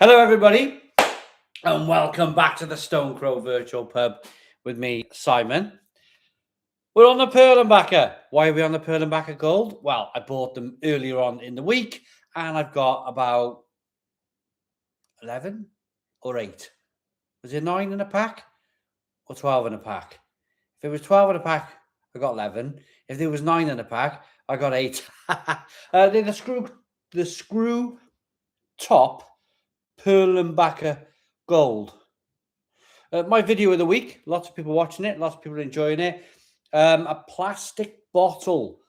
Hello, everybody, and welcome back to the Stone Crow Virtual Pub with me, Simon. We're on the Perlenbacher. Why are we on the Perlenbacher Gold? Well, I bought them earlier on in the week, and I've got about 11 or 8. Was it 9 in a pack or 12 in a pack? If it was 12 in a pack, I got 11. If there was 9 in a pack, I got 8. They're the screw top Perlenbacher Gold. My video of the week, lots of people watching it, lots of people enjoying it. A plastic bottle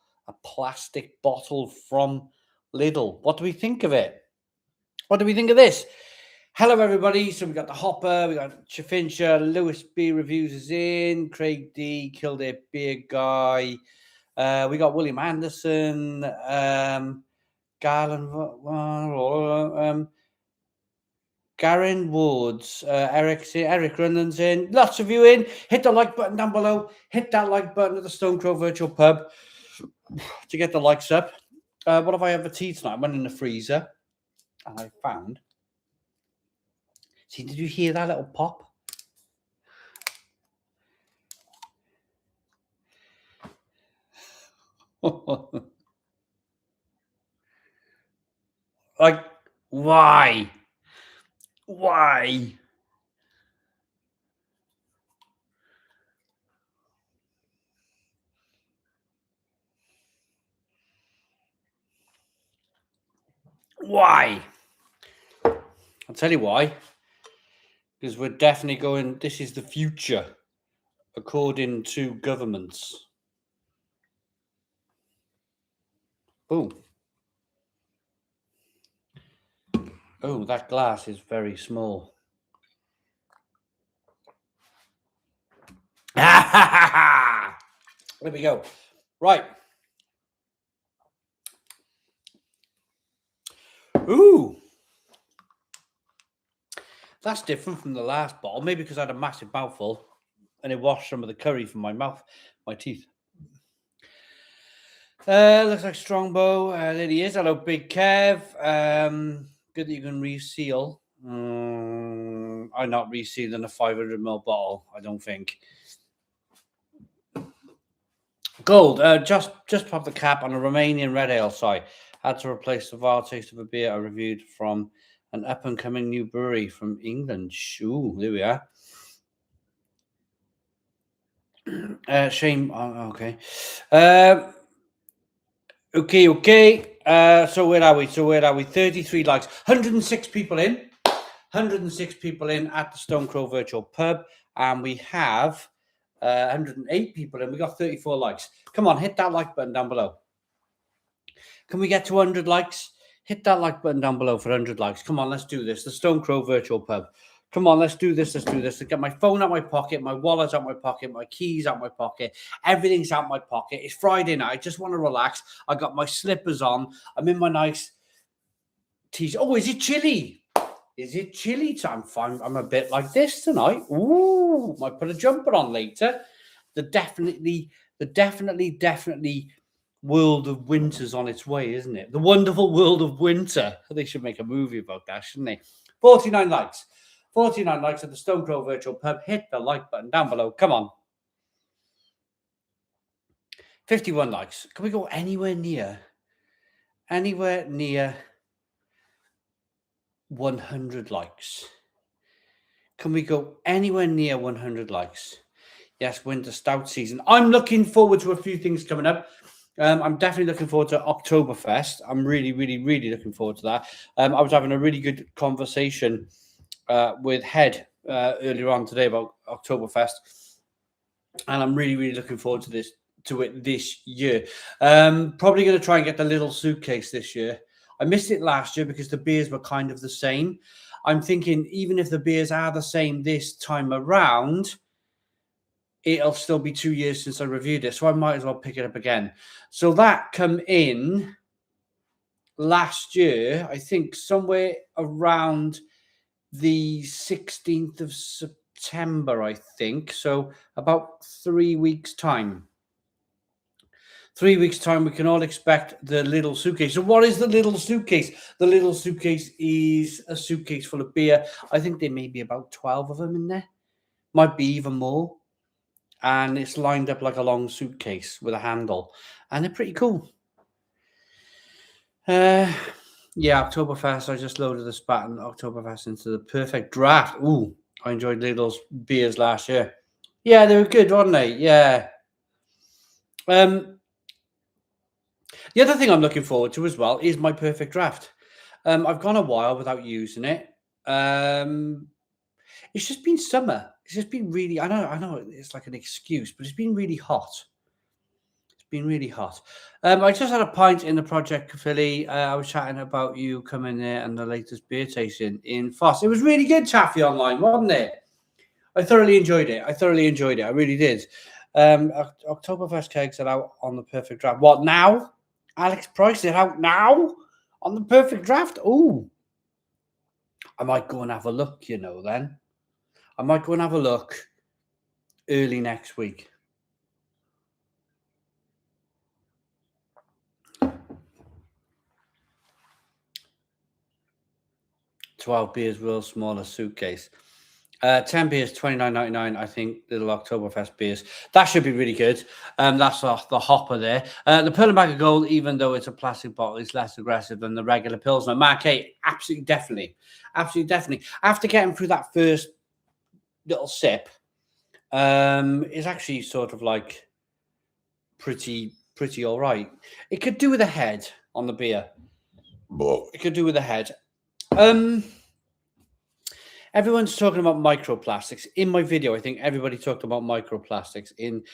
from Lidl. What do we think of it? What do we think of this? Hello, everybody. So we got the Hopper, we got Chafincha, Lewis B Reviews is in, Craig D, Kildare Beer Guy. We got William Anderson, Garland, Garen Woods, Eric Runnan's in. Lots of you in. Hit the like button down below. Hit that like button at the Stone Crow Virtual Pub to get the likes up. What have I had for tea tonight? I went in the freezer and I found. See, did you hear that little pop? Like, why? Why? Why? I'll tell you why. Because we're definitely going, this is the future, according to governments. Boom. Oh, that glass is very small. There we go. Right. Ooh. That's different from the last bottle. Maybe because I had a massive mouthful and it washed some of the curry from my mouth, my teeth. Looks like Strongbow. There he is. Hello, Big Kev. Good that you can reseal. I'm not resealing a 500ml bottle, I don't think. Gold. Just pop the cap on a Romanian red ale. Sorry, had to replace the vile taste of a beer I reviewed from an up-and-coming new brewery from England. Ooh, there we are. Shame. Okay. Okay. So where are we? 33 likes. 106 people in. 106 people in at the Stone Crow Virtual Pub. And we have 108 people in. We got 34 likes. Come on, hit that like button down below. Can we get to 100 likes? Hit that like button down below for 100 likes. Come on, let's do this. The Stone Crow Virtual Pub. Come on, let's do this. Let's get my phone out my pocket, my wallet's out my pocket, my keys out my pocket. Everything's out my pocket. It's Friday night. I just want to relax. I got my slippers on. I'm in my nice t-shirt. Oh, is it chilly? Is it chilly time? Fine. I'm a bit like this tonight. Ooh, might put a jumper on later. The definitely world of winter's on its way, isn't it? The wonderful world of winter. They should make a movie about that, shouldn't they? 49 likes. 49 likes at the Stone Crow Virtual Pub. Hit the like button down below. Come on. 51 likes. Can we go anywhere near 100 likes? Can we go anywhere near 100 likes? Yes, winter stout season. I'm looking forward to a few things coming up. I'm definitely looking forward to Oktoberfest. I'm really looking forward to that. I was having a really good conversation with Head earlier on today about Oktoberfest, and I'm really looking forward to it this year. Probably going to try and get the little suitcase this year. I missed it last year because the beers were kind of the same. I'm thinking even if the beers are the same this time around, it'll still be 2 years since I reviewed it, so I might as well pick it up again. So that come in last year, I think somewhere around the 16th of September, I think. So about 3 weeks' time. 3 weeks' time, we can all expect the little suitcase. So, what is the little suitcase? The little suitcase is a suitcase full of beer. I think there may be about 12 of them in there, might be even more. And it's lined up like a long suitcase with a handle, and they're pretty cool. Yeah, Oktoberfest. I just loaded the Spaten Oktoberfest into the perfect draft. Ooh, I enjoyed Lidl's beers last year. Yeah, they were good, weren't they? Yeah. The other thing I'm looking forward to as well is my perfect draft. I've gone a while without using it. It's just been summer. It's just been really. I know. It's like an excuse, but it's been really hot. It's been really hot. I just had a pint in the Project Philly. I was chatting about you coming there and the latest beer tasting in Foss. It was really good, Chaffee Online, wasn't it? I thoroughly enjoyed it. I really did. Oktoberfest kegs are out on the perfect draft. What now? Alex Price, they're out now on the perfect draft. Oh, I might go and have a look, then. I might go and have a look early next week. $12 beers, world's smallest suitcase. 10 beers, $29.99. I think little Oktoberfest beers. That should be really good. That's off the hopper there. The Perlenbacher Gold, even though it's a plastic bottle, is less aggressive than the regular Pilsner. Mark 8, absolutely, definitely. After getting through that first little sip, it's actually sort of like pretty all right. It could do with a head on the beer. It could do with a head. Everyone's talking about microplastics. In my video, I think everybody talked about microplastics in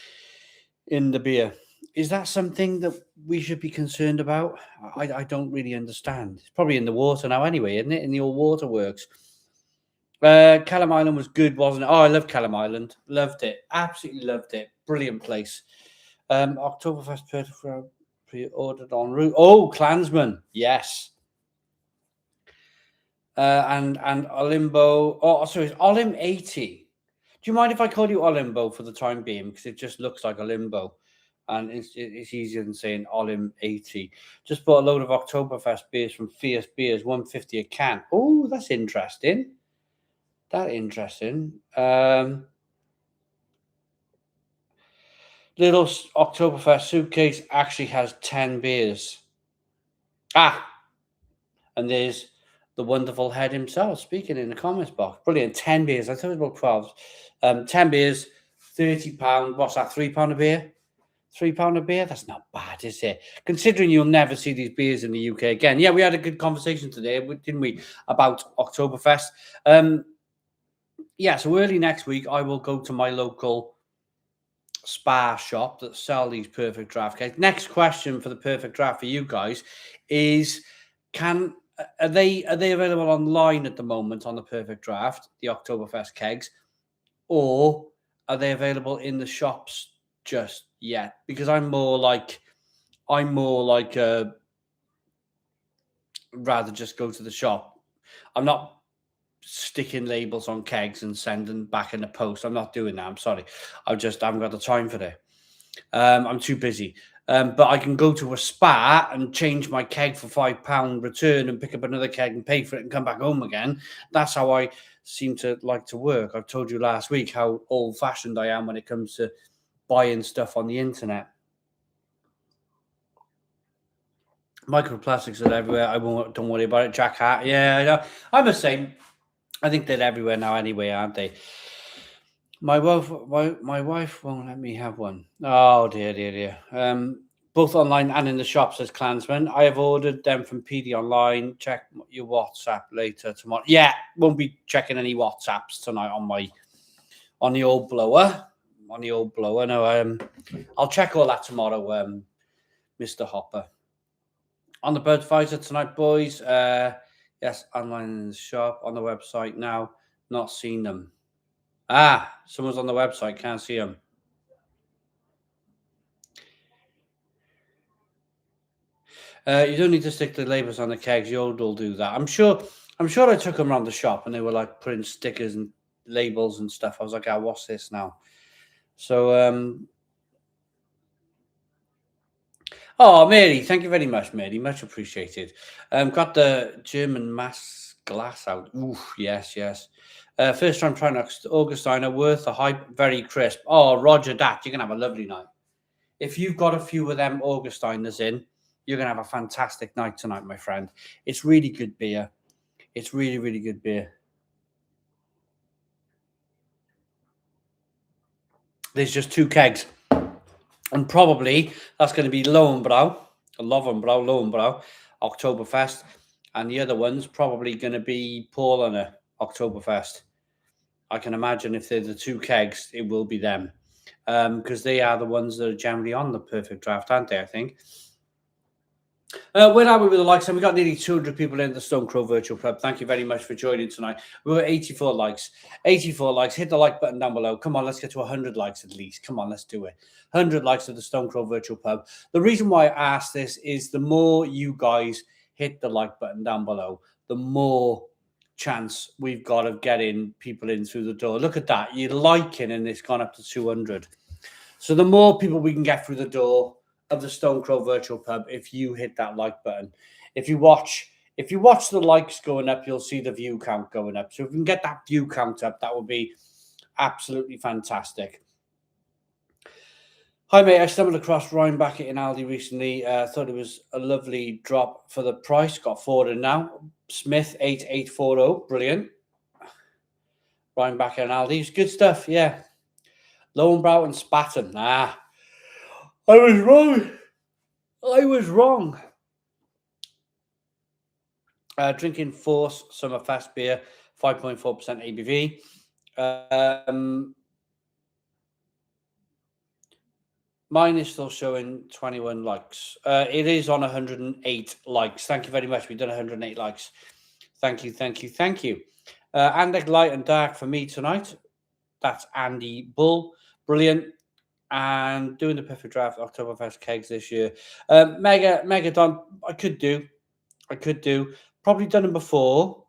the beer. Is that something that we should be concerned about? I don't really understand. It's probably in the water now anyway, isn't it? In the old waterworks. Callum Island was good, wasn't it? Oh, I love Callum Island. Loved it. Absolutely loved it. Brilliant place. Oktoberfest pre-ordered en route. Oh, Klansman. Yes. And Olimbo. Oh, sorry, it's Olim 80. Do you mind if I call you Olimbo for the time being? Because it just looks like Olimbo. And it's easier than saying Olim 80. Just bought a load of Oktoberfest beers from Fierce Beers, $1.50 a can. Oh, that's interesting. Little Oktoberfest suitcase actually has 10 beers. And there's the wonderful head himself speaking in the comments box. Brilliant. 10 beers. I thought it was about 12. 10 beers, £30. What's that? £3 a beer? £3 a beer? That's not bad, is it? Considering you'll never see these beers in the UK again. Yeah, we had a good conversation today, didn't we, about Oktoberfest. Yeah, so early next week, I will go to my local spa shop that sell these perfect draft kegs. Next question for the perfect draft for you guys is, are they available online at the moment on the perfect draft, the Oktoberfest kegs, or are they available in the shops just yet? Because I'm more like rather just go to the shop. I'm not sticking labels on kegs and sending back in the post. I'm not doing that. I'm sorry. I haven't got the time for that. I'm too busy. But I can go to a spa and change my keg for £5, return and pick up another keg and pay for it and come back home again. That's how I seem to like to work. I've told you last week how old-fashioned I am when it comes to buying stuff on the internet. Microplastics are everywhere. Don't worry about it. Jack Hat. Yeah, I'm the same. I think they're everywhere now anyway, aren't they? My wife won't let me have one. Oh dear. Both online and in the shops, says Klansman. I have ordered them from PD Online. Check your WhatsApp later tomorrow. Yeah, won't be checking any WhatsApps tonight on the old blower. No, I'll check all that tomorrow, Mr. Hopper. On the Budweiser tonight, boys. Yes, online in the shop, on the website now. Not seen them. Someone's on the website, can't see them. You don't need to stick the labels on the kegs. Yod will do that. I'm sure I took them around the shop and they were like putting stickers and labels and stuff. I was like, what's this now? So Oh, Mary, thank you very much, Mary. Much appreciated. Got the German mass glass out. Oof, yes, yes. First time trying Augustiner, worth the hype, very crisp. Oh, Roger that. You're going to have a lovely night. If you've got a few of them Augustiners in, you're going to have a fantastic night tonight, my friend. It's really good beer. It's really, really good beer. There's just 2 kegs. And probably that's going to be Lowenbrow, Lowenbrow, Oktoberfest. And the other one's probably going to be Paul on a Oktoberfest. I can imagine if they're the 2 kegs, it will be them. Because they are the ones that are generally on the perfect draft, aren't they, I think? Where are we with the likes? And we got nearly 200 people in the Stone Crow Virtual Club. Thank you very much for joining tonight. We were 84 likes. 84 likes. Hit the like button down below. Come on, let's get to 100 likes at least. Come on, let's do it. 100 likes of the Stone Crow Virtual Pub. The reason why I asked this is the more you guys hit the like button down below, the more chance we've got of getting people in through the door. Look at that. You're liking and it's gone up to 200. So the more people we can get through the door of the Stone Crow Virtual Pub, if you hit that like button, if you watch the likes going up, you'll see the view count going up. So if we can get that view count up, that would be absolutely fantastic. Hi mate, I stumbled across Rhinebacker in Aldi recently. Thought it was a lovely drop for the price. Got 4 in now. Smith 8840, brilliant. Rhinebacker in Aldi's good stuff. Yeah. Lowenbrow and Spatten. I was wrong. Drinking Force Summerfest beer, 5.4% ABV. Mine is still showing 21 likes. It is on 108 likes. Thank you very much. We've done 108 likes. Thank you. Andek Light and Dark for me tonight. That's Andy Bull. Brilliant. And doing the perfect draft Oktoberfest kegs this year. Megadon, I could do. Probably done them before.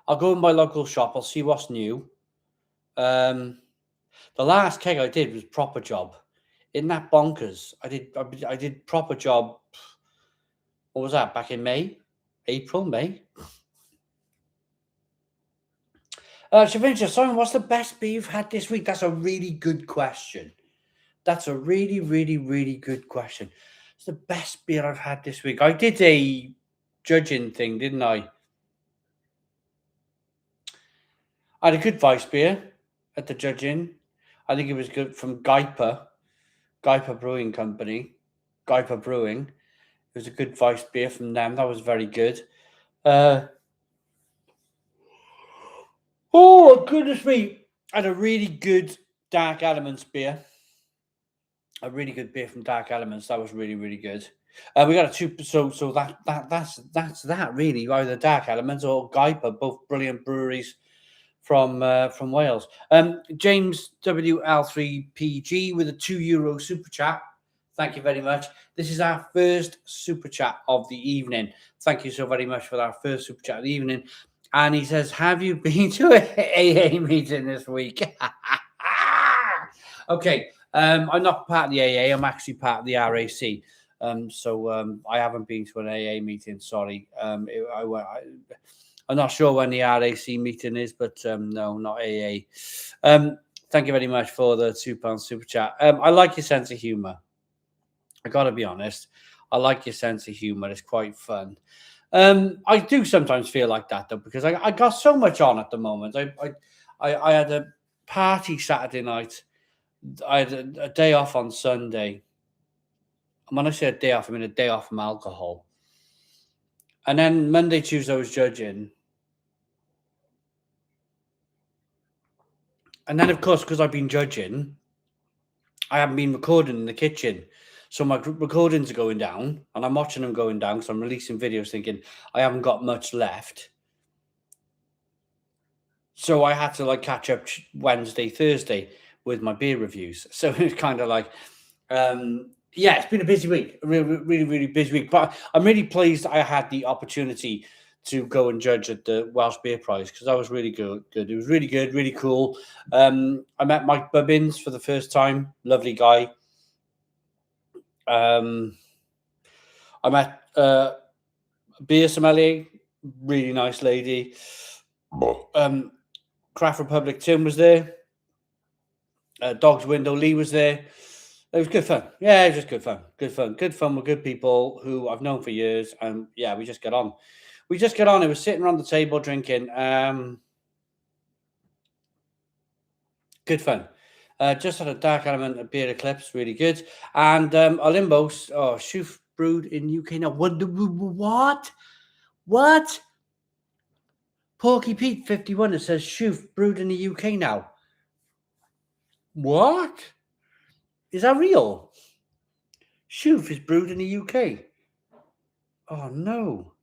I'll go in my local shop. I'll see what's new. The last keg I did was Proper Job. Isn't that bonkers? I did Proper Job. What was that? Back in May? Shavinsha, Simon, what's the best beer you've had this week? That's a really good question. That's a really, really, really good question. It's the best beer I've had this week. I did a judging thing, didn't I? I had a good Vice beer at the judging. I think it was good from Guyper Brewing Company. Guyper Brewing. It was a good Vice beer from them. That was very good. Oh, goodness me. I had a really good Dark Elements beer. A really good beer from Dark Elements. That was really, really good. We got a 2. So that's that really. Either Dark Elements or Guyper, both brilliant breweries from Wales. James WL3PG with a €2 super chat. Thank you very much. This is our first super chat of the evening. Thank you so very much for our first super chat of the evening. And he says, have you been to an AA meeting this week? Okay. I'm not part of the AA. I'm actually part of the RAC. So I haven't been to an AA meeting. Sorry. I'm not sure when the RAC meeting is, but no, not AA. Thank you very much for the £2 super chat. I like your sense of humour. I got to be honest. I like your sense of humour. It's quite fun. I do sometimes feel like that though, because I got so much on at the moment. I had a party Saturday night. I had a day off on Sunday. And when I say a day off, I mean a day off from alcohol. And then Monday, Tuesday, I was judging. And then, of course, because I've been judging, I haven't been recording in the kitchen. So my recordings are going down, and I'm watching them going down because I'm releasing videos thinking I haven't got much left. So I had to catch up Wednesday, Thursday with my beer reviews. So it's kind of like, yeah, it's been a busy week, really, really busy week. But I'm really pleased I had the opportunity to go and judge at the Welsh Beer Prize because that was really good. It was really good, really cool. I met Mike Bubbins for the first time. Lovely guy. I met beer sommelier, really nice lady. Craft Republic Tim was there. Dog's Window Lee was there. It was good fun. Yeah, it was just good fun. Good fun with good people who I've known for years. And yeah, we just got on. It was sitting around the table drinking. Good fun. Just had a dark element of beer eclipse, really good. And Olimbos, Shoof brewed in UK now. What? What? Porky Pete 51, it says Shoof brewed in the UK now. What? Is that real? Shoof is brewed in the UK. Oh no.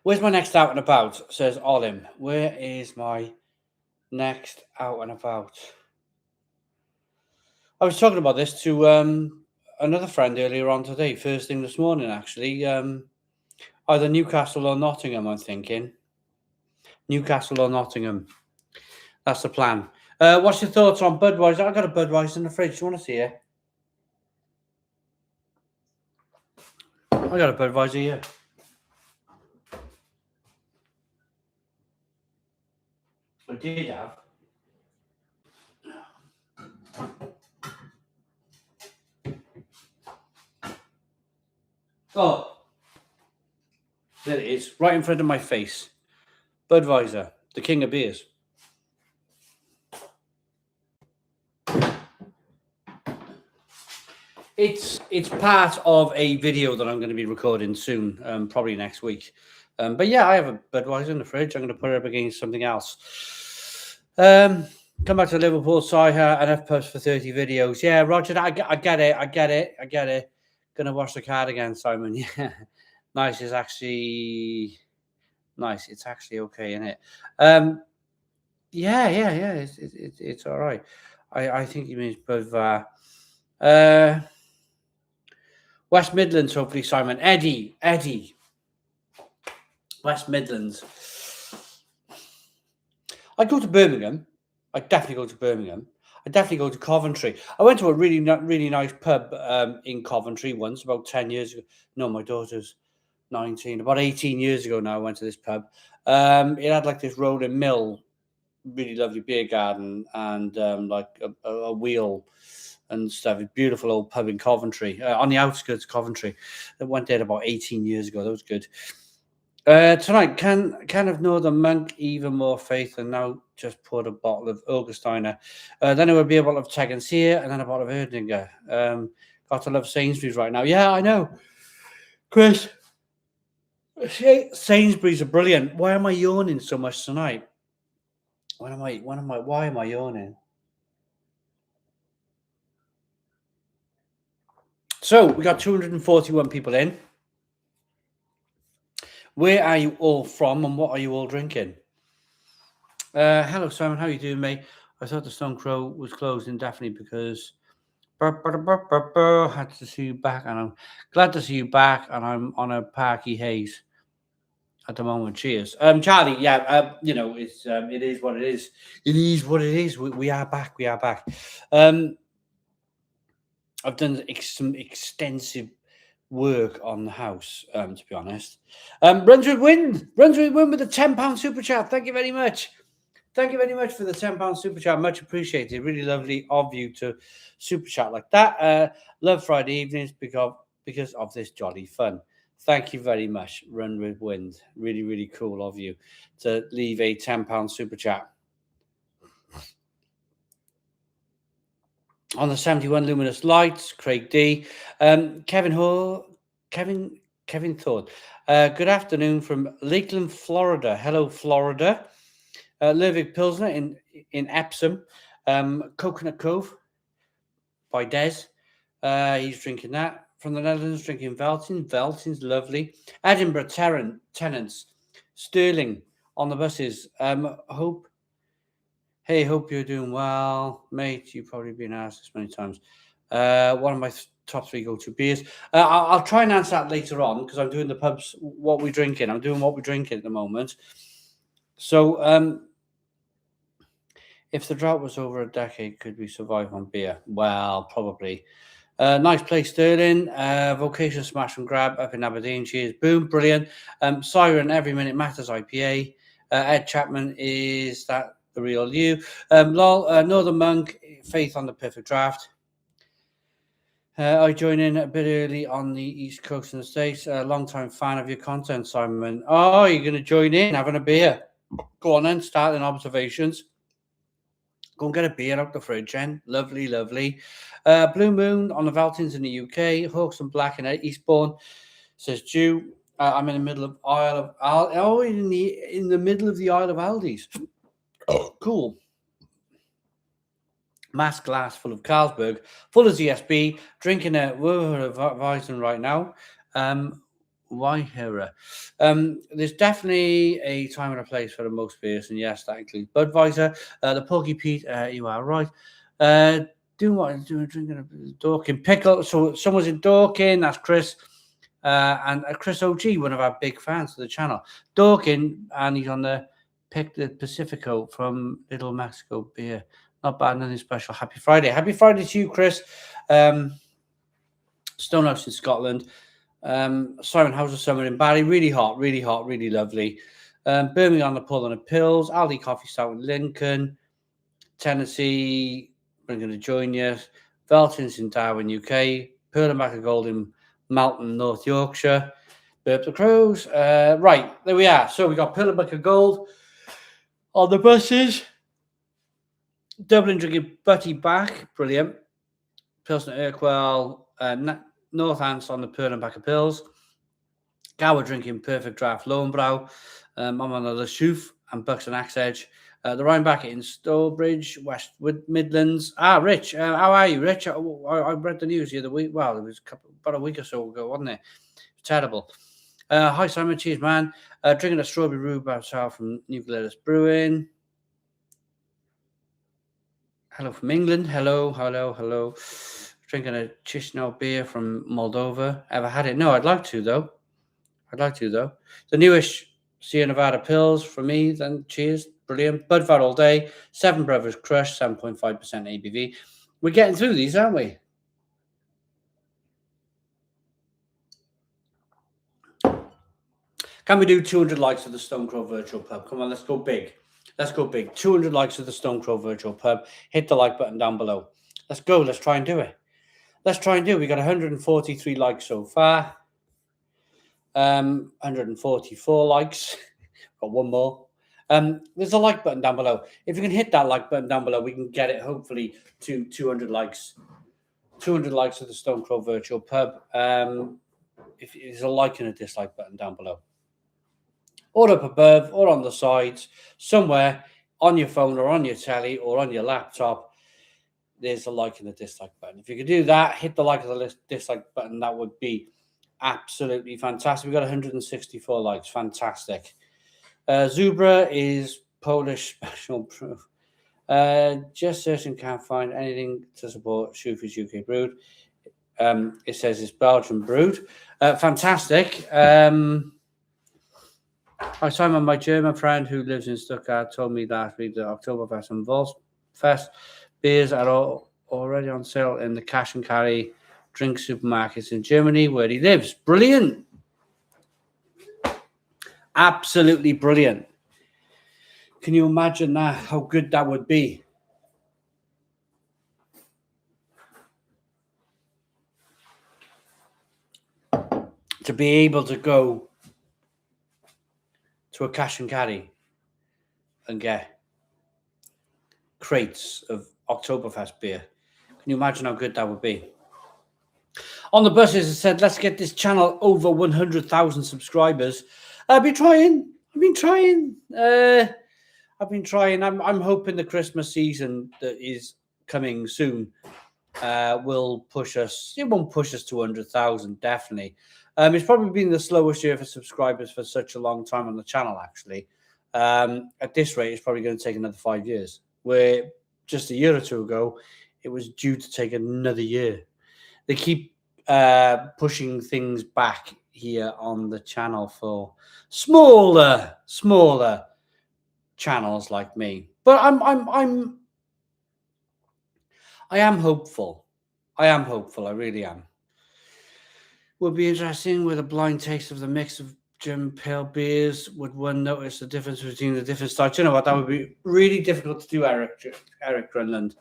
Where's my next out and about? Says Olim. Where is my next out and about? I was talking about this to another friend earlier on today, first thing this morning, actually. Either Newcastle or Nottingham, I'm thinking. Newcastle or Nottingham. That's the plan. What's your thoughts on Budweiser? I got a Budweiser in the fridge. Do you want to see it? I got a Budweiser here. I did have. Oh, there it is, right in front of my face. Budweiser, the king of beers. It's part of a video that I'm going to be recording soon, probably next week. But yeah, I have a Budweiser in the fridge. I'm going to put it up against something else. Come back to Liverpool, Cider, enough pubs for 30 videos. Yeah, Roger, I get it. Gonna watch the card again, Simon. Yeah, nice. It's actually nice. It's actually okay, isn't it? Yeah. It's all right. I think he means both. West Midlands, hopefully, Simon. Eddie. West Midlands. I go to Birmingham. I definitely go to Birmingham. I definitely go to Coventry. I went to a really nice pub in Coventry once, about 10 years ago. No, my daughter's 19. About 18 years ago now, I went to this pub. It had like this rolling mill, really lovely beer garden, and like a wheel and stuff. A beautiful old pub in Coventry, on the outskirts of Coventry. I went there about 18 years ago. That was good. Tonight, can of Northern Monk, even more faith, and now just poured a bottle of Augustiner. Then it would be a bottle of Tegernsee and then a bottle of Erdinger. Got to love Sainsbury's right now. Yeah, I know. Chris, Sainsbury's are brilliant. Why am I yawning so much tonight? Why am I yawning? So we got 241 people in. Where are you all from and what are you all drinking? Hello, Simon. How are you doing, mate? I thought the Stone Crow was closed indefinitely because had to see you back, and I'm glad to see you back, and I'm on a Parky Haze at the moment. Cheers. Charlie, yeah, it's it is what it is. It is what it is. We are back. I've done some extensive work on the house, to be honest. Runs with Wind with a £10 super chat. Thank you very much. Thank you very much for the £10 super chat. Much appreciated. Really lovely of you to super chat like that. Love Friday evenings because of this jolly fun. Thank you very much, Run with Wind. Really, really cool of you to leave a £10 super chat. On the 71 Luminous Lights, Craig D. Kevin Thorne. Good afternoon from Lakeland, Florida. Hello, Florida. Lervig Pilsner in Epsom. Coconut Cove by Des. He's drinking that. From the Netherlands, drinking Veltins. Veltins, lovely. Edinburgh Tenants. Sterling on the buses. Hope you're doing well, mate. You've probably been asked this many times. One of my top 3 go-to beers. I'll try and answer that later on because I'm doing the pubs, what we're drinking. I'm doing what we're drinking at the moment. So If the drought was over a decade, could we survive on beer? Well, probably. Nice play, Sterling. Vocation smash and grab up in Aberdeen. Cheers. Boom. Brilliant. Siren, every minute matters IPA. Ed Chapman, is that the real you? Lol, Northern Monk, faith on the perfect draft. I join in a bit early on the East Coast in the States. A long-time fan of your content, Simon. Oh, you're going to join in, having a beer. Go on then, starting observations. Go and get a beer out the fridge, then. Lovely, lovely. Blue Moon on the Valtins in the UK. Hawks and Black in Eastbourne. Says Jew. I'm in the middle of in the middle of the Isle of Aldi's. Oh, cool. Mass glass full of Carlsberg, full of ZSB, drinking a Weizen right now. Waihira. There's definitely a time and a place for the most beers, and yes, that includes Budweiser. The Porky Pete, you are right. Doing what I'm doing, drinking a Dorking pickle. So someone's in Dorking, that's Chris. And Chris OG, one of our big fans of the channel. Dorking, and he's on the Pick the Pacifico from Little Mexico Beer. Not bad, nothing special. Happy Friday. Happy Friday to you, Chris. Stonehouse in Scotland. Simon, how's the summer in Barry? Really hot, really lovely. Birmingham on the pull and the pills. Aldi Coffee Stout in Lincoln. Tennessee, I'm going to join you. Veltins in Darwin, UK. Pearl and Back of Gold in Malton, North Yorkshire. Burp the Crows. Right, there we are. So we got Pearl and Back of Gold on the buses. Dublin drinking Butty Back, brilliant. Pilsner Urquell, Northants on the Pearl and Back of Pills. Gower drinking Perfect Draft Lowenbrow. I'm on the Shoof and Bucks and Axe Edge. The Rhinebacker in Stourbridge, West Midlands. Rich, how are you, Rich? I read the news the other week. Well, it was about a week or so ago, wasn't it? Terrible. Hi, Simon. Cheers, man. Drinking a strawberry rhubarb sour from New Glarus Brewing. Hello from England. Hello. Drinking a Chisinau beer from Moldova. Ever had it? No, I'd like to, though. The newish Sierra Nevada Pills for me, then cheers. Brilliant. Budvar all day. Seven Brothers Crush, 7.5% ABV. We're getting through these, aren't we? Can we do 200 likes of the Stone Crow Virtual Pub? Come on, let's go big. 200 likes of the Stone Crow Virtual Pub. Hit the like button down below. Let's go. Let's try and do it. We got 143 likes so far. 144 likes. Got one more. There's a like button down below. If you can hit that like button down below, we can get it hopefully to 200 likes. 200 likes of the Stone Crow Virtual Pub. If there's a like and a dislike button down below. Or up above, or on the sides, somewhere on your phone or on your telly or on your laptop, there's a like and a dislike button. If you could do that, hit the like and the dislike button. That would be absolutely fantastic. We got 164 likes. Fantastic. Zubra is Polish special proof. Just searching, can't find anything to support Shufi's UK Brewed. It says it's Belgian brewed. Fantastic. Simon, my German friend who lives in Stuttgart, told me last week that Oktoberfest and Volksfest beers are already on sale in the cash and carry drink supermarkets in Germany where he lives. Brilliant. Absolutely brilliant. Can you imagine that? How good that would be? To be able to go to a cash and carry and get crates of Oktoberfest beer. Can you imagine how good that would be? On the buses, it said, let's get this channel over 100,000 subscribers. I've been trying. I'm hoping the Christmas season that is coming soon will push us. It won't push us to 100,000, definitely. It's probably been the slowest year for subscribers for such a long time on the channel, actually. At this rate, it's probably going to take another 5 years, where just a year or two ago, it was due to take another year. They keep pushing things back here on the channel for smaller channels like me. But I am hopeful. I really am. Would be interesting with a blind taste of the mix of German pale beers. Would one notice the difference between the different styles? You know what? That would be really difficult to do, Eric Grunland.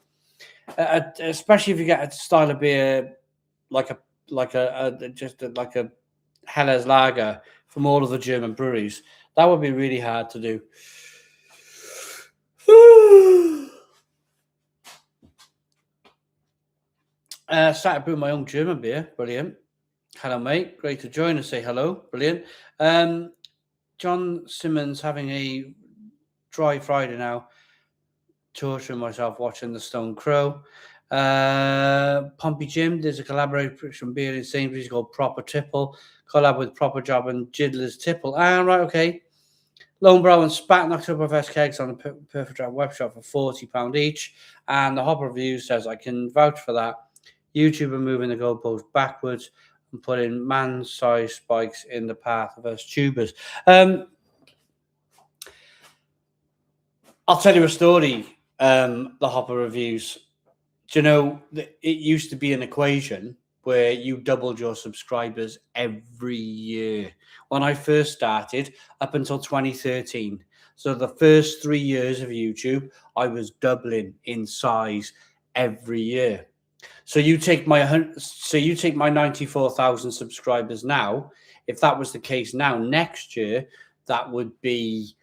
Especially if you get a style of beer like like a Helles lager from all of the German breweries. That would be really hard to do. Started brewing my own German beer. Brilliant. Hello, mate. Great to join and say hello. Brilliant. John Simmons having a dry Friday now. Torturing myself watching the Stone Crow. Pompey Jim, there's a collaboration beer in Sainsbury's called Proper Tipple. Collab with Proper Job and Jiddler's Tipple. Right, okay. Lonebrow and Spat knocked up our kegs on the Perfect Drop web shop for £40 each. And the Hopper Review says, I can vouch for that. YouTube are moving the goalpost backwards and putting man-sized spikes in the path of us tubers. I'll tell you a story, the Hopper Reviews. Do you know, it used to be an equation where you doubled your subscribers every year. When I first started, up until 2013. So the first 3 years of YouTube, I was doubling in size every year. So you take my 94,000 subscribers now. If that was the case now, next year, that would be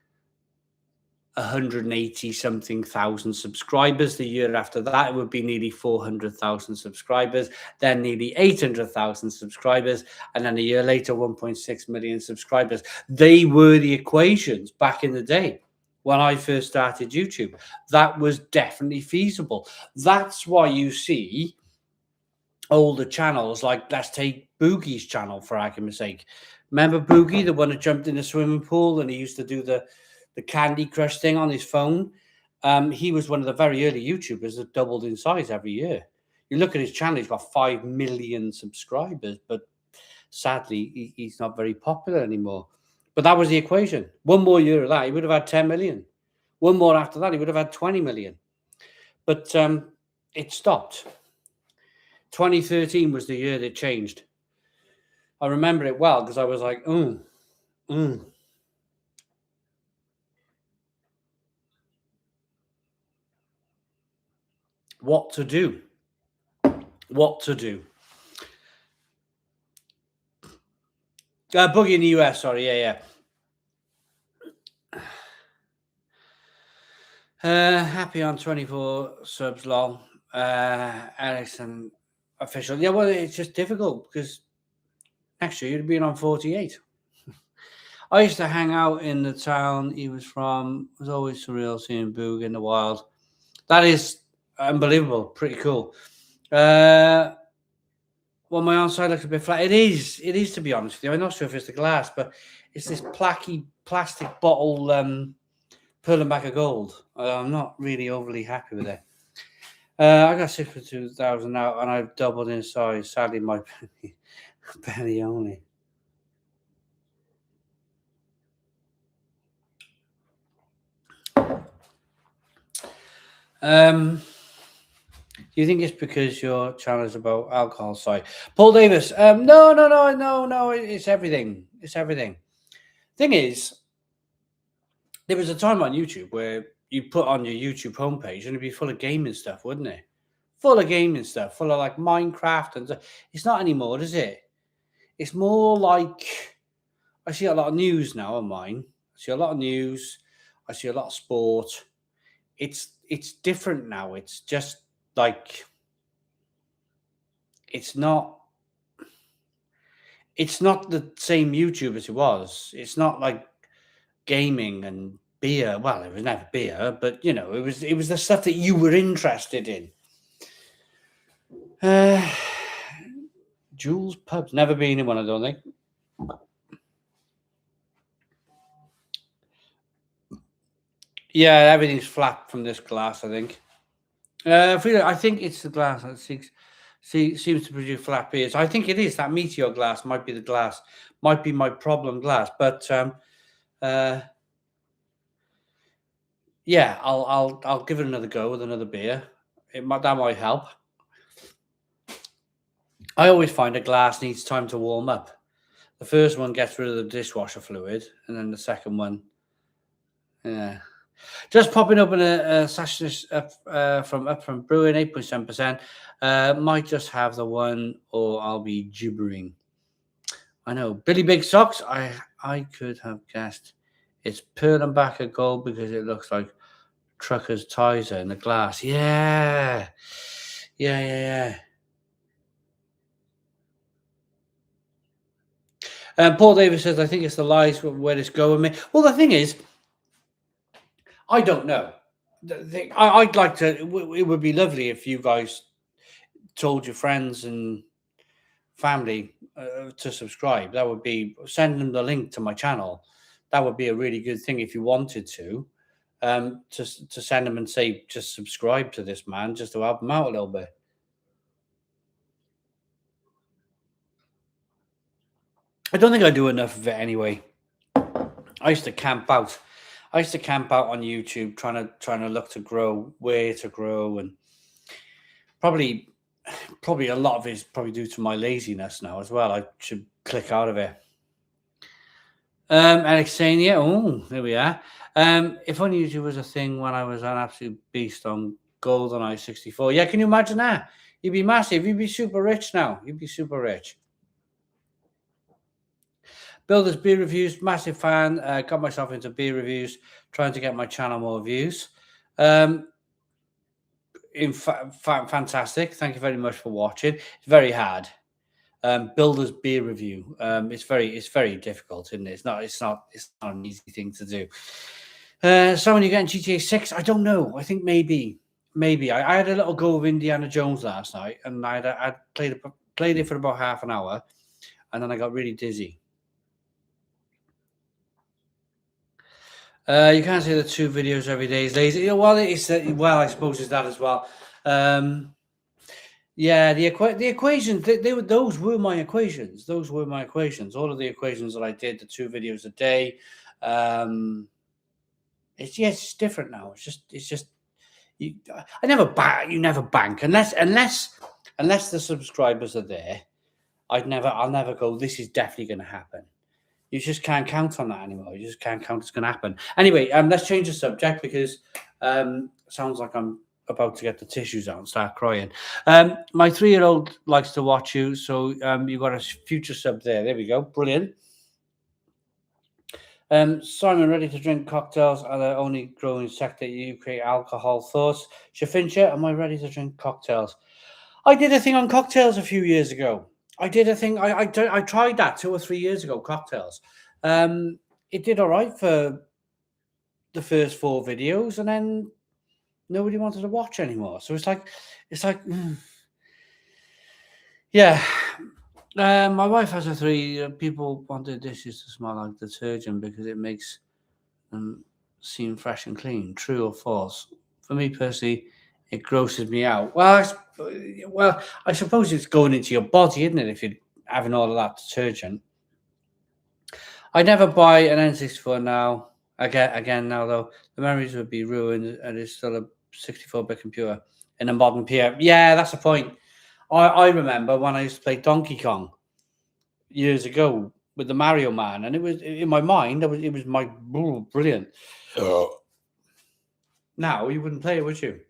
180 something thousand subscribers. The year after that, it would be nearly 400,000 subscribers, then nearly 800,000 subscribers, and then a year later, 1.6 million subscribers. They were the equations back in the day when I first started YouTube. That was definitely feasible. That's why you see older channels like, let's take Boogie's channel for argument's sake. Remember Boogie, the one that jumped in the swimming pool and he used to do the Candy Crush thing on his phone? He was one of the very early YouTubers that doubled in size every year. You look at his channel, he's got 5 million subscribers, but sadly, he's not very popular anymore. But that was the equation. One more year of that, he would have had 10 million. One more after that, he would have had 20 million. But it stopped. 2013 was the year that changed. I remember it well because I was like, what to do? Boogie in the US, sorry, yeah. Happy on 24 subs, lol. Ericsson official. Yeah, well, it's just difficult because next year you'd be on 48. I used to hang out in the town he was from. It was always surreal seeing Boog in the wild. That is unbelievable. Pretty cool. Well, my onside looks a bit flat. It is, to be honest with you. I'm not sure if it's the glass, but it's this placky plastic bottle pulling back of gold. I'm not really overly happy with it. I got 6 for 2,000 now, and I've doubled in size. Sadly, my penny only. Do you think it's because your channel is about alcohol? Sorry, Paul Davis. No. It's everything. It's everything. Thing is, there was a time on YouTube where you put on your YouTube homepage and it'd be full of gaming stuff, wouldn't it? Full of gaming stuff, full of like Minecraft and stuff. It's not anymore, is it? It's more like, I see a lot of news now on mine. I see a lot of news. I see a lot of sport. It's different now. It's just like, it's not the same YouTube as it was. It's not like gaming and beer. Well, it was never beer, but you know, it was the stuff that you were interested in. Jules Pubs, never been in one, I don't think. Yeah, everything's flat from this glass, I think. I think it's the glass that seems to produce flat beers. I think it is. That Meteor glass might be the glass, might be my problem glass. But yeah, I'll give it another go with another beer. That might help. I always find a glass needs time to warm up. The first one gets rid of the dishwasher fluid, and then the second one, yeah. Just popping up in a sachet from Brewing, 8.7%. Might just have the one, or I'll be gibbering. I know. Billy Big Socks, I could have guessed. It's Perlenbacher Gold because it looks like Trucker's Tizer in the glass. Yeah. Yeah. Paul Davis says, I think it's the lies where it's going me. Well, the thing is, I don't know. I'd like to, it would be lovely if you guys told your friends and family to subscribe. That would be, send them the link to my channel. That would be a really good thing if you wanted to send them and say, just subscribe to this man, just to help him out a little bit. I don't think I do enough of it anyway. I used to camp out. I used to camp out on YouTube trying to look to grow, where to grow, and probably a lot of it is probably due to my laziness now as well. I should click out of it. Alexania, oh, there we are. If only YouTube was a thing when I was an absolute beast on GoldenEye 64. Yeah, can you imagine that? You'd be massive. You'd be super rich now. You'd be super rich. Builders beer reviews, massive fan. Got myself into beer reviews, trying to get my channel more views. Fantastic. Thank you very much for watching. It's very hard. Builders beer review. It's very difficult, isn't it? It's not an easy thing to do. So when you get in GTA 6, I don't know. I think maybe I had a little go of Indiana Jones last night, and I played it for about half an hour, and then I got really dizzy. You can't say the 2 videos every day is lazy. Well, I suppose it's that as well. Yeah, the equations. Those were my equations. Those were my equations. All of the equations that I did, the 2 videos a day. It's different now. It's just. You never bank unless the subscribers are there. I'll never go, this is definitely going to happen. You just can't count on that anymore. You just can't count it's going to happen. Anyway, let's change the subject because sounds like I'm about to get the tissues out and start crying. My 3-year-old likes to watch you, so you've got a future sub there. There we go. Brilliant. Simon, ready to drink cocktails are the only growing sector you create alcohol thoughts. Shafincha, am I ready to drink cocktails? I did a thing on cocktails a few years ago. I did a thing. I tried that 2 or 3 years ago. Cocktails. It did all right for the first 4 videos, and then nobody wanted to watch anymore. So it's like, yeah. My wife has a 3. People want their dishes to smell like detergent because it makes them seem fresh and clean. True or false? For me personally, it grosses me out. Well, I suppose it's going into your body, isn't it? If you're having all of that detergent. I never buy an N64 now. Again now though, the memories would be ruined, and it's still a 64-bit computer in a modern PM. Yeah, that's the point. I remember when I used to play Donkey Kong years ago with the Mario Man, and it was in my mind. It was my brilliant. Now you wouldn't play it, would you?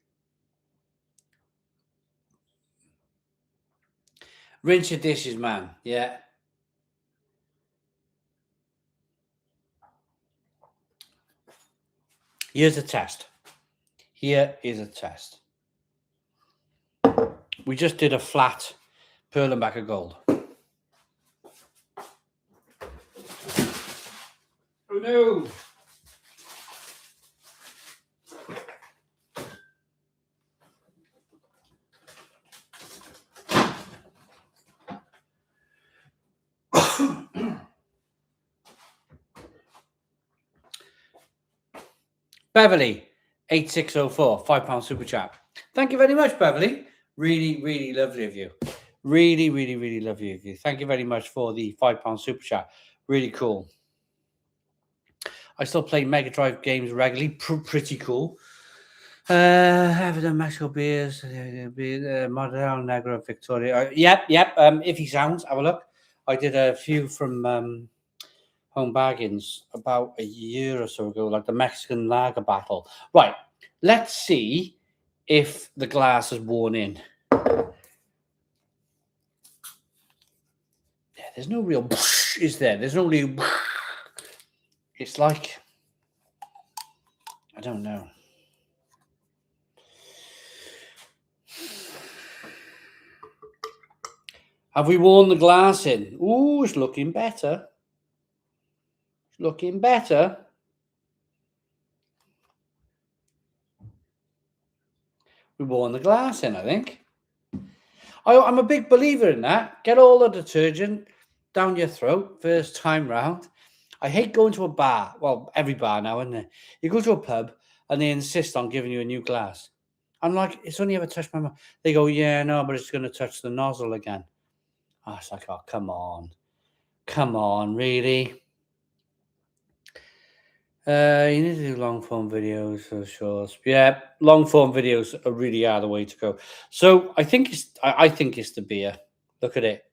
Rinse your dishes, man. Yeah. Here's a test. Here is a test. We just did a flat Perlenbacher Gold. Oh no! Beverly, 8604, £5 super chat. Thank you very much, Beverly. Really, really lovely of you. Really, really, really lovely of you. Thank you very much for the £5 super chat. Really cool. I still play Mega Drive games regularly. Pretty cool. Everton, Mexico beers, Modern Negra, Victoria. Yep. Iffy sounds. Have a look. I did a few from Home Baggins about a year or so ago, like the Mexican lager battle. Right. Let's see if the glass is worn in. Yeah, there's no real is there? There's no real. It's like, I don't know. Have we worn the glass in? Ooh, it's looking better. It's looking better. We've worn the glass in, I think. I'm a big believer in that. Get all the detergent down your throat first time round. I hate going to a bar. Well, every bar now, isn't it? You go to a pub and they insist on giving you a new glass. I'm like, it's only ever touched my mouth. They go, yeah, no, but it's going to touch the nozzle again. I was like, oh, come on. Come on, really? You need to do long form videos for sure. Yeah, long form videos are really the way to go. So I think it's the beer. Look at it.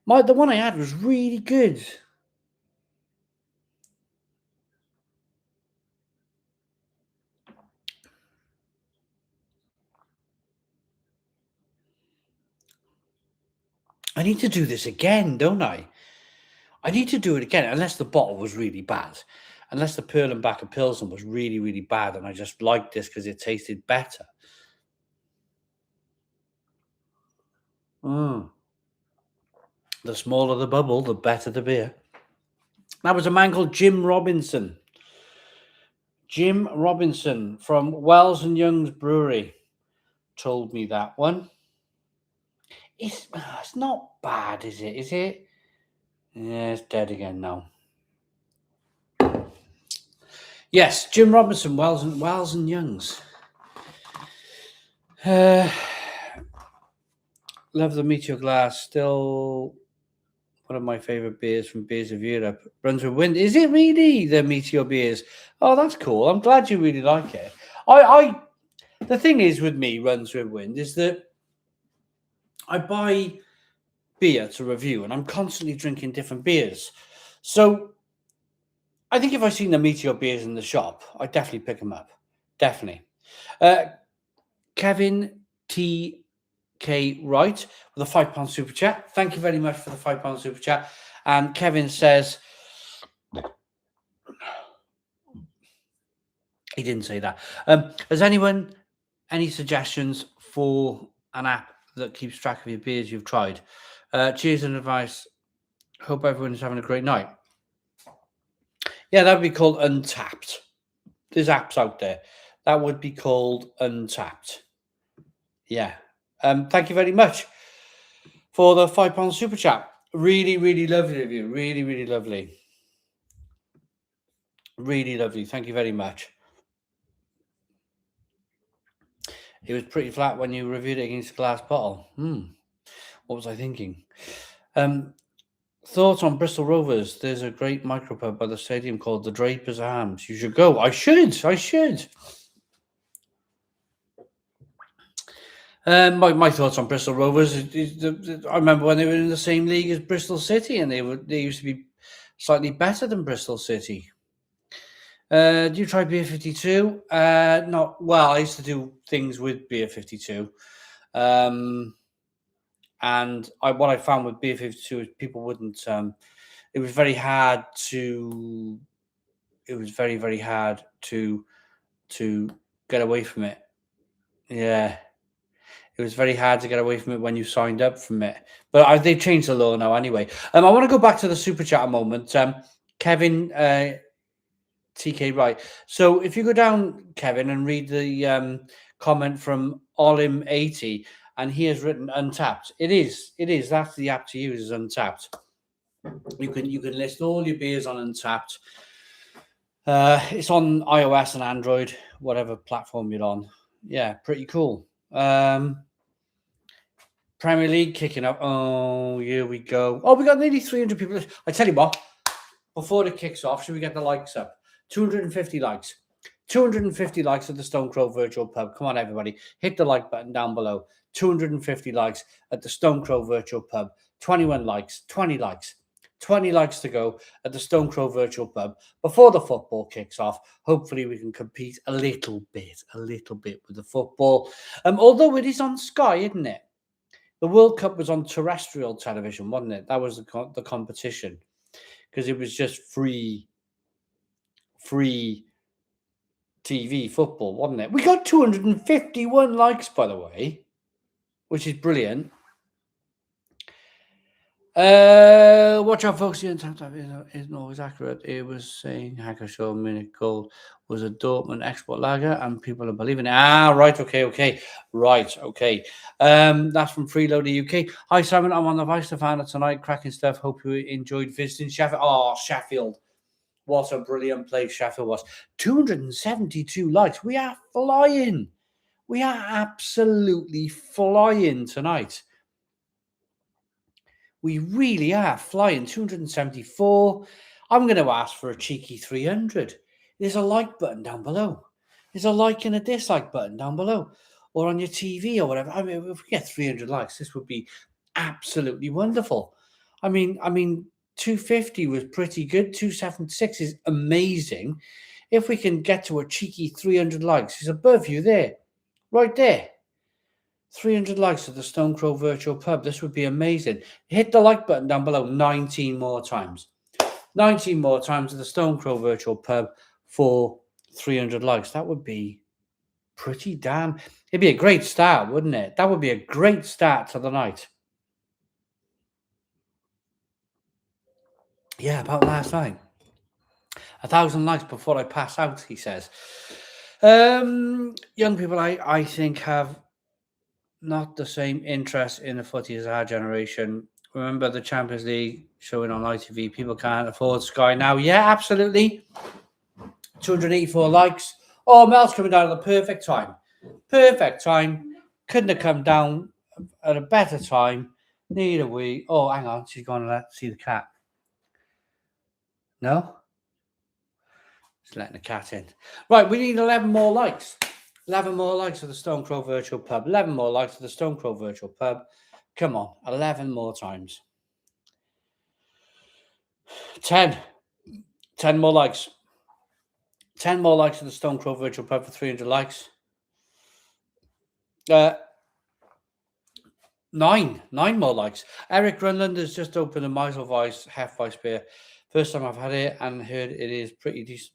The one I had was really good. I need to do this again, don't I? I need to do it again, unless the bottle was really bad. Unless the Perlenbacher Pilsen was really, really bad, and I just liked this because it tasted better. The smaller the bubble, the better the beer. That was a man called Jim Robinson. Jim Robinson from Wells and Young's Brewery told me that one. It's not bad, is it? Is it? Yeah, it's dead again now. Yes, Jim Robinson, Wells and Young's. Love the Meteor Glass. Still one of my favorite beers from Beers of Europe. Brunswick Wind. Is it really the Meteor beers? Oh, that's cool. I'm glad you really like it. The thing is with me, Brunswick Wind, is that I buy beer to review and I'm constantly drinking different beers. So I think if I seen the Meteor beers in the shop, I'd definitely pick them up. Definitely. Kevin T.K. Wright with a £5 super chat. Thank you very much for the £5 super chat. And Kevin says, he didn't say that. Has anyone any suggestions for an app that keeps track of your beers you've tried? Cheers and advice. Hope everyone's having a great night. Yeah, that would be called Untapped. There's apps out there. That would be called Untapped. Yeah. Thank you very much for the £5 super chat. Really, really lovely of you. Really, really lovely. Really lovely. Thank you very much. It was pretty flat when you reviewed it against a glass bottle. What was I thinking? Thoughts on Bristol Rovers? There's a great micropub by the stadium called the Drapers Arms. You should go. I should. My thoughts on Bristol Rovers is I remember when they were in the same league as Bristol City, and they used to be slightly better than Bristol City. Do you try Beer 52? Not well. I used to do things with Beer 52, and what I found with Beer 52 is people wouldn't. It was very hard to. It was very, very hard to get away from it. Yeah. It was very hard to get away from it when you signed up from it. But they've changed the law now anyway. I want to go back to the super chat a moment. Kevin TK Wright. So if you go down, Kevin, and read the comment from Olim80, and he has written Untapped. It is. That's the app to use, is Untapped. You can list all your beers on Untapped. It's on iOS and Android, whatever platform you're on. Yeah, pretty cool. Premier League kicking up. Oh, here we go. Oh, we got nearly 300 people. I tell you what, before it kicks off, should we get the likes up? 250 likes. 250 likes at the Stone Crow Virtual Pub. Come on, everybody. Hit the like button down below. 250 likes at the Stone Crow Virtual Pub. 21 likes, 20 likes. 20 likes to go at the Stone Crow Virtual Pub before the football kicks off. Hopefully we can compete a little bit with the football. Although it is on Sky, isn't it? The World Cup was on terrestrial television, wasn't it? That was the competition, because it was just free TV football, wasn't it? We got 251 likes, by the way, which is brilliant. Watch out, folks. The intent isn't always accurate. It was saying Hacker Show Munich Gold was a Dortmund export lager, and people are believing it. Right. Okay. Right. Okay. That's from Freeloader UK. Hi, Simon. I'm on the Vice Stefano tonight. Cracking stuff. Hope you enjoyed visiting Sheffield. Oh, Sheffield. What a brilliant place Sheffield was. 272 likes. We are flying. We are absolutely flying tonight. We really are flying. 274. I'm going to ask for a cheeky 300. There's a like button down below. There's a like and a dislike button down below, or on your TV or whatever. I mean, if we get 300 likes, this would be absolutely wonderful. I mean, 250 was pretty good. 276 is amazing. If we can get to a cheeky 300 likes, it's above you there, right there. 300 likes at the Stone Crow Virtual Pub. This would be amazing. Hit the like button down below 19 more times. 19 more times at the Stone Crow Virtual Pub for 300 likes. That would be pretty damn... It'd be a great start, wouldn't it? That would be a great start to the night. Yeah, about last night. 1,000 likes before I pass out, he says. Young people, I think, have not the same interest in the footy as our generation. Remember the Champions League showing on ITV? People can't afford Sky now. Yeah, absolutely. 284 likes. Oh, Mel's coming down at the perfect time. Perfect time. Couldn't have come down at a better time. Neither we. Oh, hang on. She's going to see the cat. No? Just letting the cat in. Right, we need 11 more likes. 11 more likes at the Stone Crow Virtual Pub. 11 more likes at the Stone Crow Virtual Pub. Come on, 11 more times. 10. 10 more likes. 10 more likes at the Stone Crow Virtual Pub for 300 likes. 9 more likes. Eric Grunland has just opened a Meiselweiss Hefeweiss beer. First time I've had it and heard it is pretty decent.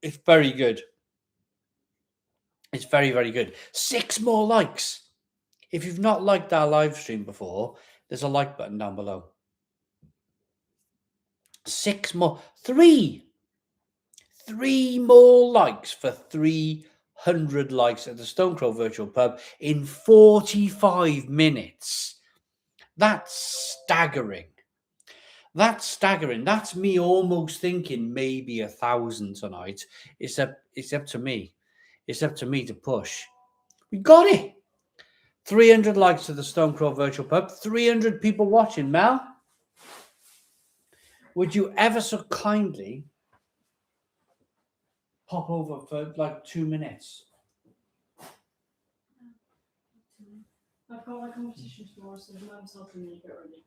It's very good. It's very, very good. 6 more likes. If you've not liked our live stream before, there's a like button down below. 6 more. 3 more likes for 300 likes at the Stone Crow Virtual Pub in 45 minutes. That's staggering. That's staggering. That's me almost thinking maybe 1,000 tonight. It's up to me. It's up to me to push. We got it. 300 likes to the Stone Crow Virtual Pub. 300 people watching. Mel, would you ever so kindly pop over for like 2 minutes? I've got my competition tomorrow, so Mum's helping me get ready.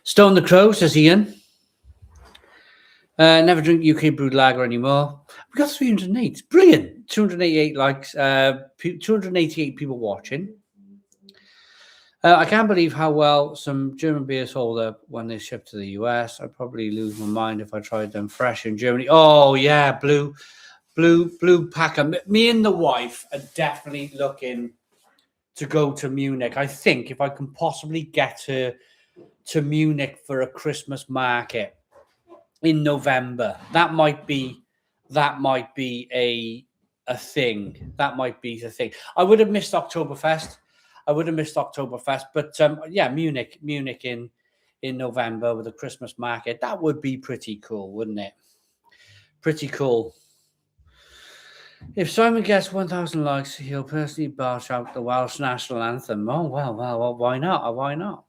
Stone the Crow, says Ian. Never drink UK brewed lager anymore. We got 308. Brilliant. 288 likes. 288 people watching. I can't believe how well some German beers hold up when they ship to the US. I'd probably lose my mind if I tried them fresh in Germany. Oh yeah, blue packer. Me and the wife are definitely looking to go to Munich. I think if I can possibly get to Munich for a Christmas market in November, that might be a thing. That might be the thing. I would have missed Oktoberfest. But yeah, Munich in November with a Christmas market. That would be pretty cool, wouldn't it? Pretty cool. If Simon gets 1,000 likes, he'll personally barge out the Welsh national anthem. Oh, well, why not? Why not?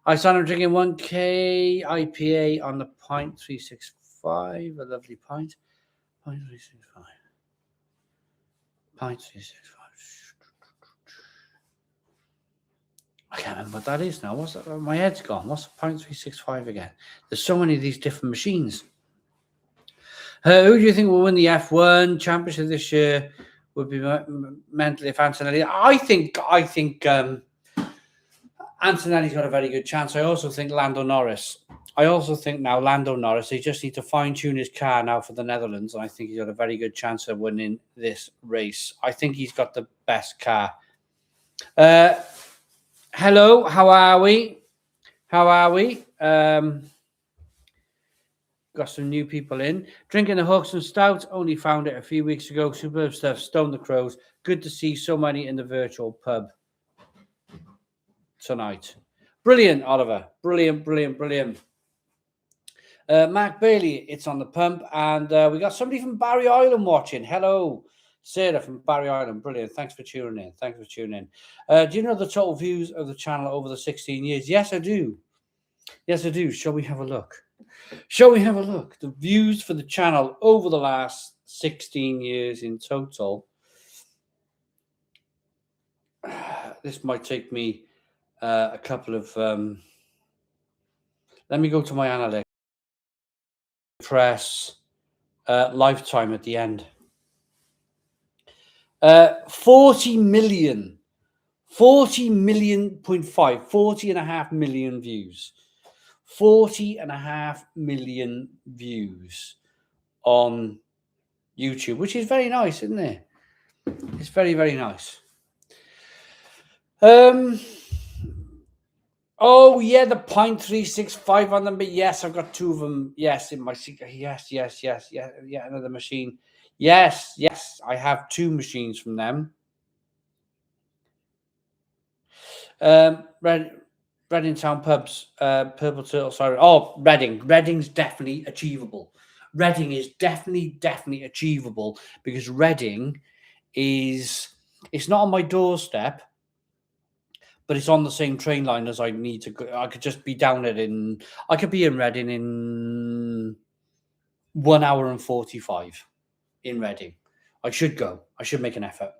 I saw him drinking 1K IPA on the pint 365. A lovely pint. Pint 365. Pint 365. I can't remember what that is now. What's that? My head's gone. What's the pint 365 again? There's so many of these different machines. Who do you think will win the F1 championship this year? Would be mentally if Antonelli. I think Antonelli's got a very good chance. I also think Lando Norris. Lando Norris, they just need to fine-tune his car now for the Netherlands, and I think he's got a very good chance of winning this race. I think he's got the best car. Hello, how are we? Got some new people in. Drinking the Hooks and Stout. Only found it a few weeks ago. Superb stuff. Stone the Crows. Good to see so many in the virtual pub tonight. Brilliant, Oliver. Brilliant. Mark Bailey, it's on the pump. And we got somebody from Barry Island watching. Hello, Sarah from Barry Island. Brilliant. Thanks for tuning in. Do you know the total views of the channel over the 16 years? Yes, I do. Shall we have a look? The views for the channel over the last 16 years in total. This might take me a couple of... let me go to my analytics. Press lifetime at the end. 40 million. 40.5 million views. 40.5 million views on YouTube, which is very nice, isn't it? It's very, very nice. Oh yeah, the pint 365 on them, but yes, I've got two of them. Yes, in my secret. Yes. Yeah, another machine. Yes, I have two machines from them. Reading Town Pubs, Purple Turtle, sorry. Oh, Reading. Reading's definitely achievable. Reading is definitely achievable because Reading is, it's not on my doorstep, but it's on the same train line as I need to go. I could just be down it I could be in Reading in 1 hour and 45 in Reading. I should go. I should make an effort.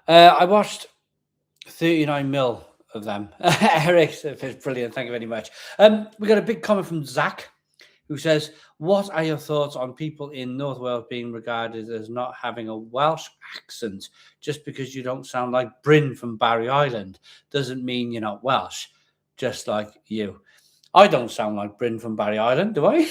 I watched 39 mil of them. Eric, brilliant. Thank you very much. We got a big comment from Zach, who says, what are your thoughts on people in North Wales being regarded as not having a Welsh accent? Just because you don't sound like Bryn from Barry Island doesn't mean you're not Welsh, just like you. I don't sound like Bryn from Barry Island, do I?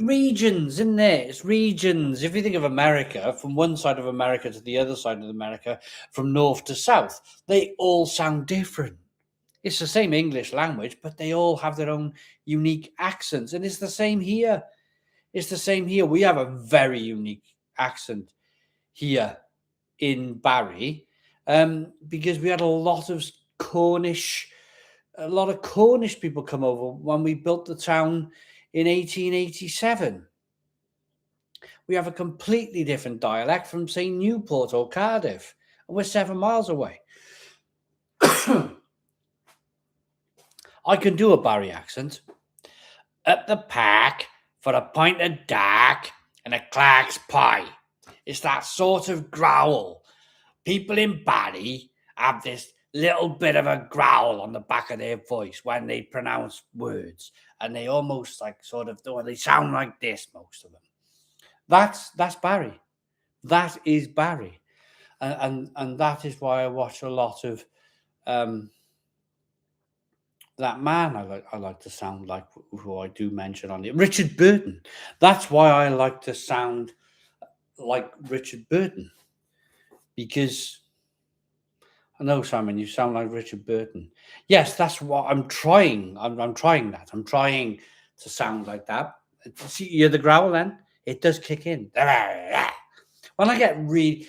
Regions, isn't it? It's regions. If you think of America, from one side of America to the other side of America, from north to south, they all sound different. It's the same English language, but they all have their own unique accents. And it's the same here. We have a very unique accent here in Barry, because we had a lot of Cornish people come over when we built the town in 1887. We have a completely different dialect from, say, Newport or Cardiff, and we're 7 miles away. I can do a Barry accent. At the park for a pint of dark and a Clark's pie. It's that sort of growl. People in Barry have this little bit of a growl on the back of their voice when they pronounce words, and they almost like sort of, they sound like this, most of them. That's Barry. That is Barry. And that is why I watch a lot of that man I like to sound like, who I do mention on it, Richard Burton. That's why I like to sound like Richard Burton, because I know, Simon, you sound like Richard Burton. Yes, that's what I'm trying. I'm trying that. I'm trying to sound like that. See, you hear the growl then? It does kick in. When I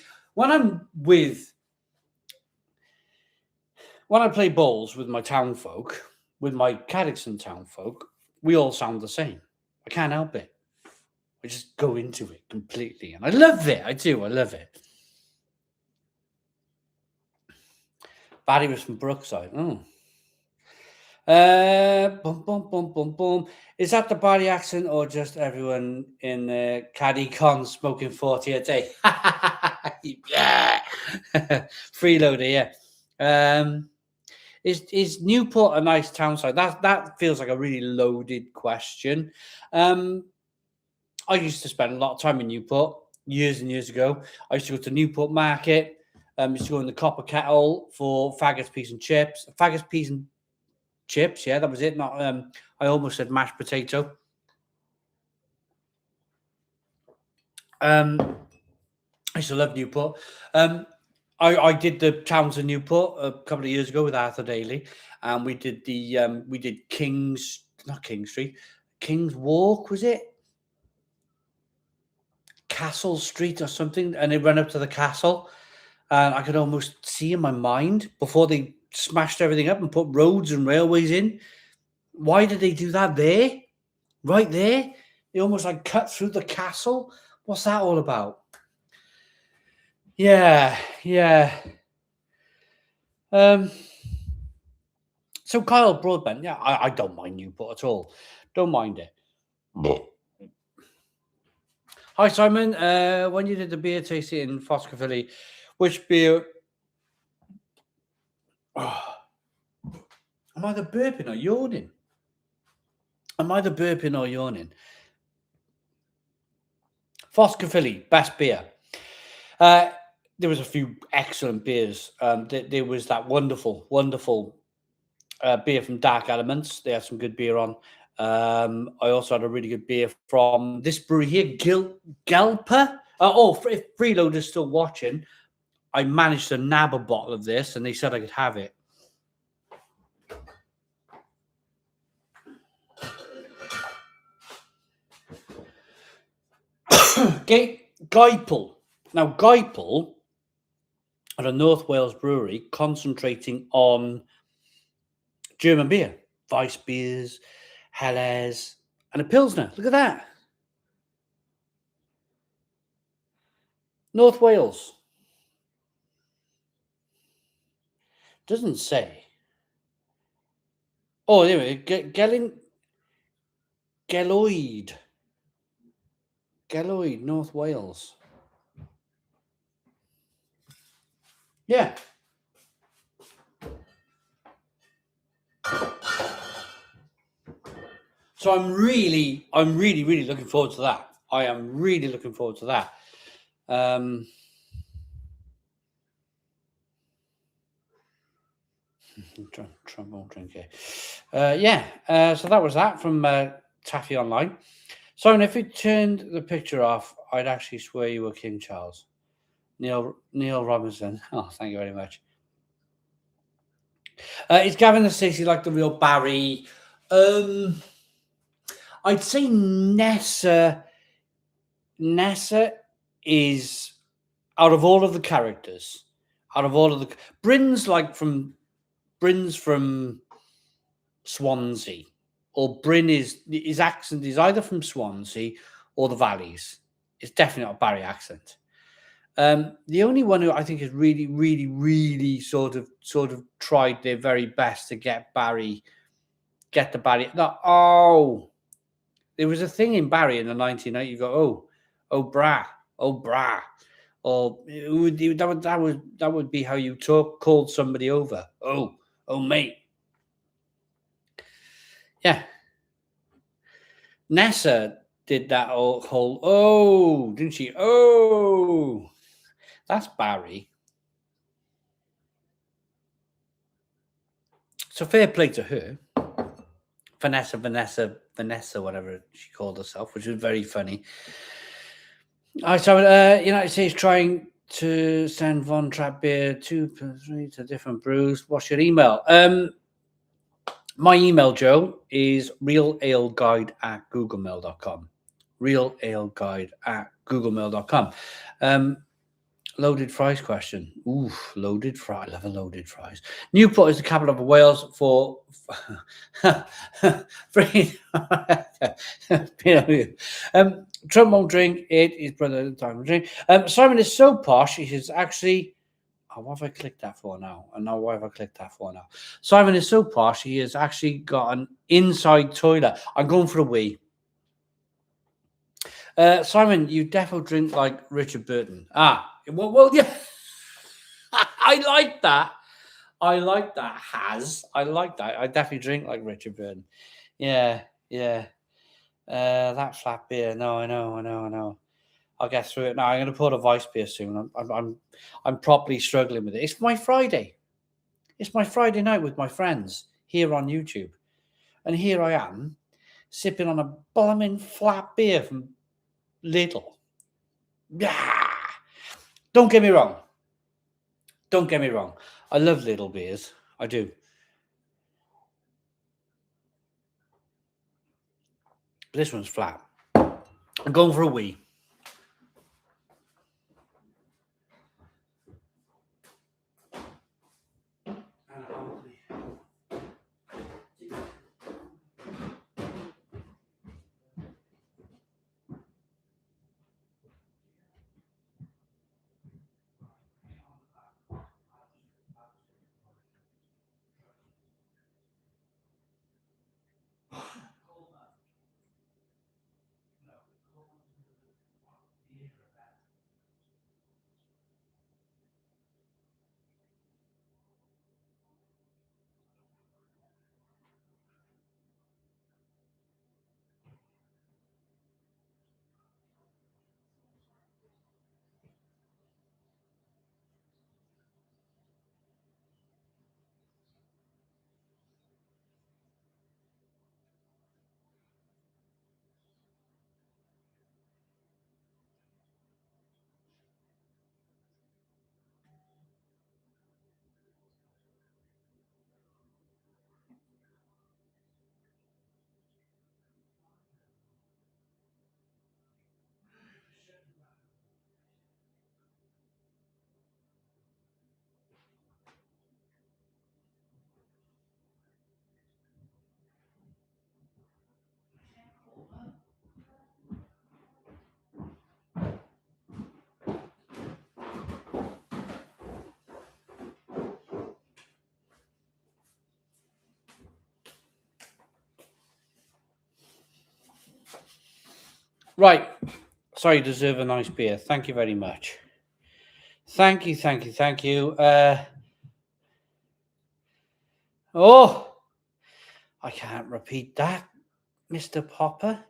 play bowls with my town folk, with my Caddington town folk, we all sound the same. I can't help it. I just go into it completely, and I love it. I do. I love it. Barry was from Brookside. Oh. Boom, boom, boom, boom, boom. Is that the Barry accent or just everyone in Caddy Con smoking 40 a day? Yeah. Freeloader, yeah. Is Newport a nice town site? That feels like a really loaded question. I used to spend a lot of time in Newport years and years ago. I used to go to Newport Market. Used to go in the Copper Kettle for faggots, peas, and chips. Faggots, peas, and chips. Yeah, that was it. Not. I almost said mashed potato. I used to love Newport. I did the towns of Newport a couple of years ago with Arthur Daly, and we did King's Street, King's Walk, was it? Castle Street or something, and it ran up to the castle, and I could almost see in my mind before they smashed everything up and put roads and railways in. Why did they do that there? Right there? They almost like cut through the castle. What's that all about? Yeah. So Kyle Broadbent, yeah, I don't mind Newport at all. Don't mind it. Hi Simon. When you did the beer tasting in Phoscaphilly, which beer? Oh. Am I either burping or yawning? Phoscaphilly, best beer. There was a few excellent beers. There was that wonderful beer from Dark Elements. They had some good beer on. I also had a really good beer from this brewery here, Gelper. If Freeloader's still watching, I managed to nab a bottle of this, and they said I could have it. Geipel. Now, Geipel at a North Wales brewery concentrating on German beer, Weiss beers, Helles, and a Pilsner. Look at that. North Wales. Doesn't say. Oh, anyway, Geloid, North Wales. Yeah. So I'm really looking forward to that. I am really looking forward to that. Trump won't drink it. So that was that from Taffy Online. So, if you turned the picture off, I'd actually swear you were King Charles. Neil Robinson. Oh, thank you very much. Is Gavin and Stacey like the real Barry? I'd say Nessa is, out of all of the characters, Bryn's from Swansea, or Bryn his accent is either from Swansea or the Valleys. It's definitely not a Barry accent. The only one who I think has really sort of tried their very best to get the Barry. No, there was a thing in Barry in the 1990s. You go, oh brah, or that would be how you called somebody over. Oh mate. Yeah. Nessa did that whole didn't she? Oh, that's Barry. So fair play to her. Vanessa, whatever she called herself, which was very funny. United States trying to send Von Trapp beer 2 to different brews. What's your email? My email, Joe, is realaleguide@googlemail.com. realaleguide@googlemail.com. Loaded fries question. Ooh, loaded fry. I love a loaded fries. Newport is the capital of Wales for Trump won't drink it. His brother at the time will drink. Simon is so posh. He is actually. Oh, what have I clicked that for now? And now what have I clicked that for now? Simon is so posh. He has actually got an inside toilet. I'm going for a wee. Simon, you definitely drink like Richard Burton. Well, yeah. I like that. I like that. I like that. I definitely drink like Richard Burton. Yeah. That flat beer. No, I know. I'll get through it now. I'm going to put a vice beer soon. I'm properly struggling with it. It's my Friday. It's my Friday night with my friends here on YouTube, and here I am sipping on a blooming flat beer from Lidl. Yeah. Don't get me wrong. I love Lidl beers. I do. But this one's flat. I'm going for a wee. Right. Sorry, you deserve a nice beer. Thank you very much. Thank you. Oh, I can't repeat that, Mr. Popper.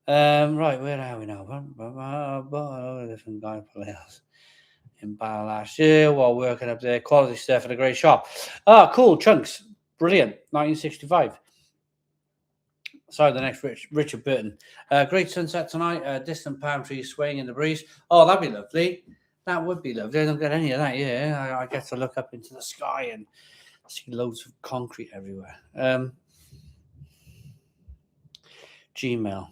Right, where are we now? Different guy players in battle last year while working up there. Quality stuff at a great shop. Cool. Chunks. Brilliant. 1965. Sorry, the next Richard Burton. Great sunset tonight. Distant palm trees swaying in the breeze. Oh, that'd be lovely. That would be lovely. I don't get any of that. Yeah, I get to look up into the sky and see loads of concrete everywhere. Gmail.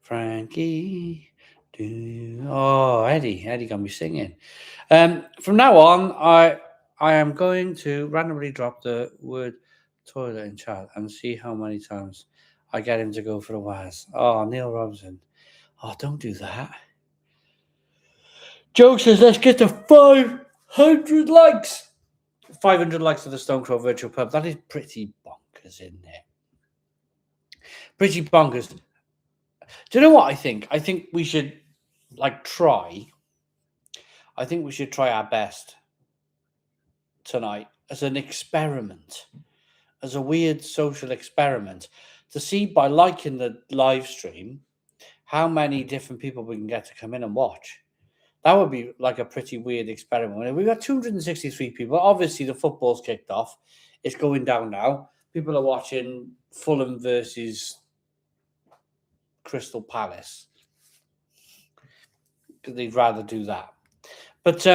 Frankie. Eddie gonna be singing. From now on, I am going to randomly drop the word toilet in chat and see how many times I get him to go for a Waz. Oh, Neil Robinson. Oh, don't do that. Joe says, let's get to 500 likes. 500 likes for the Stone Crow Virtual Pub. That is pretty bonkers, isn't it? Pretty bonkers. Do you know what I think? I think we should try. I think we should try our best tonight as an experiment, as a weird social experiment, to see by liking the live stream how many different people we can get to come in and watch. That would be like a pretty weird experiment. We've got 263 people. Obviously, the football's kicked off. It's going down now. People are watching Fulham versus Crystal Palace because they'd rather do that. But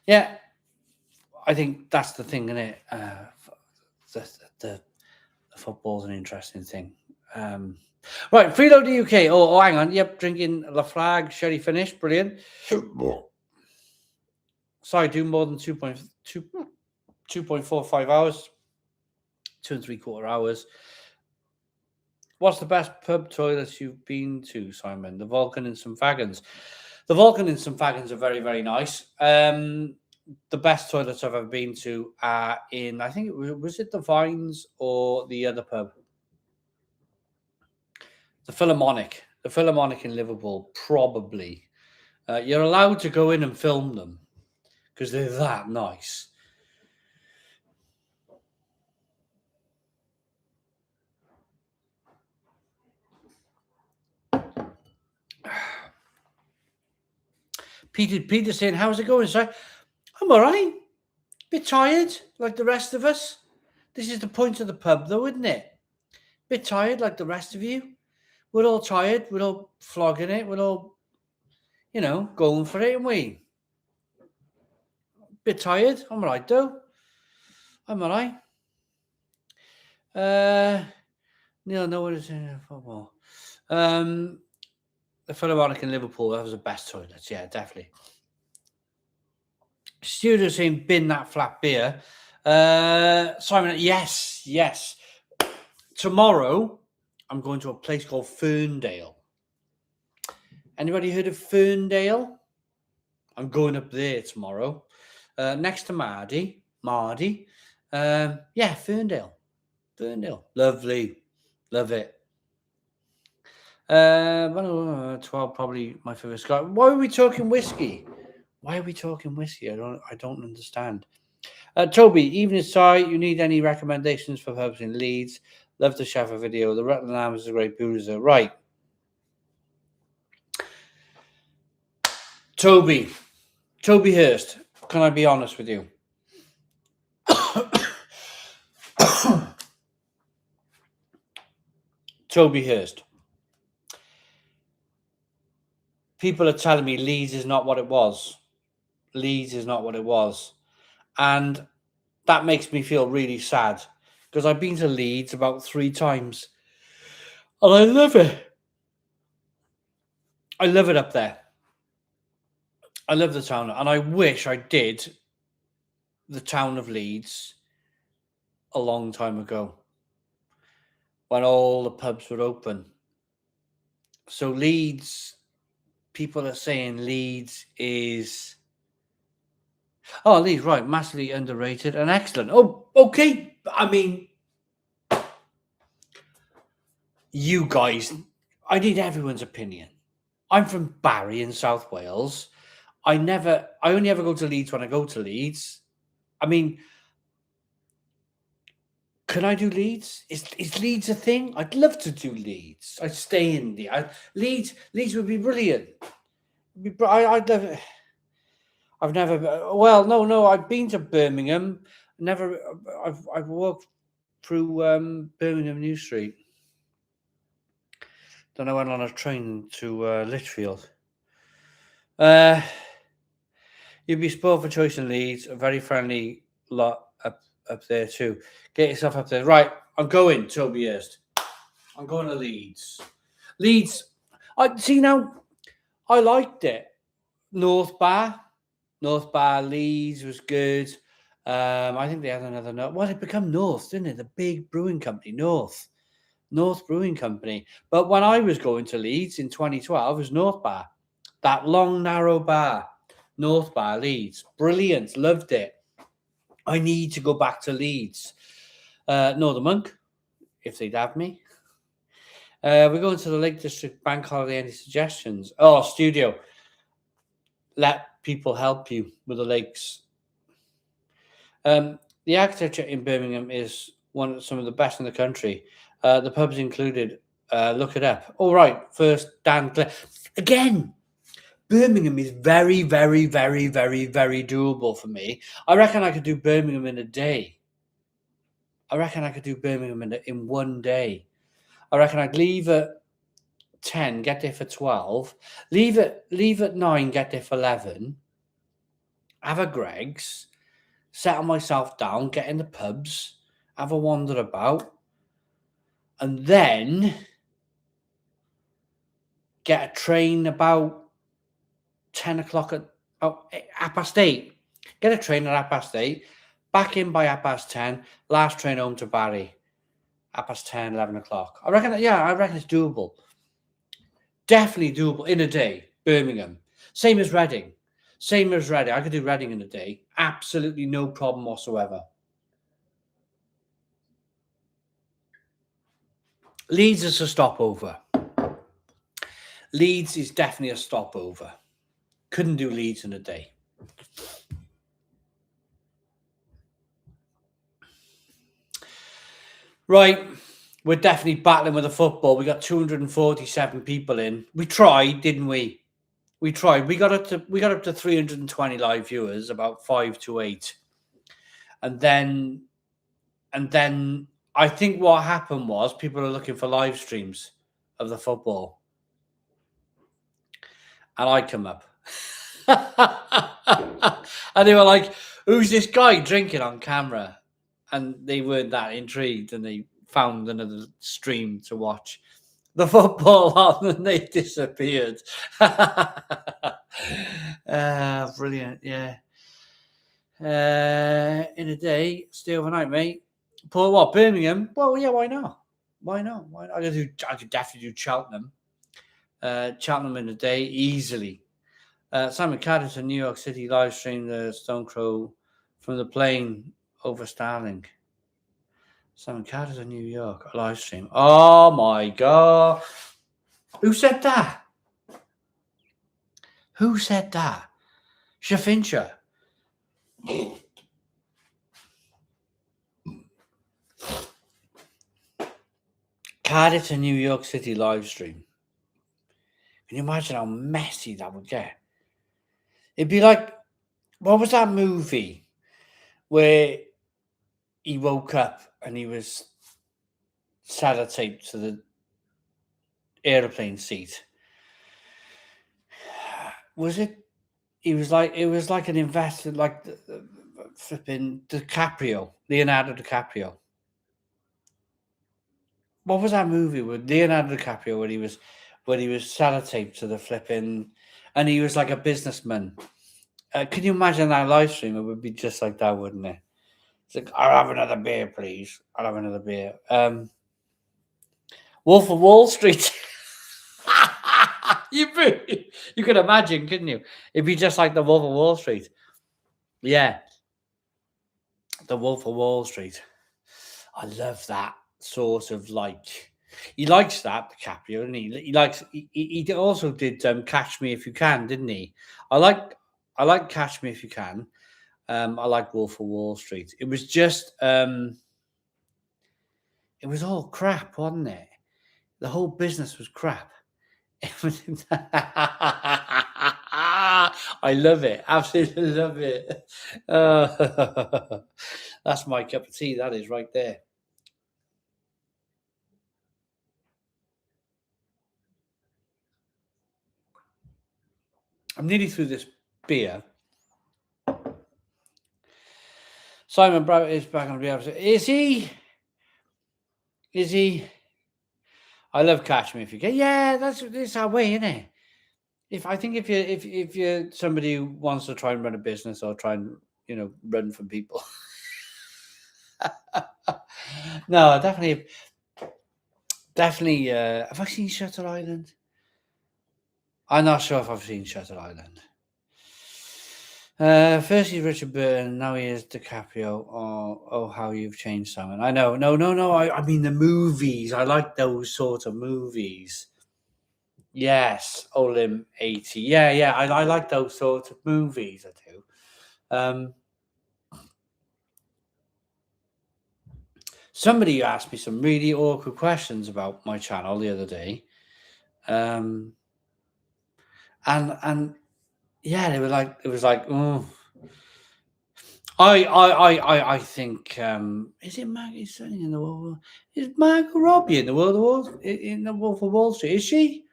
yeah, I think that's the thing, isn't it? The football's an interesting thing. Right, Freeload the UK. Oh, hang on. Yep, drinking La Flag, sherry finish. Brilliant. Sorry, do more than 2.2. 2.45 hours, 2 3/4 hours. What's the best pub toilets you've been to, Simon? The Vulcan and St Fagans. The Vulcan and St Fagans are very, very nice. The best toilets I've ever been to are in, I think, was it the Vines or the other pub? The Philharmonic. The Philharmonic in Liverpool, probably. You're allowed to go in and film them because they're that nice. Peter saying, how's it going, sir? I'm all right. Bit tired, like the rest of us. This is the point of the pub, though, isn't it? Bit tired, like the rest of you. We're all tired. We're all flogging it. We're all, going for it, aren't we? Bit tired. I'm all right, though. I'm all right. Neil, no one is in football. The Philharmonic in Liverpool, that was the best toilets. Yeah, definitely. Studio saying, bin that flat beer. Simon, yes. Tomorrow, I'm going to a place called Ferndale. Anybody heard of Ferndale? I'm going up there tomorrow. Next to Mardy. Ferndale. Lovely. Love it. 12, probably my favorite Scotch. Why are we talking whiskey? I don't understand. Toby, evening side, you need any recommendations for pubs in Leeds? Love to share a video. The Rutland Arms is a great boozer. Right. Toby Hurst, can I be honest with you? Toby Hurst. People are telling me Leeds is not what it was. And that makes me feel really sad because I've been to Leeds about 3 times and I love it. I love it up there. I love the town and I wish I did the town of Leeds a long time ago when all the pubs were open. So Leeds, people are saying Leeds is... Oh, Leeds, right, massively underrated and excellent. Oh, okay. I mean, you guys, I need everyone's opinion. I'm from Barry in South Wales. I only ever go to Leeds when I go to Leeds. I mean, can I do Leeds? Is Leeds a thing? I'd love to do Leeds. I'd stay in the Leeds would be brilliant. I'd love it. I've never. Well, no. I've been to Birmingham. I've walked through Birmingham New Street. Then I went on a train to Lichfield. You'd be spoiled for choice in Leeds. A very friendly lot up there too. Get yourself up there. Right, I'm going, Toby Hurst. I'm going to Leeds. I see now. I liked it. North Bar, Leeds was good. I think they had another note. Well, it became North, didn't it? The big brewing company, North Brewing Company. But when I was going to Leeds in 2012, it was North Bar. That long, narrow bar. North Bar, Leeds. Brilliant. Loved it. I need to go back to Leeds. Northern Monk, if they'd have me. We're going to the Lake District Bank Holiday. Any suggestions? Oh, studio. Let people help you with the lakes. The architecture in Birmingham is some of the best in the country. The pubs included. Look it up. All right. First, Dan Clare. Again, Birmingham is very, very, very, very, very doable for me. I reckon I could do Birmingham in a day. I reckon I could do Birmingham in one day. I reckon I'd leave at 10, get there for 12, leave at 9, get there for 11, have a Greg's, settle myself down, get in the pubs, have a wander about, and then get a train about 10 o'clock at 8:30. Get a train at 8:30, Back in by 10:30. Last train home to Barry. 10:30, 11 o'clock. I reckon it's doable. Definitely doable in a day. Birmingham. Same as Reading. I could do Reading in a day. Absolutely no problem whatsoever. Leeds is a stopover. Leeds is definitely a stopover. Couldn't do Leeds in a day. Right. We're definitely battling with the football. We got 247 people in. We tried, didn't we? We tried. We got up to 320 live viewers, about 5 to 8. And then I think what happened was people are looking for live streams of the football. And I come up. And they were like, who's this guy drinking on camera? And they weren't that intrigued, and they found another stream to watch the football on, and they disappeared. Brilliant, yeah. In a day, stay overnight, mate. Paul, what, Birmingham? Well, yeah, why not? I could definitely do Cheltenham. Cheltenham in a day, easily. Simon Caddis in New York City live streamed the Stone Crow from the plane over Starlink. Simon Caddis in New York, a live stream. Oh my God. Who said that? Shafincha. Cardiff to New York City live stream. Can you imagine how messy that would get? It'd be like, what was that movie where he woke up and he was sellotaped to the airplane seat? Was it? It was like an investor, like the flipping Leonardo DiCaprio. What was that movie with Leonardo DiCaprio when he was sellotaped to the flipping, and he was like a businessman? Can you imagine that live stream? It would be just like that, wouldn't it? It's like, I'll have another beer, please. I'll have another beer. Wolf of Wall Street. You could imagine, couldn't you? It'd be just like the Wolf of Wall Street. Yeah. The Wolf of Wall Street. I love that sort of like. He likes that, DiCaprio, and he likes. He also did Catch Me If You Can, didn't he? I like Catch Me If You Can. I like Wolf of Wall Street. It was just it was all crap, wasn't it? The whole business was crap. I love it. Absolutely love it. That's my cup of tea. That is right there. I'm nearly through this beer. Simon Brown is back on the episode. Is he? I love Catch Me If You Can. Yeah, that's our way, isn't it? If you're somebody who wants to try and run a business or try and run from people. No, definitely. Have I seen Shutter Island? I'm not sure if I've seen Shutter Island. First he's Richard Burton, now he is DiCaprio. Oh, how you've changed, Simon. I know. No. I mean the movies. I like those sort of movies. Yes, Olim 80. Yeah. I like those sorts of movies. I do. Somebody asked me some really awkward questions about my channel the other day. And yeah, they were like, it was like, oh, I think is it Maggie Sterling in the Wolf? Is Margot Robbie in the Wolf of Wall Street? Is she?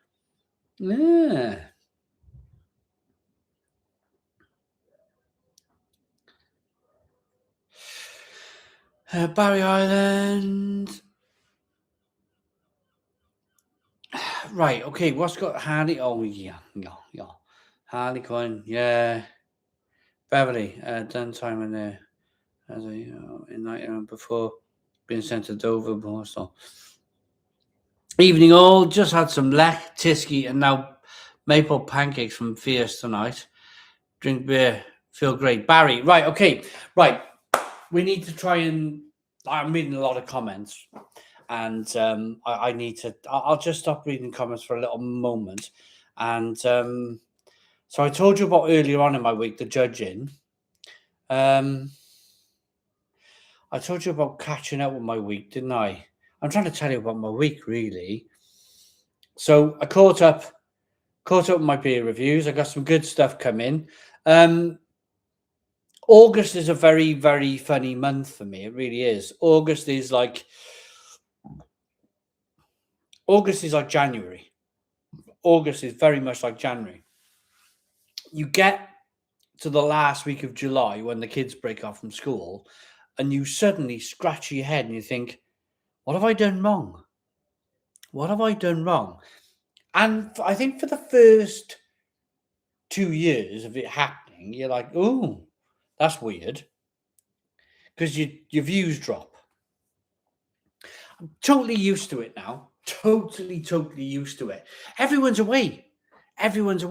Yeah. Barry Island. Right. Okay. What's got Harley? Oh yeah. Harley Quinn. Yeah. Beverly. Done time in there. as a in night before being sent to Dover, Borstal. Evening all, just had some lech, tisky, and now maple pancakes from Fierce tonight. Drink beer, feel great. Barry, right, okay, right. We need to try and. I'm reading a lot of comments, and I need to. I'll just stop reading comments for a little moment. And so I told you about earlier on in my week the judging. I told you about catching up with my week, didn't I? I'm trying to tell you about my week, really. So I caught up with my peer reviews. I got some good stuff coming. August is a very, very funny month for me. It really is. August is like January. August is very much like January. You get to the last week of July when the kids break off from school, and you suddenly scratch your head and you think, what have I done wrong? What have I done wrong? And I think for the first 2 years of it happening, you're like, oh, that's weird. Because your views drop. I'm totally used to it now. Totally used to it. Everyone's away. Everyone's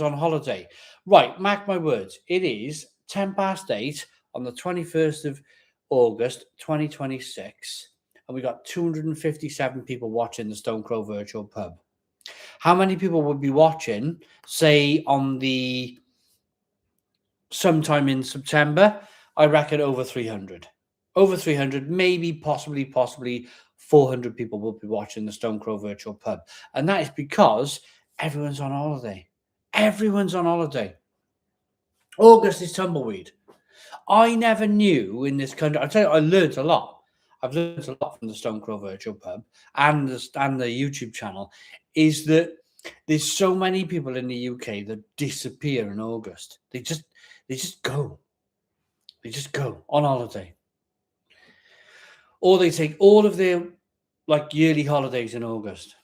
on holiday. Right, mark my words. It is 8:10 on the 21st of August, 2026. And we got 257 people watching the Stone Crow Virtual Pub. How many people would be watching, say, on the sometime in September? I reckon over 300. Over 300, maybe, possibly 400 people will be watching the Stone Crow Virtual Pub. And that is because everyone's on holiday. Everyone's on holiday. August is tumbleweed. I never knew in this country. I tell you, I learned a lot. I've learned a lot from the Stone Crow Virtual Pub and the YouTube channel. Is that there's so many people in the UK that disappear in August. They just go. They just go on holiday. Or they take all of their yearly holidays in August.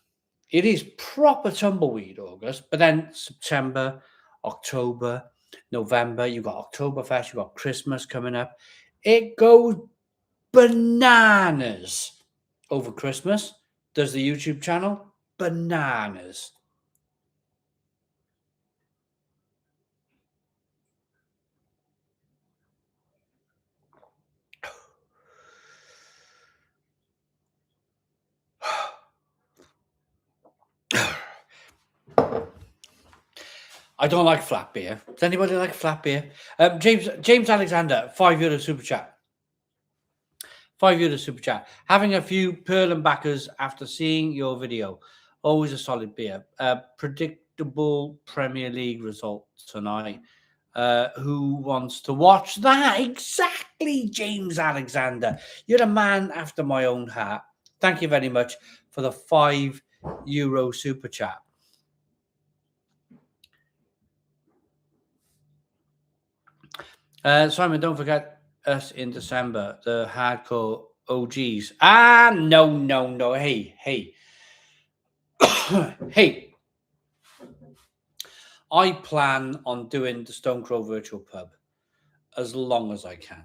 It is proper tumbleweed August, but then September, October, November, you've got Oktoberfest, you've got Christmas coming up. It goes bananas over Christmas. Does the YouTube channel? Bananas. I don't like flat beer. Does anybody like flat beer? James Alexander, €5 super chat. €5 super chat. Having a few Perlin backers after seeing your video. Always a solid beer. Predictable Premier League result tonight. Who wants to watch that? Exactly, James Alexander. You're a man after my own heart. Thank you very much for the €5 super chat. Simon, don't forget us in December, the hardcore OGs. No. Hey. Hey. I plan on doing the Stone Crow Virtual Pub as long as I can.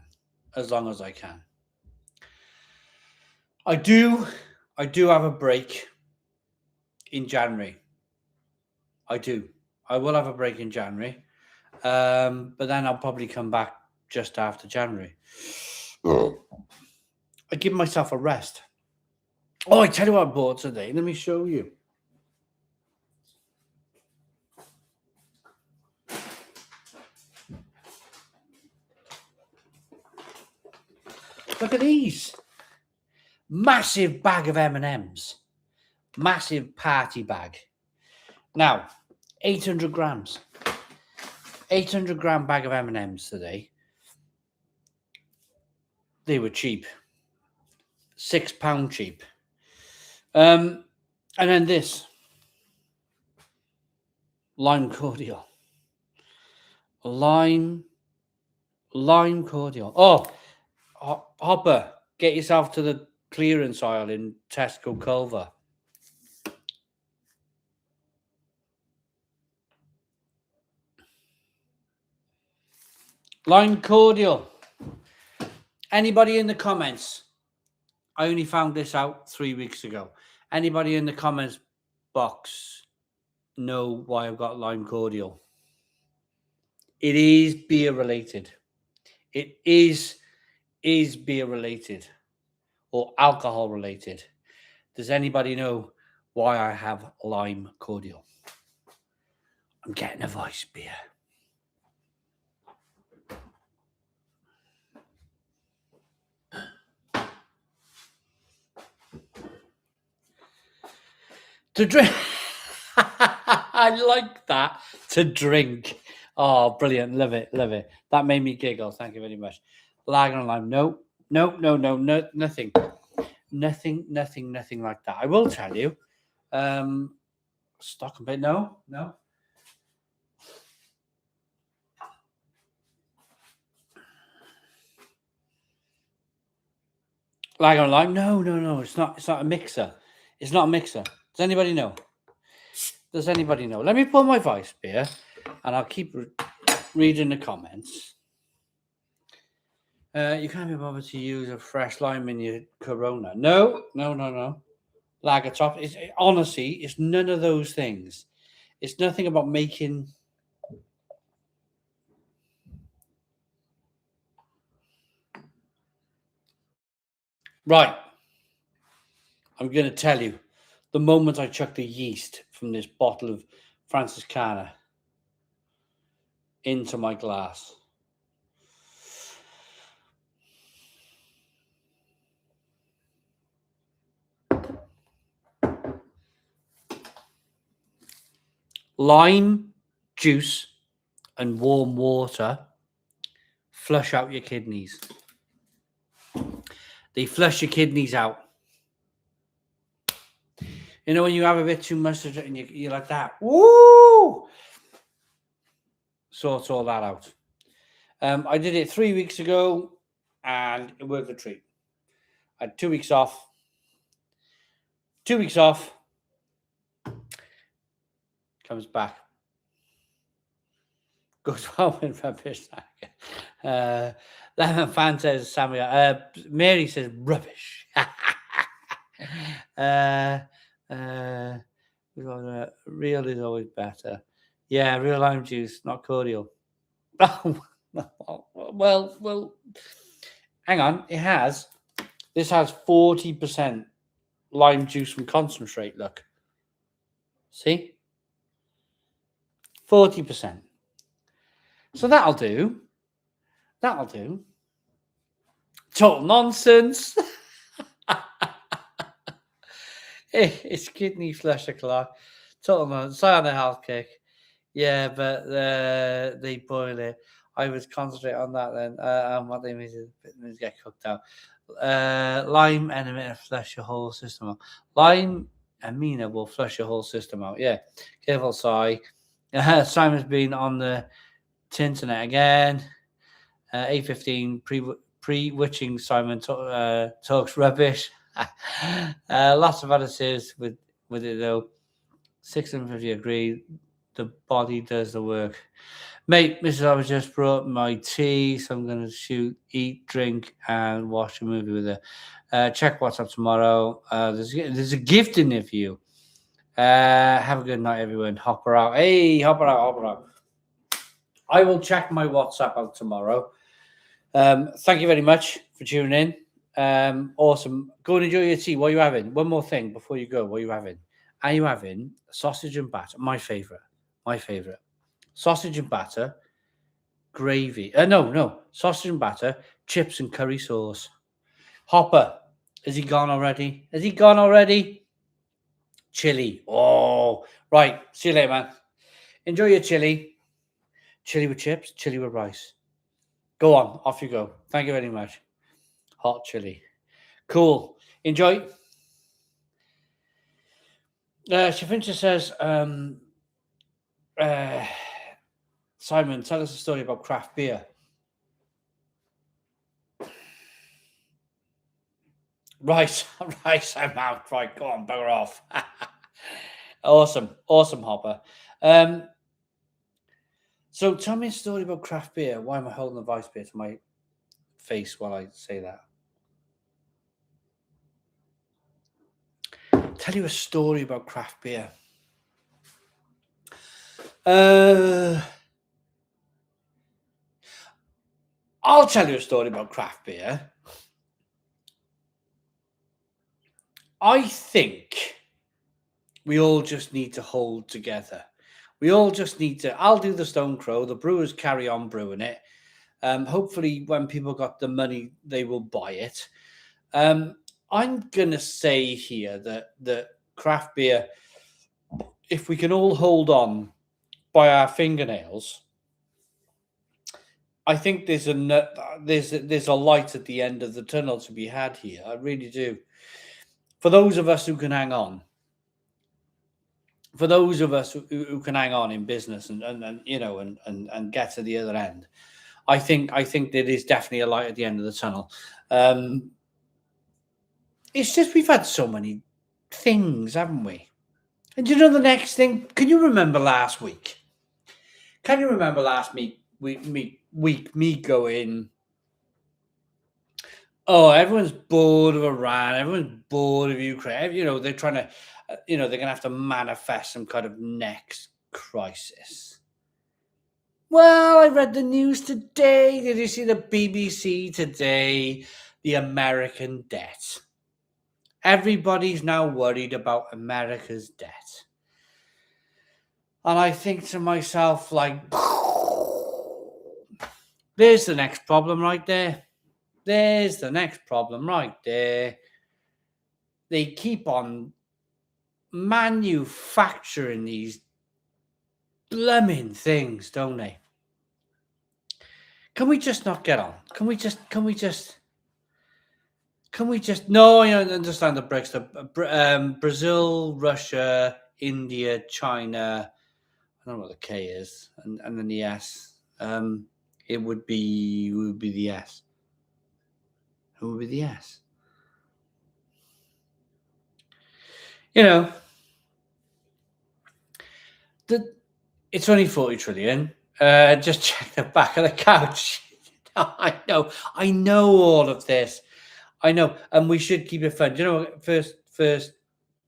I do have a break in January. I do. I will have a break in January. But then I'll probably come back just after January. I give myself a rest. Oh, I tell you what I bought today. Let me show you. Look at these. Massive bag of M&Ms. Massive party bag. Now, 800 grams. 800 gram bag of M&Ms today. They were cheap. £6 cheap. And then this. Lime cordial. Lime cordial. Oh, Hopper, get yourself to the clearance aisle in Tesco Culver. Lime cordial. Anybody in the comments? I only found this out 3 weeks ago. Anybody in the comments box know why I've got lime cordial? It is beer related. It is beer related or alcohol related. Does anybody know why I have lime cordial? I'm getting a voice beer. To drink. I like that. To drink. Oh, brilliant. Love it. Love it. That made me giggle. Thank you very much. Lager and lime. No, nothing. Nothing like that. I will tell you. Stock and bit. No. Lager and lime. No. It's not a mixer. It's not a mixer. Does anybody know? Let me pour my vice beer and I'll keep reading the comments. You can't be bothered to use a fresh lime in your Corona. No. Lager top. Honestly, it's none of those things. It's nothing about making. Right. I'm going to tell you. The moment I chuck the yeast from this bottle of Franciscana into my glass. Lime juice and warm water flush out your kidneys. They flush your kidneys out. You know when you have a bit too much and you're like that. Woo! Sorts all that out. I did it 3 weeks ago and it worked a treat. I had 2 weeks off. 2 weeks off. Comes back. Goes well with rubbish. Lemon fan says Samuel. Mary says rubbish. Real is always better. Yeah, real lime juice, not cordial. well, hang on. This has 40% lime juice from concentrate. Look, see, 40%. So that'll do. Total nonsense. It's kidney flush o'clock. Total nonsense. Say on the health kick. Yeah, but they boil it. I was concentrating on that then. What they mean is get cooked out. Lime enema will flush your whole system out. Lime amina will flush your whole system out. Yeah. Careful, Si. Simon's been on the internet again. 8:15 pre-witching Simon talks rubbish. Lots of additives with it though. 650 agree. The body does the work. Mate, Mrs. I was just brought my tea, so I'm going to eat, drink, and watch a movie with her. Check what's up tomorrow. There's a gift in there for you. Have a good night, everyone. Hopper out. Hey, hopper out. I will check my WhatsApp out tomorrow. Thank you very much for tuning in. Awesome. Go and enjoy your tea. What are you having? One more thing before you go. What are you having? Are you having sausage and batter? My favorite. Sausage and batter, gravy. No. Sausage and batter, chips and curry sauce. Hopper, has he gone already? Chili. Oh, right. See you later, man. Enjoy your chili. Chili with chips, chili with rice. Go on. Off you go. Thank you very much. Hot chili. Cool. Enjoy. Shafincha says, Simon, tell us a story about craft beer. Right, I'm out. Right, go on, bugger off. Awesome, Hopper. So tell me a story about craft beer. Why am I holding the vice beer to my face while I say that. Tell you a story about craft beer. I'll tell you a story about craft beer. I think we all just need to hold together. We all just need to. I'll do the Stone Crow. The brewers carry on brewing it. Hopefully, when people got the money, they will buy it. I'm gonna say here that craft beer, if we can all hold on by our fingernails, I think there's a light at the end of the tunnel to be had here. I really do. For those of us who can hang on, for those of us who can hang on in business and get to the other end, I think there is definitely a light at the end of the tunnel. It's just we've had so many things, haven't we? And you know the next thing? Can you remember last week? Can you remember last week? Me going, oh, everyone's bored of Iran. Everyone's bored of Ukraine. You know, they're trying to, they're going to have to manifest some kind of next crisis. Well, I read the news today. Did you see the BBC today? The American debt. Everybody's now worried about America's debt. And I think to myself, like, there's the next problem right there. There's the next problem right there. They keep on manufacturing these blooming things, don't they? Can we just not get on? Can we just? No, I understand the BRICS. Brazil, Russia, India, China. I don't know what the K is, and then the S. It would be the S. Who would be the S? It's only 40 trillion. Just check the back of the couch. I know all of this. I know, and we should keep it fun. First,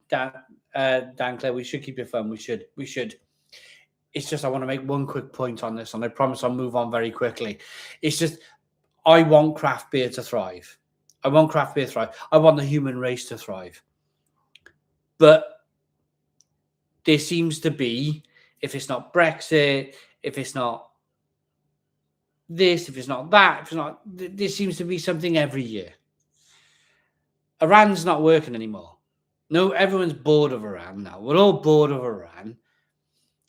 Dan Clare, we should keep it fun. We should. It's just I want to make one quick point on this, and I promise I'll move on very quickly. It's just I want craft beer to thrive. I want craft beer to thrive. I want the human race to thrive. But there seems to be, if it's not Brexit, if it's not this, if it's not that, if it's not, there seems to be something every year. Iran's not working anymore. No, everyone's bored of Iran now. We're all bored of Iran.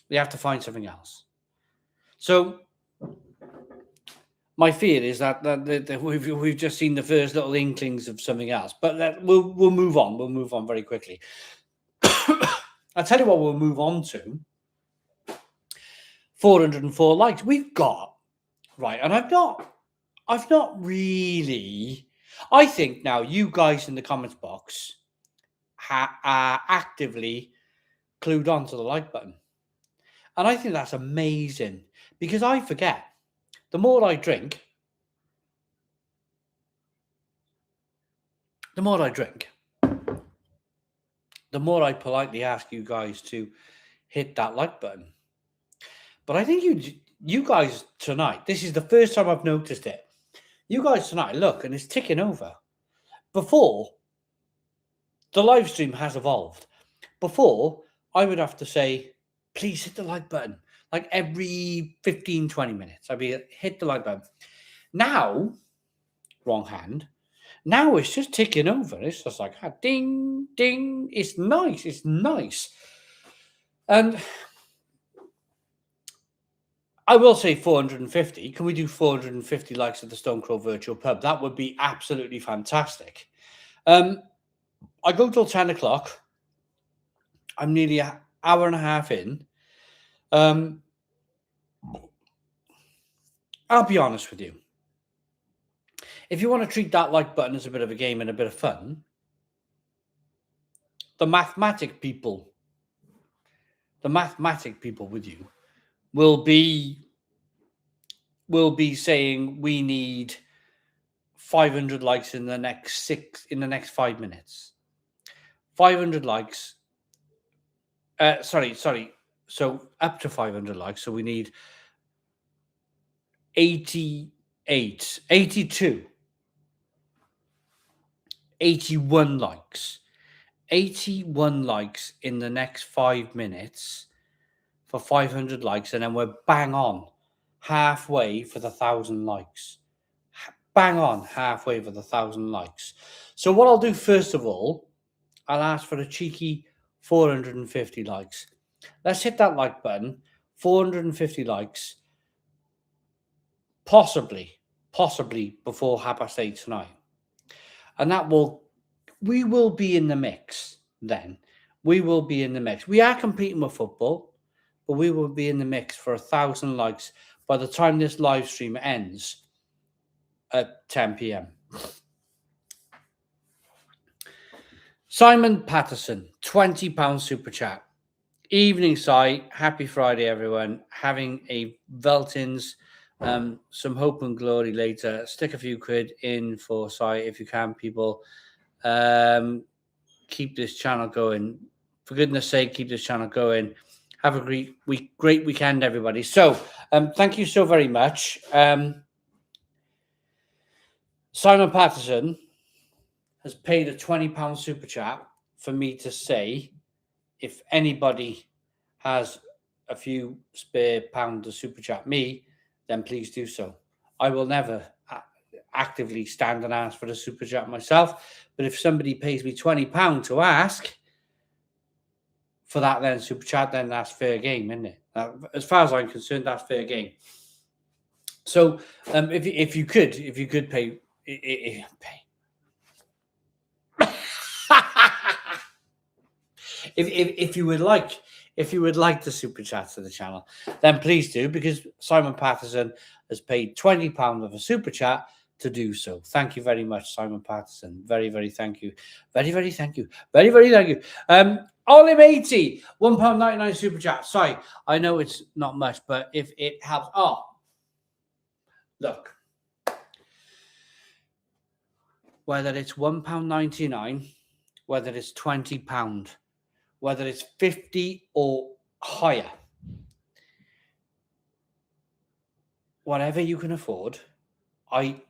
They have to find something else. So my fear is that we've just seen the first little inklings of something else. But we'll move on. We'll move on very quickly. I'll tell you what we'll move on to. 404 likes. We've got, right, and I've not really, I think now you guys in the comments box are actively clued on to the like button. And I think that's amazing because I forget. The more I drink, the more I politely ask you guys to hit that like button. But I think you guys tonight, this is the first time I've noticed it. You guys tonight, look, and it's ticking over. Before, the live stream has evolved. Before, I would have to say, please hit the like button. Like every 15, 20 minutes, I'd be hit the like button. Now, wrong hand. Now it's just ticking over. It's just like, ding, ding. It's nice. It's nice. And I will say 450. Can we do 450 likes at the Stone Crow Virtual Pub? That would be absolutely fantastic. I go till 10 o'clock. I'm nearly an hour and a half in. I'll be honest with you. If you want to treat that like button as a bit of a game and a bit of fun, the mathematic people with you will be saying we need 500 likes in the next 5 minutes. 500 likes. Sorry. So up to 500 likes. So we need 88, 82, 81 likes. 81 likes in the next 5 minutes for 500 likes, and then we're bang on halfway for the 1,000 likes. Bang on halfway for the 1,000 likes. So what I'll do first of all, I'll ask for a cheeky 450 likes. Let's hit that like button. 450 likes. Possibly before 8:30 tonight. And we will be in the mix then. We will be in the mix. We are competing with football, but we will be in the mix for 1,000 likes by the time this live stream ends at 10 p.m. Simon Patterson, £20 super chat. Evening, Si. Happy Friday, everyone. Having a Veltins, some hope and glory later. Stick a few quid in for Si if you can, people. Keep this channel going. For goodness sake, keep this channel going. Have a great weekend, everybody. So, thank you so very much. Simon Patterson has paid a £20 super chat for me to say, if anybody has a few spare pounds to super chat me, then please do so. I will never actively stand and ask for the super chat myself, but if somebody pays me £20 to ask for that then super chat, then that's fair game, isn't it? As far as I'm concerned, that's fair game. So if you could pay. If you would like to super chat to the channel, then please do, because Simon Patterson has paid £20 of a super chat to do so. Thank you very much, Simon Patterson. Very, very thank you. Very, very thank you. Very, very thank you. Olim80, £1.99 super chat. Sorry, I know it's not much, but if it helps. Oh, look. Whether it's £1.99, whether it's £20, whether it's 50 or higher, whatever you can afford, I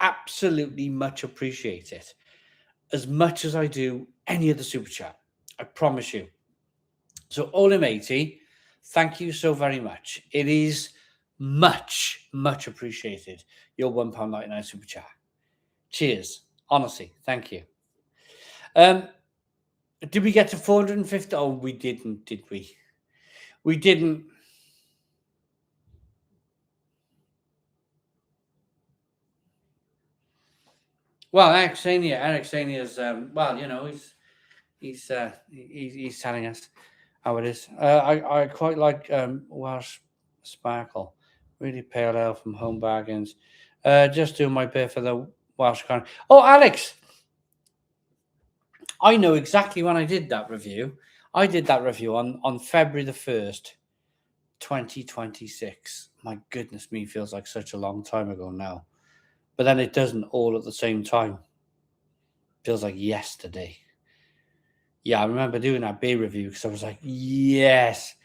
absolutely much appreciate it. As much as I do any other super chat, I promise you. So Olim80, thank you so very much. It is much, much appreciated, your £1.99 super chat. Cheers. Honestly, thank you. Did we get to 450? Oh, we didn't, did we? We didn't. Well, Eric's well, you know, he's telling us how it is. I quite like Welsh Sparkle, really pale ale from Home Bargains. Just doing my bit for the Welsh kind. Oh, Alex, I know exactly when I did that review. I did that review on February the 1st, 2026. My goodness me, feels like such a long time ago now. But then it doesn't all at the same time. Feels like yesterday. Yeah, I remember doing that beer review because I was like, yes,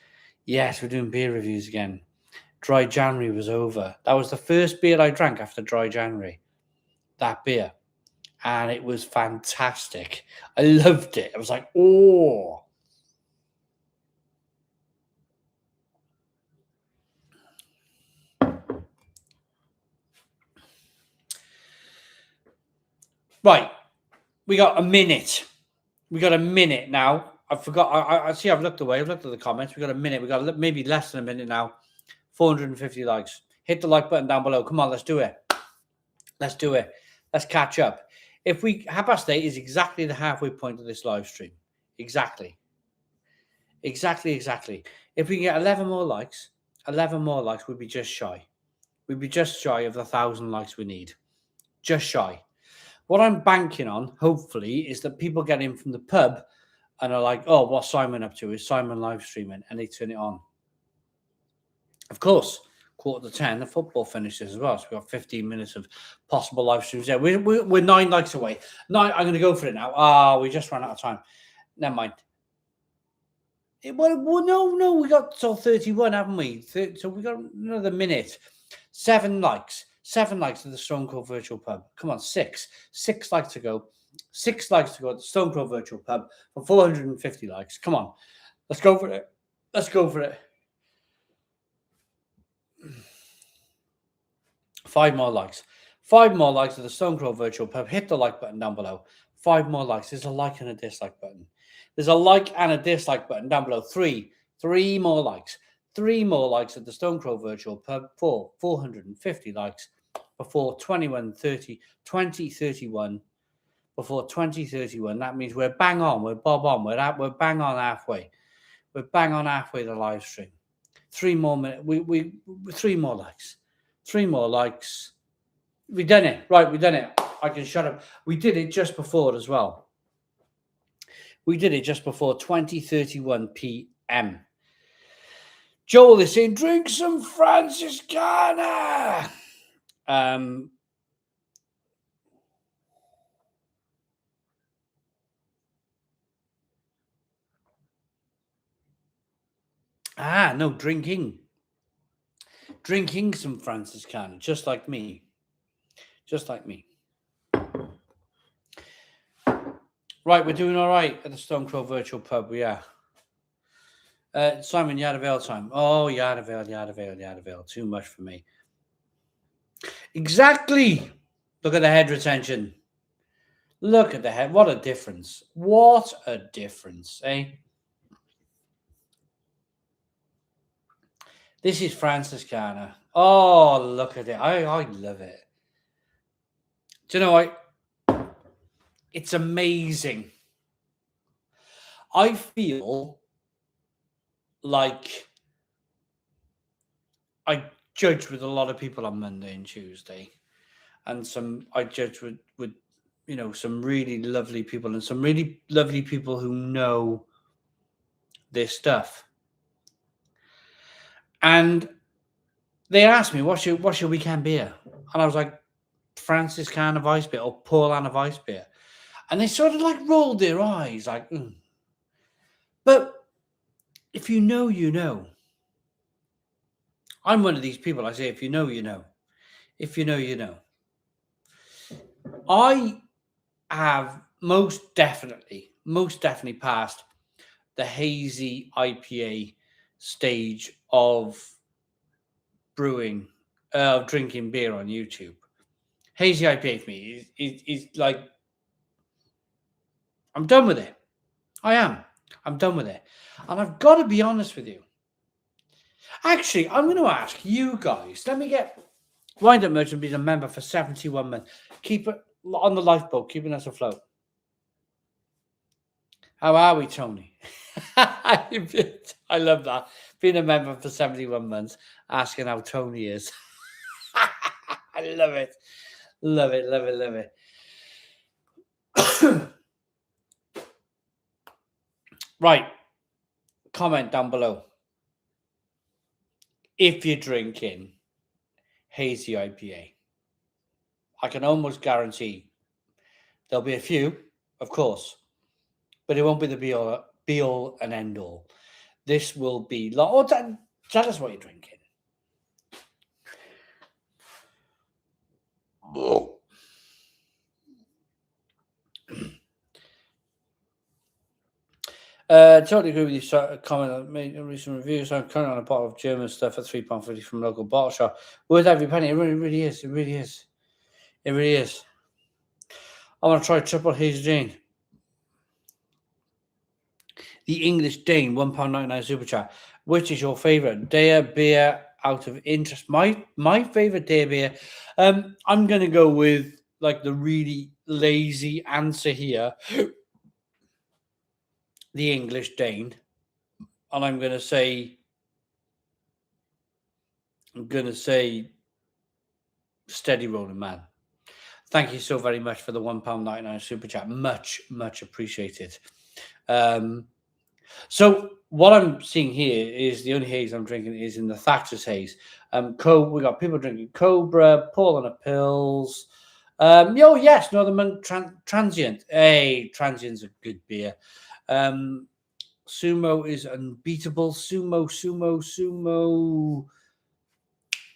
we're doing beer reviews again. Dry January was over. That was the first beer I drank after Dry January. That beer. And it was fantastic. I loved it. I was like, oh. Right. We got a minute. We got a minute now. I forgot. I see. I've looked away. I've looked at the comments. We got a minute. We got maybe less than a minute now. 450 likes. Hit the like button down below. Come on, let's do it. Let's do it. Let's catch up. If we 8:30 is exactly the halfway point of this live stream. Exactly. If we can get 11 more likes, we'd be just shy. We'd be just shy of the 1,000 likes we need. Just shy. What I'm banking on, hopefully, is that people get in from the pub and are like, oh, what's Simon up to? Is Simon live streaming? And they turn it on. Of course, 10, the football finishes as well. So we've got 15 minutes of possible live streams there. We're 9 likes away. I'm going to go for it now. We just ran out of time. Never mind. No, we got till 31, haven't we? So we got another minute. 7 likes. 7 likes at the Stone Cold Virtual Pub. Come on, 6. 6 likes to go. 6 likes to go at the Stone Cold Virtual Pub for 450 likes. Come on. Let's go for it. Let's go for it. 5 more likes. 5 more likes at the Stone Cold Virtual Pub. Hit the like button down below. 5 more likes. There's a like and a dislike button. There's a like and a dislike button down below. 3 more likes. 3 more likes at the Stone Cold Virtual Pub for 450 likes before 2031. Before 2031. That means we're bang on. We're bob on. We're bang on halfway. We're bang on halfway the live stream. 3 more minutes. We 3 more likes. 3 more likes. We done it. Right, we done it. I can shut up. We did it just before as well. We did it just before 20:31 p.m. Joel is saying, drink some Franciscana. No, drinking. Drinking some Franciscana, just like me. Just like me. Right, we're doing all right at the Stone Crow Virtual Pub, yeah. Simon, Yadavale time. Oh, Yadavale. Too much for me. Exactly. Look at the head retention. Look at the head. What a difference. What a difference, eh? This is Franciscana. Oh, look at it. I love it. Do you know what? It's amazing. I feel like I judge with a lot of people on Monday and Tuesday, and I judge with some really lovely people and some really lovely people who know this stuff. And they asked me, what's your weekend beer? And I was like, Franciscana Weiss beer or Paulaner Weiss beer. And they sort of like rolled their eyes like, But if you know, you know. I'm one of these people. I say, if you know, you know. If you know, you know. I have most definitely passed the hazy IPA stage of drinking beer on YouTube. Hazy IPA for me is like, I'm done with it. I am. I'm done with it. And I've got to be honest with you. Actually, I'm going to ask you guys. Let me get Wind Up Merchant being a member for 71 months. Keep it on the lifeboat, keeping us afloat. How are we, Tony? I love that. Being a member for 71 months, asking how Tony is. I love it. Love it, love it, love it. Right. Comment down below. If you're drinking hazy IPA, I can almost guarantee there'll be a few, of course, but it won't be the be all and end all. This will be tell us what you're drinking. Totally agree with you. Comment on made a recent review. So I'm currently on a bottle of German stuff at £3.50 from a local bottle shop. Worth every penny. It really is. It really is. It really is. I want to try triple hazy Jane. The English Dane, £1.99 super chat. Which is your favourite Dare beer out of interest? My favourite Dare beer. I'm going to go with like the really lazy answer here. The English Dane. And I'm going to say Steady Rolling Man. Thank you so very much for the £1.99 super chat. Much, much appreciated. So what I'm seeing here is the only haze I'm drinking is in the Thatcher's haze. We got people drinking Cobra, Paul on a Pills. Yes, Northern Monk Transient. Hey, Transient's a good beer. Sumo is unbeatable. Sumo.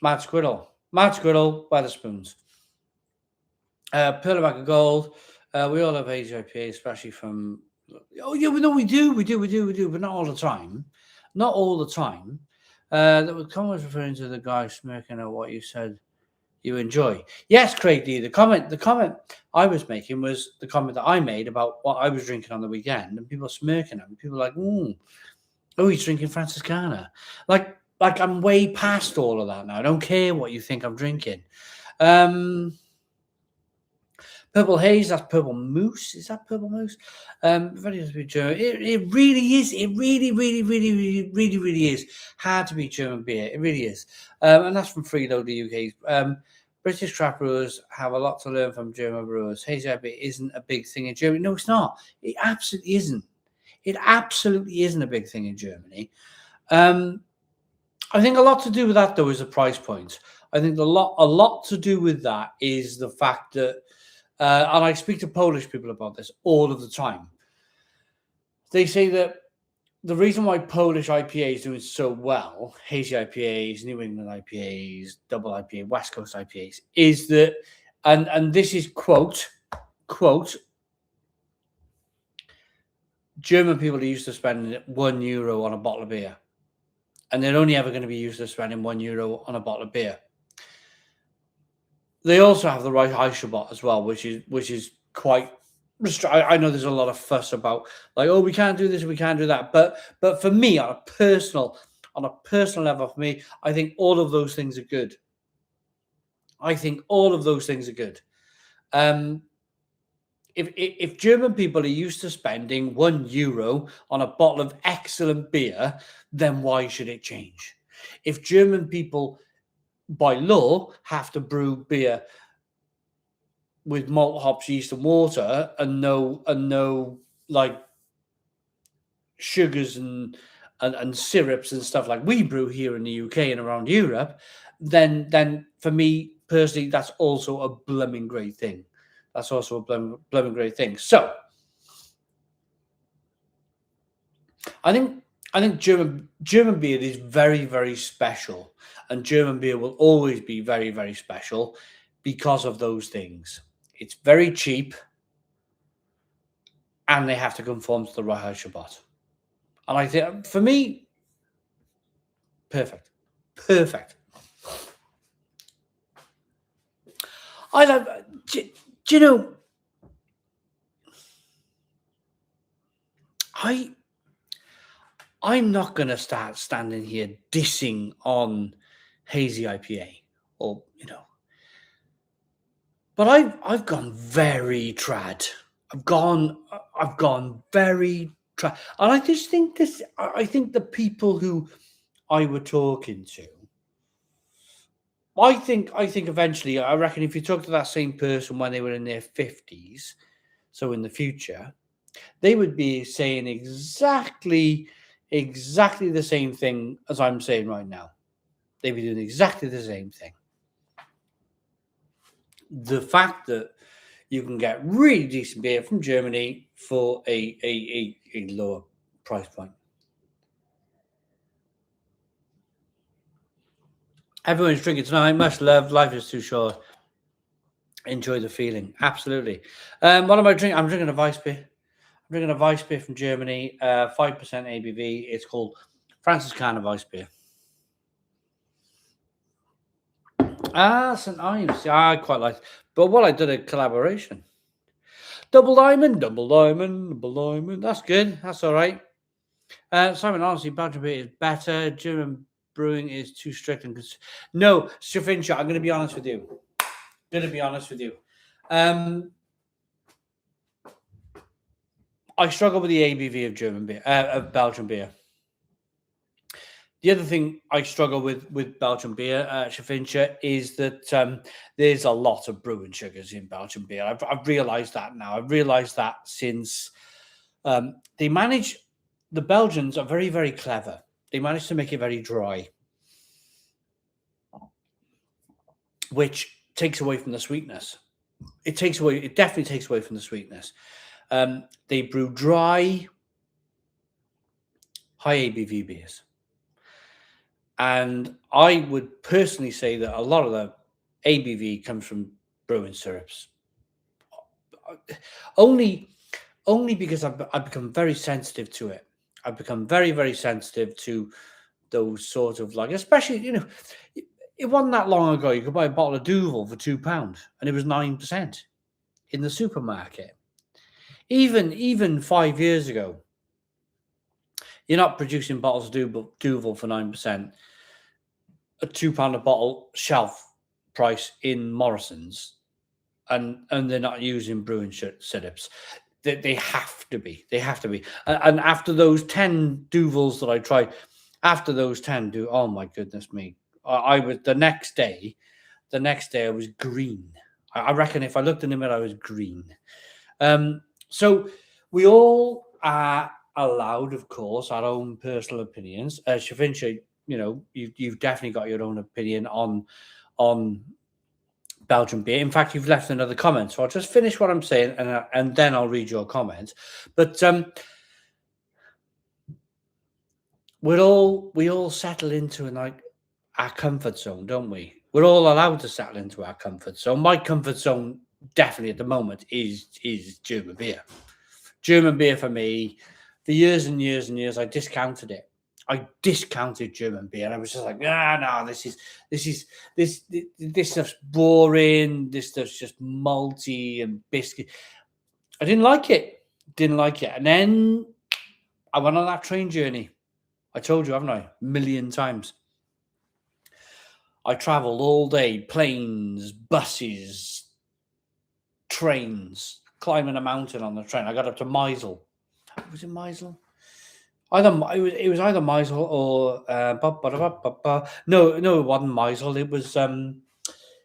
Mad Squirrel, Weatherspoons. Pearl of Bag of Gold. We all have hazy IPA, especially from. Oh yeah, we do, but not all the time. Not all the time. That was comment referring to the guy smirking at what you said you enjoy. Yes, Craig D. The comment I was making was the comment that I made about what I was drinking on the weekend, and people smirking at me. People were like, oh, he's drinking Franciscana. Like I'm way past all of that now. I don't care what you think I'm drinking. Purple Haze, that's Purple Moose. Is that Purple Moose? Very to be German. It really is. It really is hard to be German beer. It really is. And that's from Freeload, the UK. British craft brewers have a lot to learn from German brewers. Hazy IPA isn't a big thing in Germany. No, it's not. It absolutely isn't. It absolutely isn't a big thing in Germany. I think a lot to do with that, though, is the price point. I think a lot to do with that is the fact that, and I speak to Polish people about this all of the time. They say that the reason why Polish IPA is doing so well, hazy IPAs, New England IPAs, double IPA, West Coast IPAs, is that, and this is quote, German people are used to spending €1 on a bottle of beer, and they're only ever going to be used to spending €1 on a bottle of beer. They also have the right Heischebot as well, which is quite. I know there's a lot of fuss about like, oh, we can't do this, we can't do that, but for me, on a personal level, for me, I think all of those things are good. If German people are used to spending €1 on a bottle of excellent beer, then why should it change? If German people, by law, have to brew beer with malt, hops, yeast, and water, and no like sugars and syrups and stuff like we brew here in the UK and around Europe, then for me personally, that's also a blooming great thing. So I think German beer is very, very special, and German beer will always be very, very special because of those things. It's very cheap, and they have to conform to the Reichsgebot. And I think, for me, perfect. I love. Do you know? I'm not going to start standing here dissing on hazy IPA, or but I've gone very trad. I've gone very trad, and I just think this. I think the people who I were talking to, I think eventually, I reckon if you talk to that same person when they were in their 50s, so in the future, they would be saying exactly the same thing as I'm saying right now. They'd be doing exactly the same thing. The fact that you can get really decent beer from Germany for a lower price point. Everyone's drinking tonight. Much love. Life is too short. Enjoy the feeling. Absolutely. What am I drinking? I'm drinking a Weiss beer. I'm drinking a Weiss beer from Germany. 5% ABV. It's called Franciscana Weiss beer. St. Ives. Yeah, I quite like it. But what I did a collaboration. Double diamond. That's good. That's all right. Simon, honestly, Belgian beer is better. German brewing is too strict and no, Shafinsha, I'm going to be honest with you. I struggle with the ABV of German beer, of Belgian beer. The other thing I struggle with Belgian beer, Shafinsha, is that there's a lot of brewing sugars in Belgian beer. I've realised that now. I've realised that since they manage the Belgians are very, very clever. They managed to make it very dry, which takes away from the sweetness. It definitely takes away from the sweetness. They brew dry, high ABV beers. And I would personally say that a lot of the ABV comes from brewing syrups. Only because I've become very sensitive to it. I've become very, very sensitive to those sort of, like, especially, it wasn't that long ago you could buy a bottle of Duvel for £2 and it was 9% in the supermarket. Even 5 years ago, you're not producing bottles of Duvel for 9%. A £2 a bottle shelf price in Morrison's, and they're not using brewing syrups. They have to be. They have to be. And after those 10 Duvels that I tried, oh my goodness me, I was the next day I was green. I reckon if I looked in the mirror, I was green. So we all are allowed, of course, our own personal opinions. Shafinsha, you've definitely got your own opinion on Belgian beer. In fact, you've left another comment, so I'll just finish what I'm saying, and then I'll read your comment. But we all settle into our comfort zone, don't we? We're all allowed to settle into our comfort zone. My comfort zone, definitely at the moment, is German beer. German beer for me. For years and years and years, I discounted it. I discounted German beer. I was just like, no, this stuff's boring. This stuff's just malty and biscuit. I didn't like it. And then I went on that train journey. I told you, haven't I? A million times. I traveled all day, planes, buses, trains, climbing a mountain on the train. I got up to Meisel. Was it Meisel? It was either Meisel or no, it wasn't Meisel. It was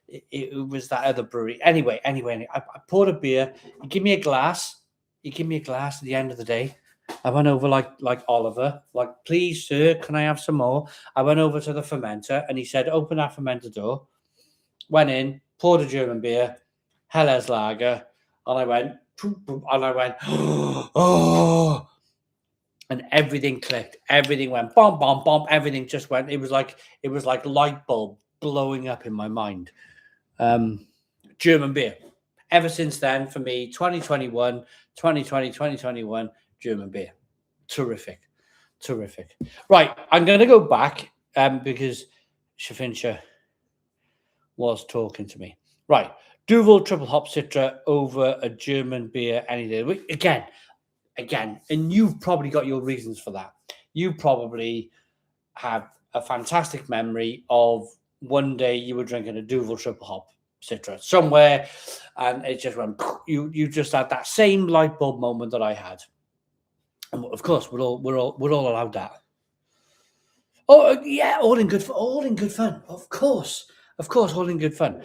it was that other brewery. Anyway, I poured a beer. You give me a glass at the end of the day. I went over like Oliver, like, please, sir, can I have some more? I went over to the fermenter and he said, open that fermenter door. Went in, poured a German beer, Helles Lager, and I went, oh, and everything clicked. Everything went bomb, bomb, bomb. Everything just went. It was like light bulb blowing up in my mind. German beer. Ever since then, for me, 2021, German beer. Terrific. Right, I'm going to go back because Shafinsha was talking to me. Right, Duvel Triple Hop Citra over a German beer any day. Again, and you've probably got your reasons for that. You probably have a fantastic memory of one day you were drinking a Duvel Triple Hop Citra somewhere, and it just went. You just had that same light bulb moment that I had, and of course we're all allowed that. Oh yeah, all in good fun. Of course, all in good fun.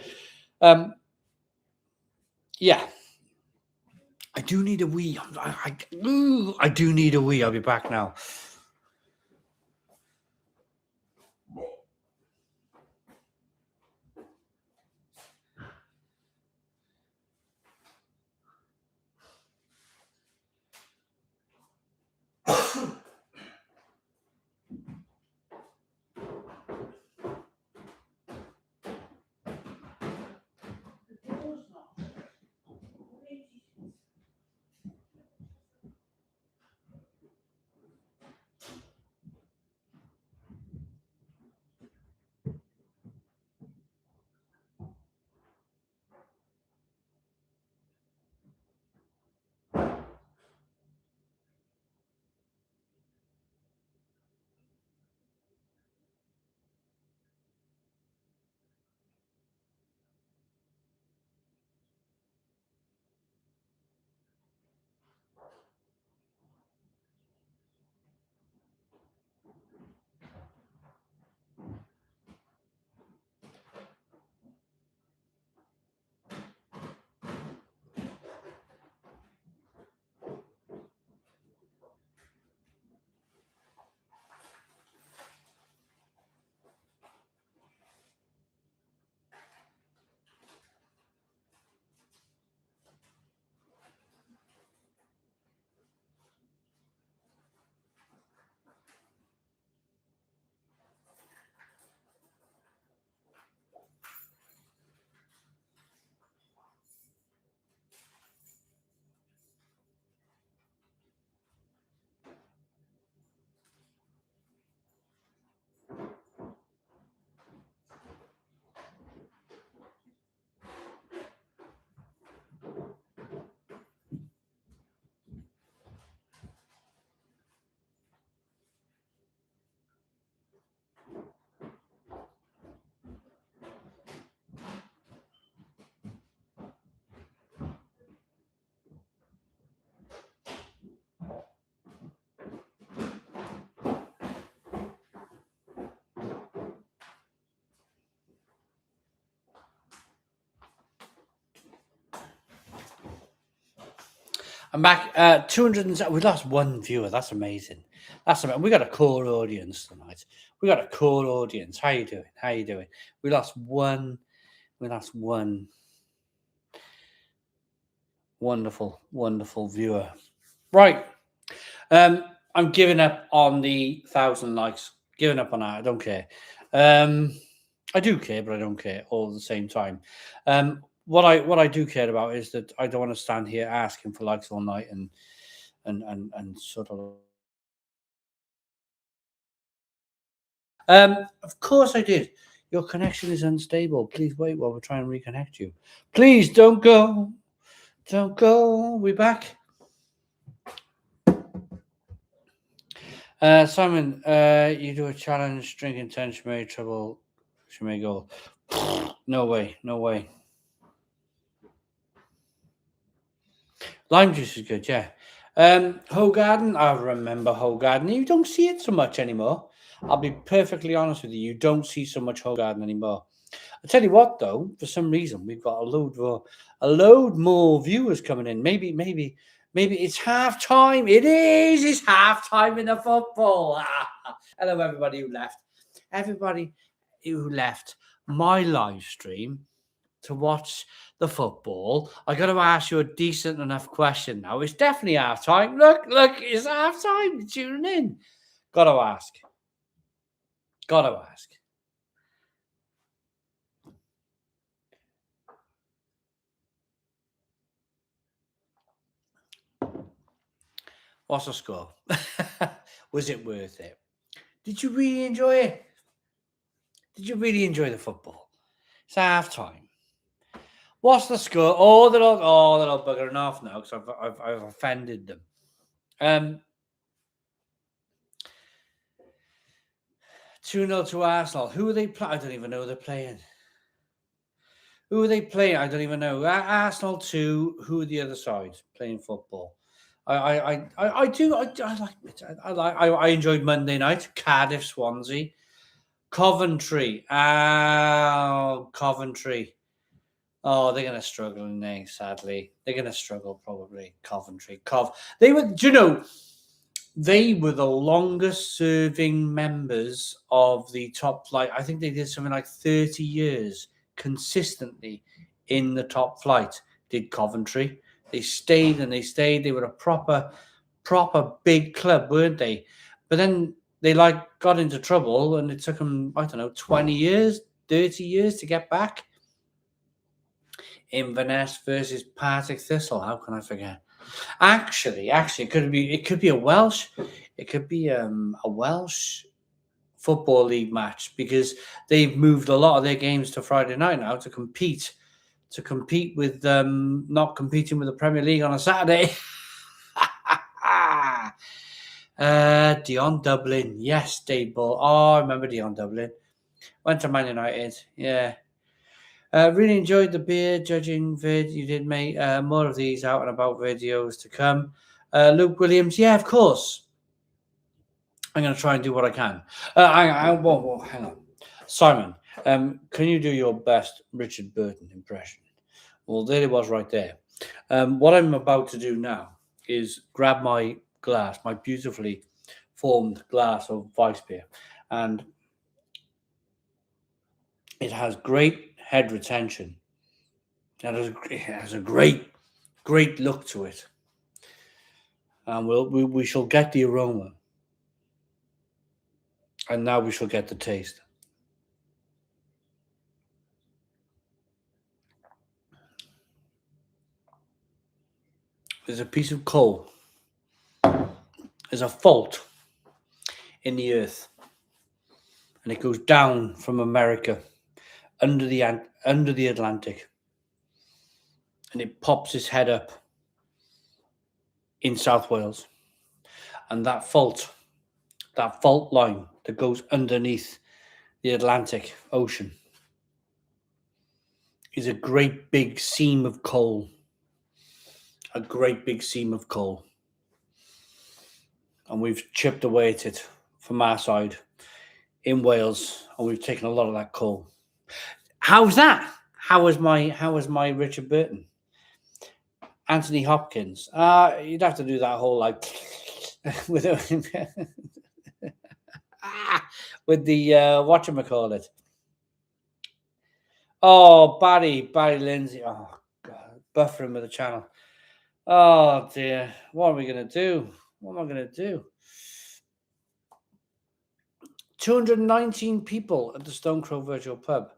Yeah. I do need a wee. I do need a wee. I'll be back now. I'm back. 200. We lost one viewer. That's amazing. We got a core audience tonight. We got a core audience. How you doing? How you doing? We lost one. Wonderful, wonderful viewer. Right. I'm giving up on the 1,000 likes. Giving up on that. I don't care. I do care, but I don't care all at the same time. What I do care about is that I don't want to stand here asking for likes all night and sort of. Of course I did. Your connection is unstable. Please wait while we try and reconnect you. Please don't go. Don't go. We back. Simon, you do a challenge, drinking 10, she may trouble, she may go. No way, no way. Lime juice is good, yeah. Hogarden, I remember Hogarden. You don't see it so much anymore. I'll be perfectly honest with you. You don't see so much Hogarden anymore. I tell you what, though, for some reason we've got a load more viewers coming in. Maybe it's half time. It is. It's half time in the football. Hello, everybody who left. Everybody who left my live stream to watch the football. I got to ask you a decent enough question now. It's definitely half time. Look, it's half time. Tuning in. Got to ask. What's the score? Was it worth it? Did you really enjoy it? Did you really enjoy the football? It's half time. What's the score? Oh, they're all buggering off now because I've offended them. 2-0 to Arsenal. Who are they playing? I don't even know who they're playing. Who are they playing? I don't even know. Arsenal 2. Who are the other side playing football? I enjoyed Monday night. Cardiff, Swansea, Coventry. Coventry. Oh, they're going to struggle, aren't they? Sadly, they're going to struggle probably. Coventry. They were. Do you know? They were the longest serving members of the top flight. I think they did something like 30 years consistently in the top flight. Did Coventry. They stayed and they stayed. They were a proper big club, weren't they? But then they got into trouble and it took them, I don't know, 20 years, 30 years to get back. Inverness versus Partick Thistle. How can I forget? Actually, it could be a Welsh football league match because they've moved a lot of their games to Friday night now to compete with not competing with the Premier League on a Saturday. Dion Dublin, yes, Dave Ball. Oh, I remember Dion Dublin. Went to Man United, yeah. Really enjoyed the beer judging vid you did, mate. More of these out and about videos to come. Luke Williams, yeah, of course. I'm going to try and do what I can. Hang on. Simon, can you do your best Richard Burton impression? Well, there it was right there. What I'm about to do now is grab my glass, my beautifully formed glass of Weiss beer, and it has great head retention. It has a great look to it, and we shall get the aroma, and now we shall get the taste. There's a piece of coal. There's a fault in the earth, and it goes down from America under the Atlantic, and it pops its head up in South Wales, and that fault line that goes underneath the Atlantic Ocean is a great big seam of coal. And we've chipped away at it from our side in Wales, and we've taken a lot of that coal. How's that? How was my Richard Burton? Anthony Hopkins. You'd have to do that whole like with with the whatchamacallit. Oh, Barry Lindsay. Oh God, buffering with the channel. Oh dear, what are we gonna do? What am I gonna do? 219 people at the Stone Crow Virtual Pub.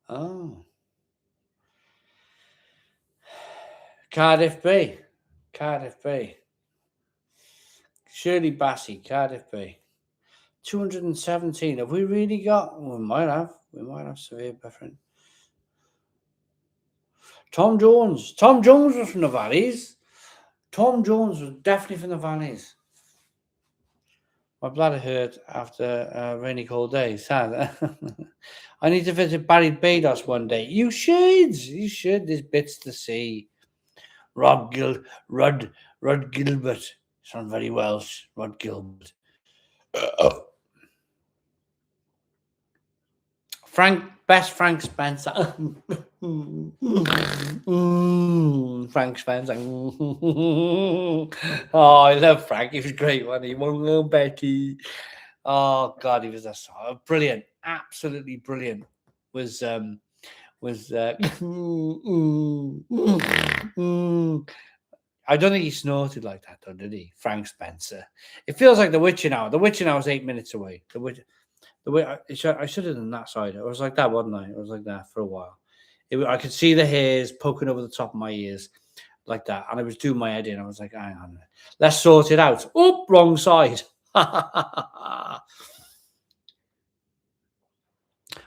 Oh, Cardiff Bay. Shirley Bassey, Cardiff Bay. 217. Have we really got? We might have severe buffering. Tom Jones was from the Valleys. Tom Jones was definitely from the Valleys. My bladder hurt after a rainy cold day. Sad. I need to visit Barbados one day. You should. There's bits to see. Rod Gilbert. Sound very Welsh. Rod Gilbert. Frank Spencer. Frank Spencer. Oh, I love Frank. He was great, wasn't he? One little Becky. Oh God, he was brilliant, absolutely brilliant. Was I don't think he snorted like that, though, did he? Frank Spencer. It feels like the Witching Hour. The Witching Hour was 8 minutes away. I should have done that side. It was like that, wasn't I? It was like that for a while. I could see the hairs poking over the top of my ears, like that, and I was doing my head in. I was like, hang on, let's sort it out. Oh, wrong side.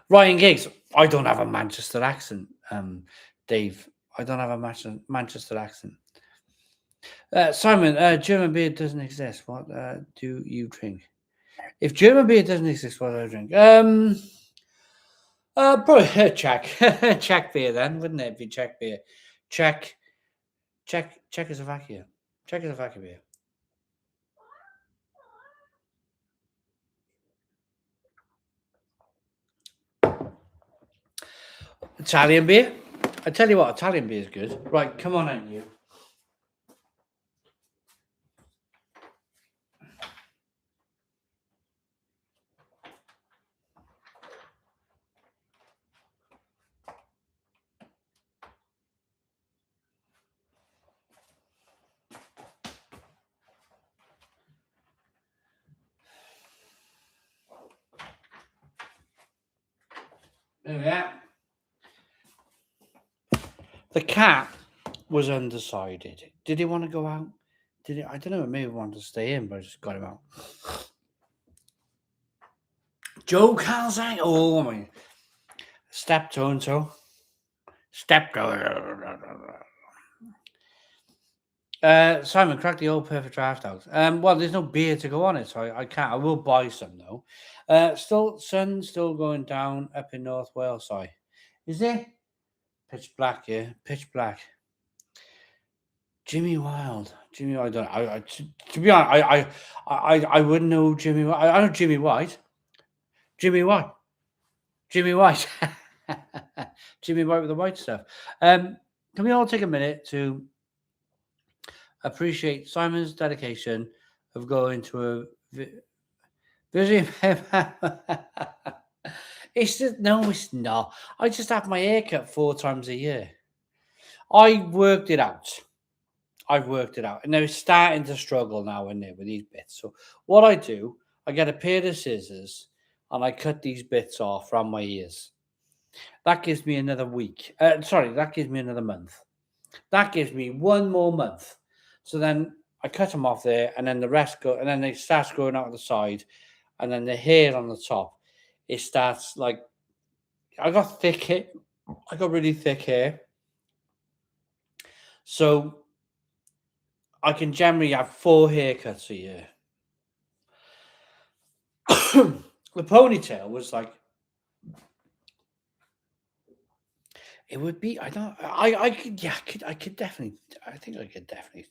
Ryan Giggs. I don't have a Manchester accent, Dave. I don't have a Manchester accent. Simon, German beer doesn't exist. What do you drink? If German beer doesn't exist, what do I drink? Probably Czech beer then, wouldn't it? Be Czech beer, Czechoslovakia beer. Italian beer. I tell you what, Italian beer is good. Right, come on in, you. There we are. The cat was undecided. Did he want to go out? I don't know. Maybe he wanted to stay in, but I just got him out. Joe Calzang. Oh my. Steptoe. Simon, crack the old perfect draft out. Well, there's no beer to go on it, so I can't. I will buy some though. Sun still going down up in North Wales. Sorry, is it pitch black? Yeah, pitch black. Jimmy Wild. To be honest, I wouldn't know Jimmy. I know Jimmy White. Jimmy White. Jimmy White with the white stuff. Can we all take a minute to appreciate Simon's dedication of going to a visit? It's not. I just have my hair cut 4 times a year. I've worked it out, and they're starting to struggle now, isn't it, with these bits? So what I do, I get a pair of scissors and I cut these bits off from my ears. That gives me another week. That gives me another month. That gives me 1 more month. So then I cut them off there, and then the rest go, and then they start growing out of the side, and then the hair on the top, it starts like, I got thick hair. I got really thick hair. So I can generally have 4 haircuts a year. The ponytail was like, it would be. I could definitely. I think I could definitely.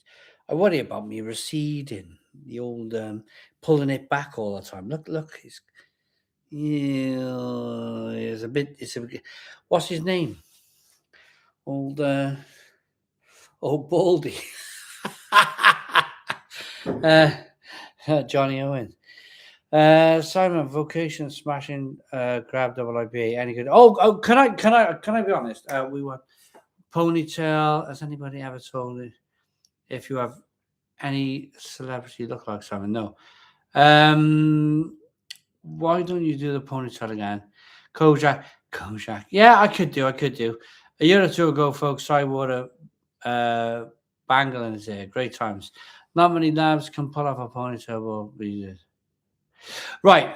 I worry about me receding, the old pulling it back all the time. Look, it's a bit. What's his name? Old Oh, Baldy. Johnny Owen. Simon, vocation smashing, grab double IPA. Any good? Oh, can I be honest? We were ponytail. Has anybody ever told you if you have any celebrity look like Simon? No. Why don't you do the ponytail again? Kojak. Yeah, I could do. A year or two ago, folks, I wore a bangle in his hair. Great times. Not many labs can pull off a ponytail, but we did. Right.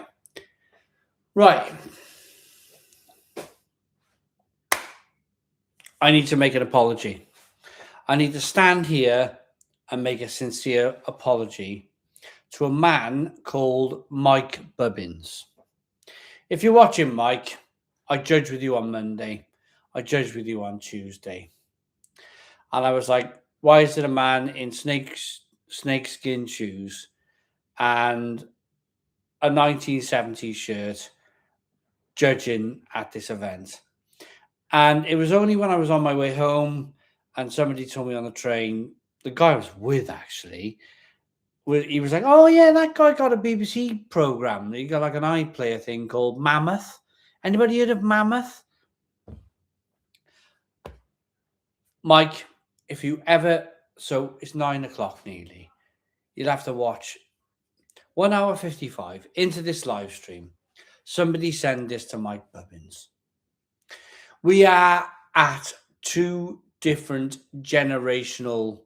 I need to make an apology. I need to stand here and make a sincere apology to a man called Mike Bubbins. If you're watching, Mike, I judged with you on Monday. I judged with you on Tuesday. And I was like, why is it a man in snakeskin shoes and a 1970s shirt judging at this event? And it was only when I was on my way home and somebody told me on the train, the guy I was with actually, he was like, oh yeah, that guy got a BBC programme. He got like an iPlayer thing called Mammoth. Anybody heard of Mammoth? Mike, if you ever, so it's 9 o'clock nearly, you'll have to watch 1 hour 55 into this live stream. Somebody send this to Mike Bubbins. We are at two different generational,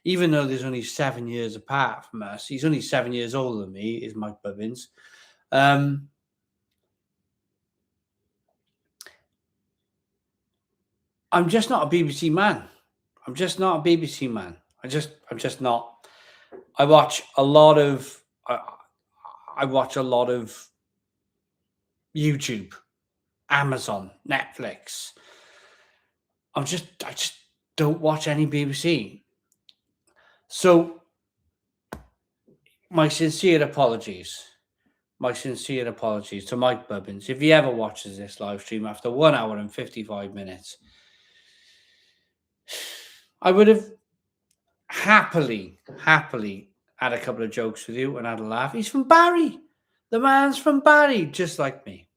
even though there's only 7 years apart from us. He's only 7 years older than me, is Mike Bubbins. I'm just not a BBC man. I'm just not I watch a lot of YouTube, Amazon, Netflix. I just don't watch any BBC. So my sincere apologies to Mike Bubbins. If he ever watches this live stream after 1 hour and 55 minutes, I would have happily had a couple of jokes with you and had a laugh. He's from Barry. The man's from Barry, just like me.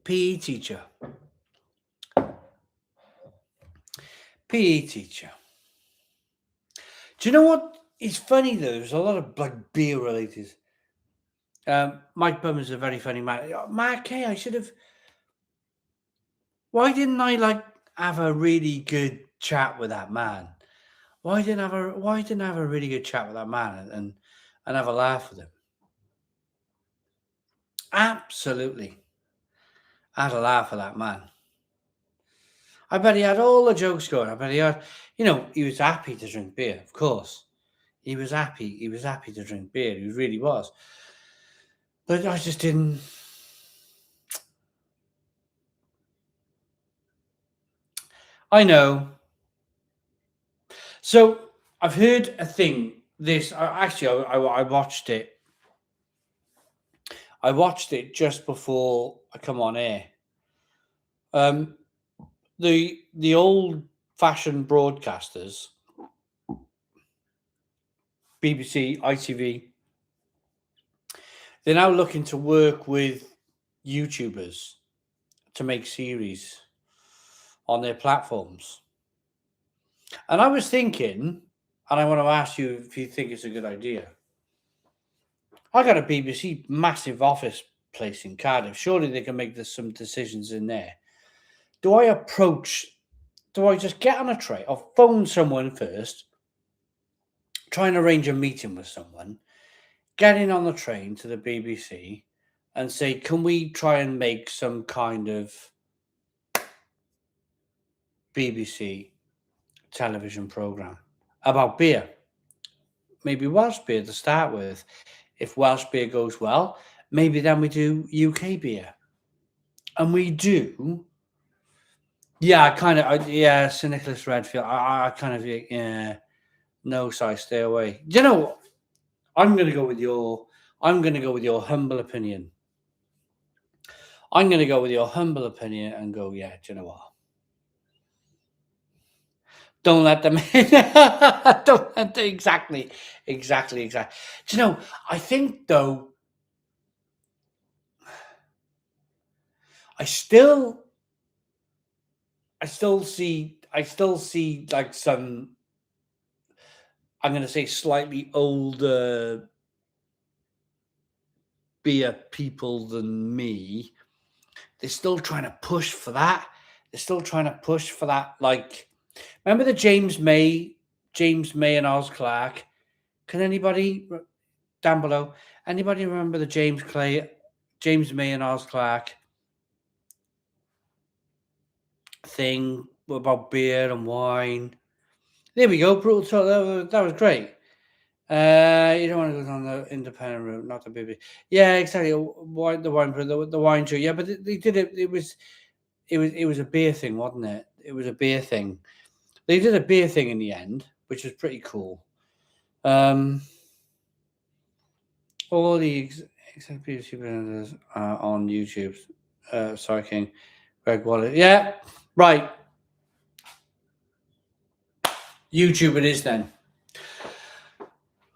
PE teacher. Do you know what? It's funny though. There's a lot of like beer related. Mike Bubbins is a very funny man. Mark K, I should have. Why didn't I like have a really good chat with that man? Why didn't I have a really good chat with that man and have a laugh with him? Absolutely. I had a laugh with that man. I bet he had all the jokes going. I bet he had, he was happy to drink beer, of course. He was happy to drink beer. He really was. But I just didn't. I know. So I've heard a thing. I watched it. I watched it just before I come on air. The old-fashioned broadcasters, BBC, ITV, they're now looking to work with YouTubers to make series on their platforms. And I was thinking, and I want to ask you if you think it's a good idea. I got a BBC massive office place in Cardiff. Surely they can make some decisions in there. Do I just get on a train or phone someone first, try and arrange a meeting with someone, get in on the train to the BBC and say, can we try and make some kind of BBC television programme about beer? Maybe Welsh beer to start with. If Welsh beer goes well, maybe then we do UK beer. And we do. Yeah, Sir Nicholas Redfield. I kind of, yeah. No, so I stay away. Do you know what? I'm going to go with your humble opinion. I'm going to go with your humble opinion and go, yeah, do you know what? Don't let them in. Don't let them, exactly. Do you know, I think, though, I still see like some, I'm going to say slightly older beer people than me. They're still trying to push for that. Like, remember the James May and Oz Clark? Can anybody down below? Anybody remember the James May and Oz Clark thing about beer and wine? There we go. Brutal Talk. That was great. You don't want to go down the independent route, not the BB. Yeah, exactly. The wine show. Yeah, but they did it. It was a beer thing, wasn't it? It was a beer thing. They did a beer thing in the end, which was pretty cool. All the executive supervisors are on YouTube. Sorry, King. Greg Wallace. Yeah, right. YouTube it is then.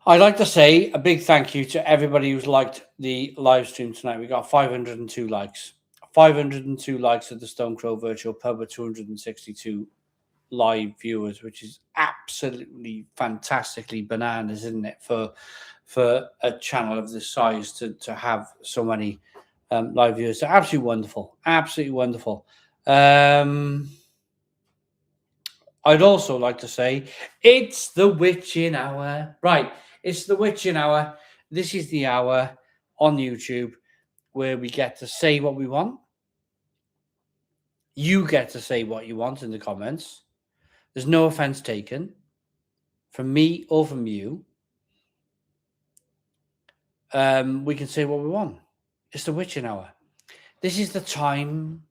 I'd like to say a big thank you to everybody who's liked the live stream tonight. We got 502 likes. 502 likes at the Stone Crow Virtual Pub with 262 live viewers, which is absolutely fantastically bananas, isn't it? For a channel of this size to have so many live viewers. So absolutely wonderful. Absolutely wonderful. I'd also like to say it's the witching hour. Right. It's the witching hour. This is the hour on YouTube where we get to say what we want. You get to say what you want in the comments. There's no offense taken from me or from you. We can say what we want. It's the witching hour. This is the time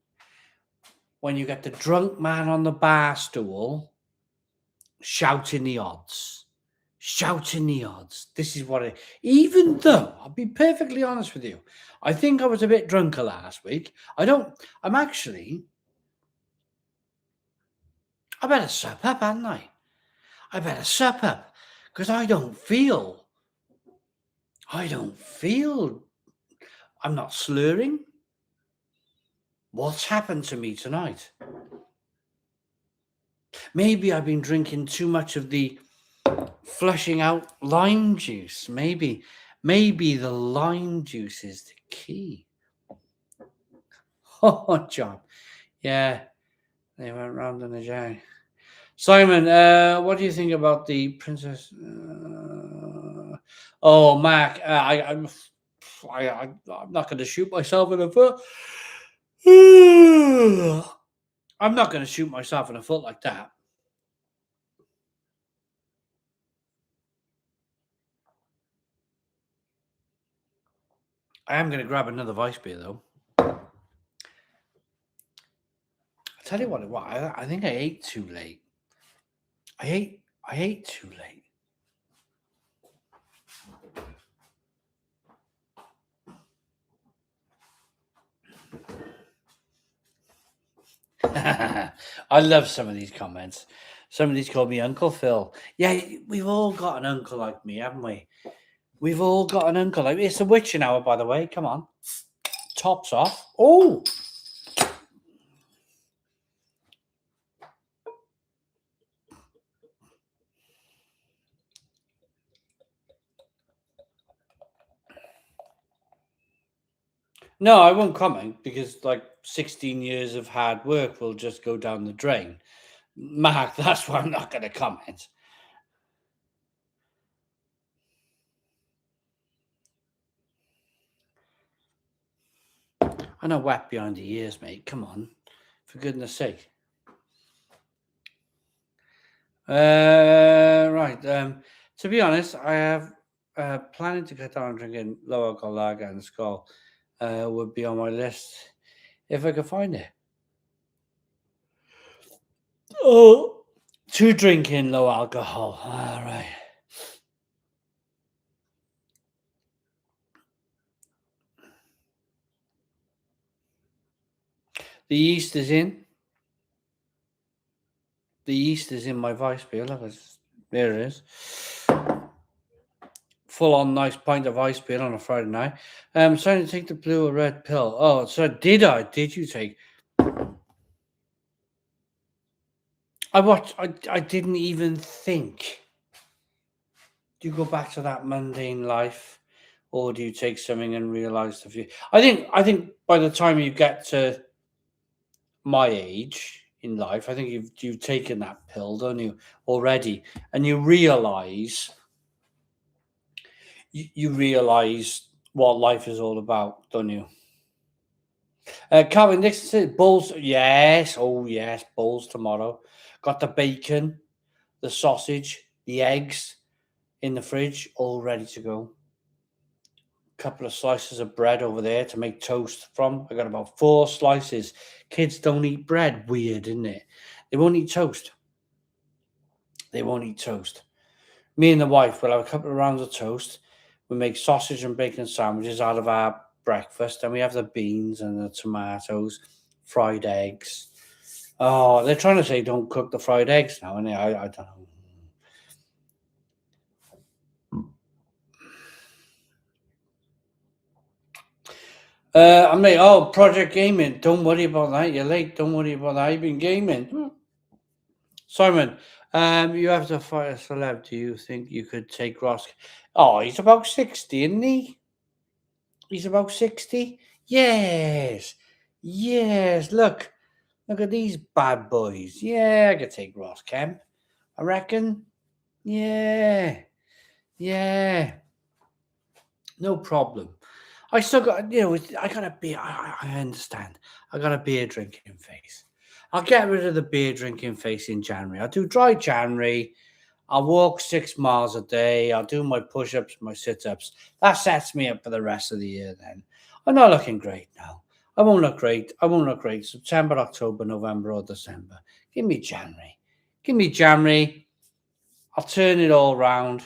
when you get the drunk man on the bar stool shouting the odds. This is what it, even though I'll be perfectly honest with you, I think I was a bit drunker last week. I better sup up, hadn't I? I better sup up because I don't feel, I'm not slurring. What's happened to me tonight? Maybe I've been drinking too much of the flushing out lime juice. Maybe the lime juice is the key. Oh, John. Yeah, they went round in a jag. Simon, what do you think about the princess? Oh, Mac, I'm not going to shoot myself in the foot. I'm not going to shoot myself in the foot like that. I am going to grab another Vice beer, though. I'll tell you what, I think I ate too late. I ate too late. I love some of these comments. Somebody's called me Uncle Phil. Yeah, we've all got an uncle like me, haven't we? We've all got an uncle like me. It's a witching hour, by the way. Come on. Tops off. Oh! No, I won't comment because like 16 years of hard work will just go down the drain. Mark, that's why I'm not going to comment. I know wet behind the ears, mate. Come on. For goodness sake. Right. To be honest, I have planning to cut down drinking low alcohol lager and Skull would be on my list if I could find it. Oh, to drinking low alcohol. All right. The yeast is in. The yeast is in my vice beer. Look, there it is. Full on nice pint of ice beer on a Friday night. Starting to take the blue or red pill. Oh, so did I? Did you take? I didn't even think. Do you go back to that mundane life, or do you take something and realize the view? I think by the time you get to my age in life, I think you've taken that pill, don't you, already, and you realize you realize what life is all about, don't you? Calvin Dixon said balls. Yes, oh yes, balls tomorrow. Got the bacon, the sausage, the eggs in the fridge, all ready to go. Couple of slices of bread over there to make toast from. I got about 4 slices. Kids don't eat bread. Weird, isn't it? They won't eat toast. They won't eat toast. Me and the wife will have a couple of rounds of toast. We make sausage and bacon sandwiches out of our breakfast, and we have the beans and the tomatoes, fried eggs. Oh, they're trying to say don't cook the fried eggs now, and I don't know. I'm like, oh, Project Gaming. Don't worry about that. You're late. Don't worry about that. You've been gaming. Simon, you have to fight a celeb. Do you think you could take Ross? Oh, he's about 60, isn't he? He's about 60. Yes. Yes. Look at these bad boys. Yeah, I could take Ross Kemp. I reckon. Yeah. Yeah. No problem. I still got, I got a beer. I understand. I got a beer drinking face. I'll get rid of the beer drinking face in January. I'll do dry January. I'll walk 6 miles a day. I'll do my push ups, my sit ups. That sets me up for the rest of the year then. I'm not looking great now. I won't look great. I won't look great September, October, November, or December. Give me January. Give me January. I'll turn it all round.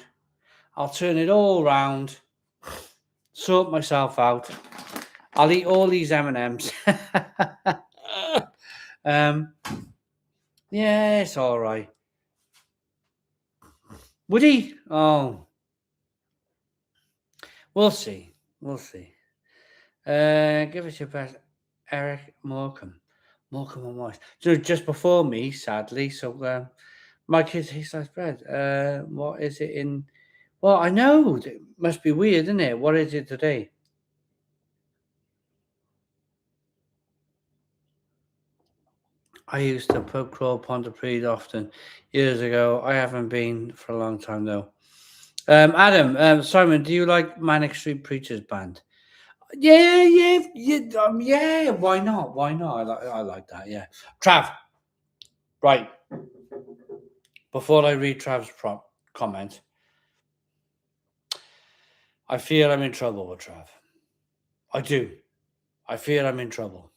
I'll turn it all round. Sort myself out. I'll eat all these M&Ms. Yeah, it's all right. Would he? Oh, we'll see. We'll see. Give us your best, Eric Morecambe. Morecambe and Weiss. So just before me, sadly. So my kids hate sliced bread. What is it in? Well, I know. It must be weird, isn't it? What is it today? I used to pub crawl Pontypridd often years ago. I haven't been for a long time though. Adam, Simon, do you like Manic Street Preachers Band? Yeah. Yeah. Why not? Why not? I like that. Yeah. Trav, right. Before I read Trav's comment, I fear I'm in trouble with Trav. I do. I fear I'm in trouble.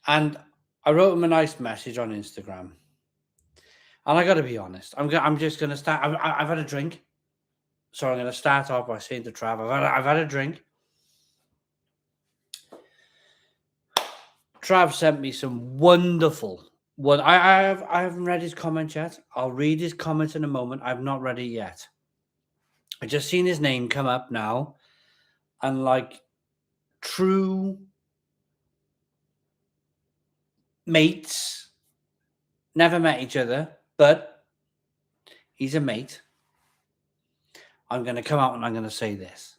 And I wrote him a nice message on Instagram. And I got to be honest. I'm just going to start. I've had a drink. So I'm going to start off by saying to Trav, I've had a drink. Trav sent me some wonderful. I haven't read his comment yet. I'll read his comment in a moment. I've not read it yet. I just seen his name come up now, and like true mates, never met each other, but he's a mate. I'm going to come out and I'm going to say this.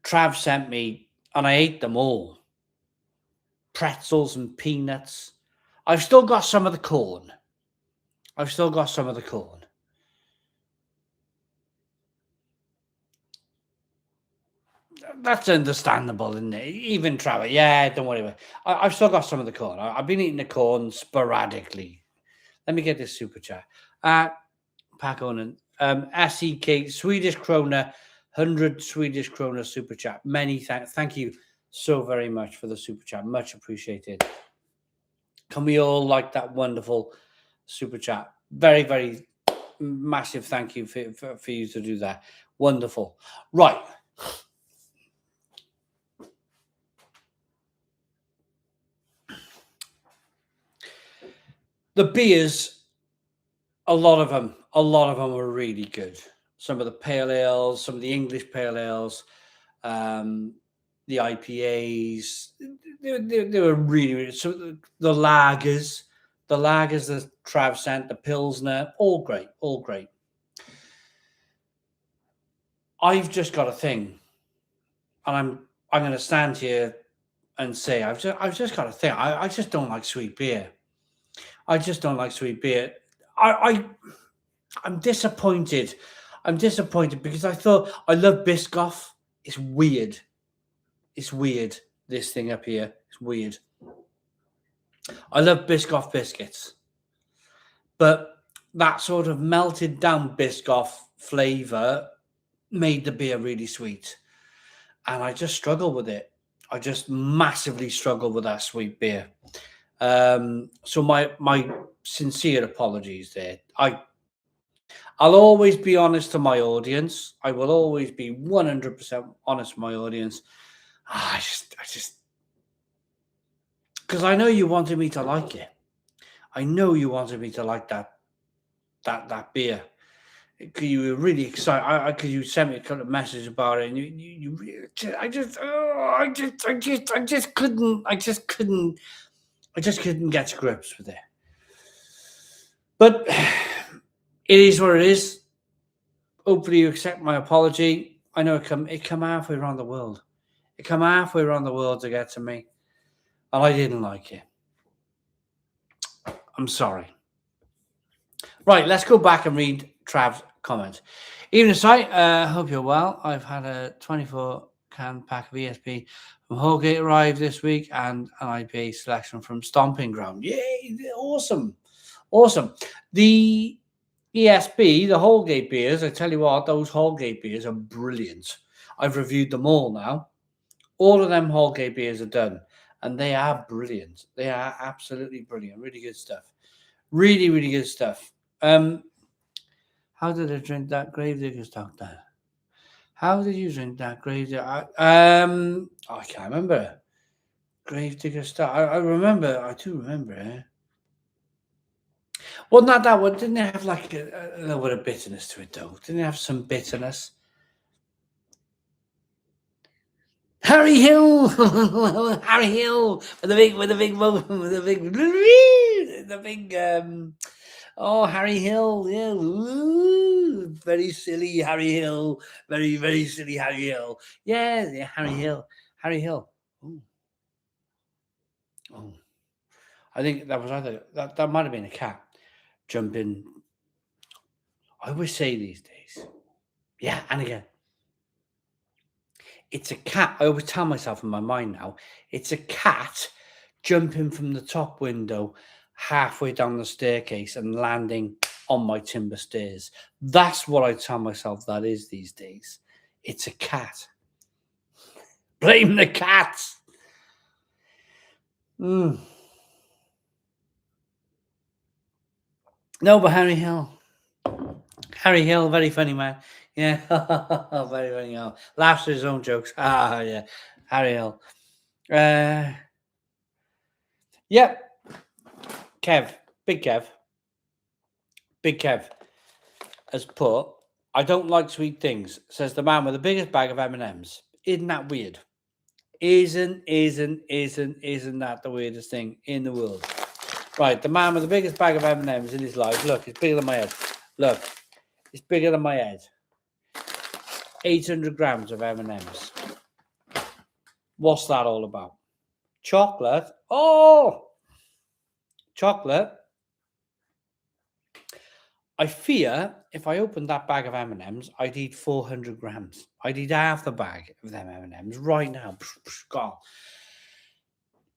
Trav sent me, and I ate them all. Pretzels and peanuts. I've still got some of the corn. That's understandable, isn't it? Even Trav, yeah, don't worry about it. I've still got some of the corn. I've been eating the corn sporadically. Let me get this super chat. Pakonen, SEK, Swedish krona, 100 Swedish krona super chat. Many thank you so very much for the super chat. Much appreciated. Can we all like that wonderful super chat? Very, very massive thank you for you to do that. Wonderful. Right. The beers, a lot of them are really good. Some of the pale ales, some of the English pale ales, the IPAs, they were really, really. So the lagers, the Trav sent, the Pilsner, all great, all great. I've just got a thing, and I'm going to stand here and say I've just got a thing. I just don't like sweet beer. I just don't like sweet beer. I'm disappointed. I'm disappointed because I thought I love Biscoff. It's weird. It's weird. This thing up here. It's weird. I love Biscoff biscuits, but that sort of melted down Biscoff flavor made the beer really sweet, and I just struggle with it. I just massively struggle with that sweet beer. So my sincere apologies there. I'll always be honest to my audience. I will always be 100% honest to my audience. I just, because I know you wanted me to like it. I know you wanted me to like that beer. You were really excited. Because you sent me a couple of messages about it, and I just couldn't get to grips with it. But it is what it is. Hopefully you accept my apology. I know it come halfway around the world. It come halfway around the world to get to me, and I didn't like it. I'm sorry. Right, let's go back and read Trav's comment. Evening, Si. Hope you're well. I've had a 24-can pack of ESP from Holgate arrive this week and an IPA selection from Stomping Ground. Yay! Awesome. Awesome. The ESP, the Holgate beers, I tell you what, those Holgate beers are brilliant. I've reviewed them all now. All of them Holgate beers are done, and they are brilliant. They are absolutely brilliant. Really good stuff. Really, really good stuff. How did I drink that Gravedigger stock then? How did you drink that Gravedigger? I can't remember. Gravedigger stock. I remember. I do remember it. Well, not that one. Didn't it have like a little bit of bitterness to it, though? Didn't it have some bitterness? Harry Hill, Harry Hill, with the big. Oh, Harry Hill, yeah, ooh, very silly Harry Hill, very, very silly Harry Hill. Yeah, Harry Hill. Ooh. Oh, I think that was either that might have been a cat jumping. I always say these days, yeah, and again, it's a cat. I always tell myself in my mind now, it's a cat jumping from the top window halfway down the staircase and landing on my timber stairs. That's what I tell myself that is these days. It's a cat. Blame the cat. No, but Harry Hill. Harry Hill, very funny man. Yeah, very funny. Laughs at his own jokes. Yeah, Harry Hill. Yep. Big Kev has put, I don't like sweet things, says the man with the biggest bag of M&Ms. Isn't that weird? Isn't that the weirdest thing in the world? Right, the man with the biggest bag of M&Ms in his life. Look, it's bigger than my head. Look, it's bigger than my head. 800 grams of M&Ms. What's that all about? Chocolate. Oh! Chocolate. I fear if I opened that bag of M&Ms, I'd eat 400 grams. I'd eat half the bag of them M&Ms right now. Gone.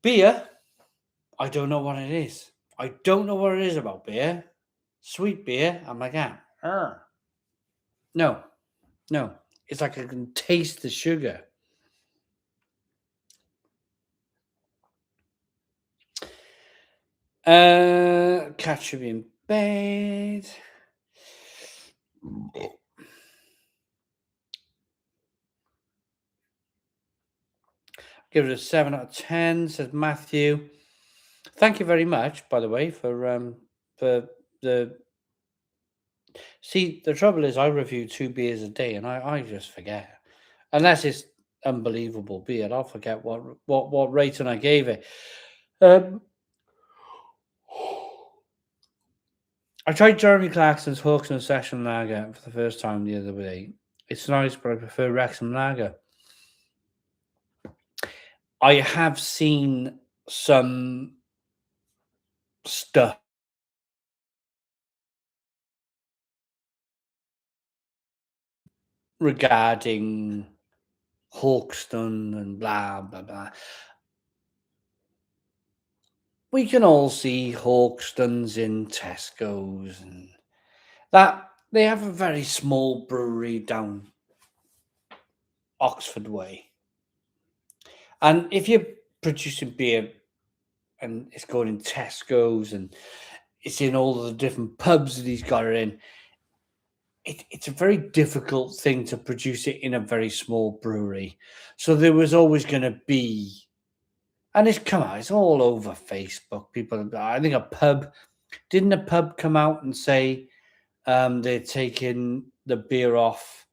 Beer, I don't know what it is. I don't know what it is about beer. Sweet beer, I'm like, No. It's like I can taste the sugar. Cat should be in bed. Give it a 7 out of 10, says Matthew. Thank you very much, by the way, for the see, the trouble is I review 2 beers a day and I just forget. Unless it's unbelievable beer, I'll forget what rating I gave it. Um, I tried Jeremy Clarkson's Hawkston Session Lager for the first time the other day. It's nice, but I prefer Wrexham Lager. I have seen some stuff regarding Hawkston and blah blah blah. We can all see Hawkstons in Tesco's and that they have a very small brewery down Oxford Way. And if you're producing beer and it's going in Tesco's and it's in all of the different pubs that he's got it in, it's a very difficult thing to produce it in a very small brewery. So there was always going to be, and it's all over Facebook. People, I think didn't a pub come out and say they're taking the beer off?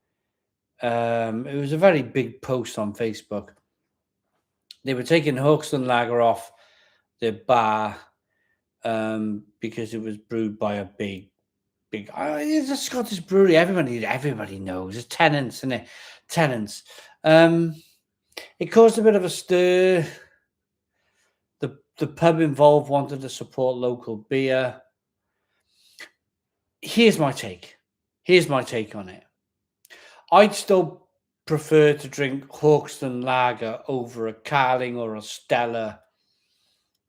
It was a very big post on Facebook. They were taking Hoxton Lager off the bar because it was brewed by a big. It's a Scottish brewery. Everybody knows. It's Tennants, isn't it? Tennants. It caused a bit of a stir. The pub involved wanted to support local beer. Here's my take. Here's my take on it. I'd still prefer to drink Hawkston Lager over a Carling or a Stella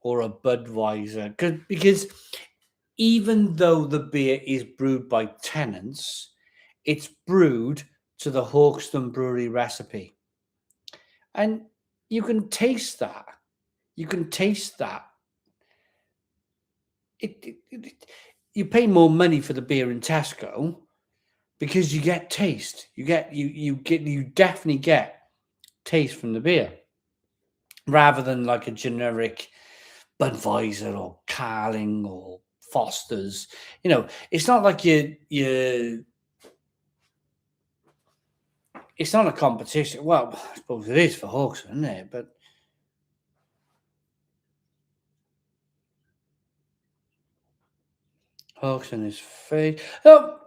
or a Budweiser because even though the beer is brewed by Tennants, it's brewed to the Hawkston Brewery recipe. And you can taste that. You can taste that. You pay more money for the beer in Tesco because you get taste. You definitely get taste from the beer rather than like a generic Budweiser or Carling or Foster's. It's not like you. It's not a competition. Well, I suppose it is for Hawks, isn't it? But Hawks in his face. Oh,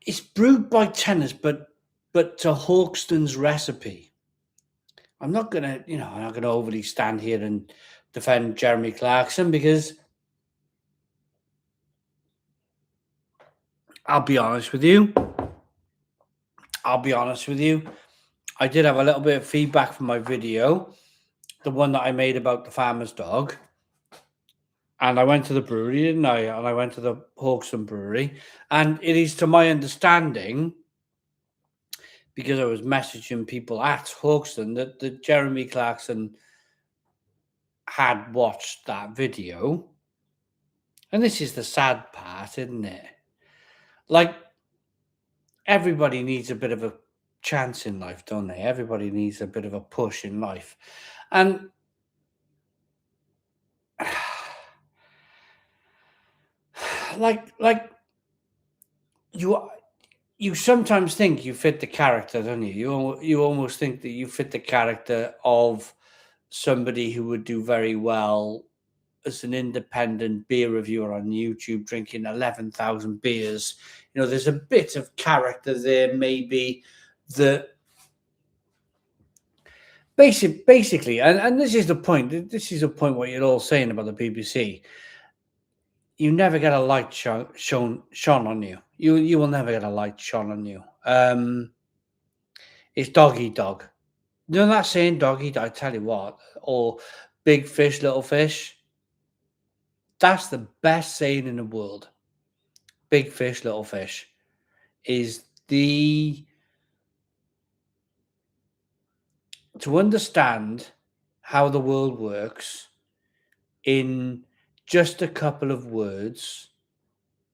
it's brewed by Tennants, but to Hawkston's recipe. I'm not gonna overly stand here and defend Jeremy Clarkson because I'll be honest with you. I did have a little bit of feedback from my video, the one that I made about the farmer's dog. And I went to the brewery, didn't I? And I went to the Hawkston Brewery. And it is to my understanding, because I was messaging people at Hawkston, that Jeremy Clarkson had watched that video. And this is the sad part, isn't it? Like, everybody needs a bit of a chance in life, don't they? Everybody needs a bit of a push in life. And like you sometimes think you fit the character, don't you? You almost think that you fit the character of somebody who would do very well as an independent beer reviewer on YouTube, drinking 11,000 beers. There's a bit of character there, maybe that basically, and this is the point. This is the point what you're all saying about the BBC. You never get a light shone on you. You will never get a light shone on you. It's dog eat dog. You know that saying, dog eat? I tell you what, or big fish, little fish. That's the best saying in the world. Big fish, little fish is to understand how the world works in just a couple of words.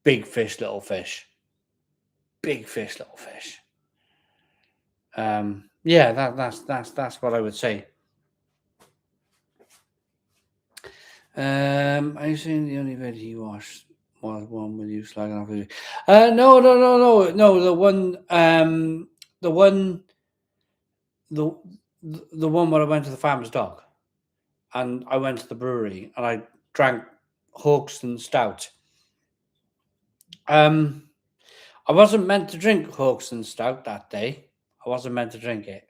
Big fish, little fish. Big fish, little fish. Yeah, that's what I would say. I seen the only video he watched was one with you slagging off. No. The one, the the one where I went to the farmer's dog, and I went to the brewery and I drank Hawkston Stout. I wasn't meant to drink Hawkston Stout that day. I wasn't meant to drink it.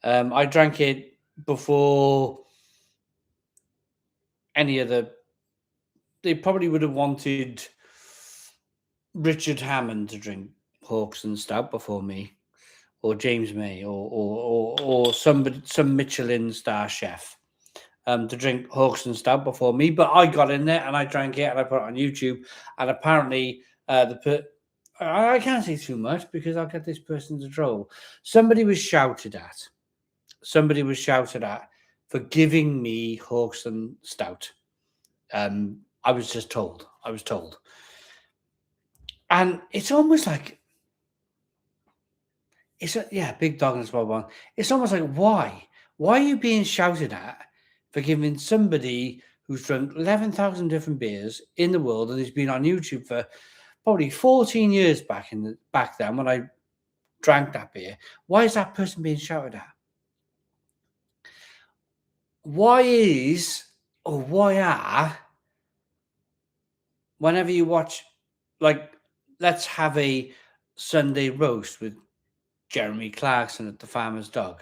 I drank it before any of the. They probably would have wanted Richard Hammond to drink Hawkston Stout before me, or James May, or some Michelin star chef to drink Hawkston Stout before me. But I got in there and I drank it and I put it on YouTube. And apparently, I can't say too much because I'll get this person to troll. Somebody was shouted at. Somebody was shouted at for giving me Hawkston Stout. I was just told. I was told. And it's almost like big dog and small one. It's almost like why? Why are you being shouted at for giving somebody who's drunk 11,000 different beers in the world and has been on YouTube for probably 14 years back then when I drank that beer? Why is that person being shouted at? Why are whenever you watch, like, let's have a Sunday roast with Jeremy Clarkson at the Farmer's Dog.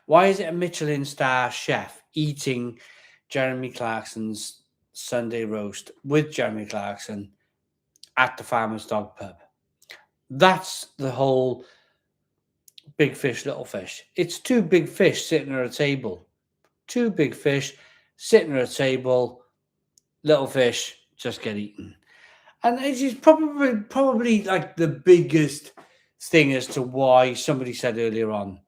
Why is it a Michelin star chef eating Jeremy Clarkson's Sunday roast with Jeremy Clarkson at the Farmer's Dog pub? That's the whole big fish, little fish. It's two big fish sitting at a table. Two big fish sitting at a table. Little fish just get eaten. And it is probably like the biggest thing as to why somebody said earlier on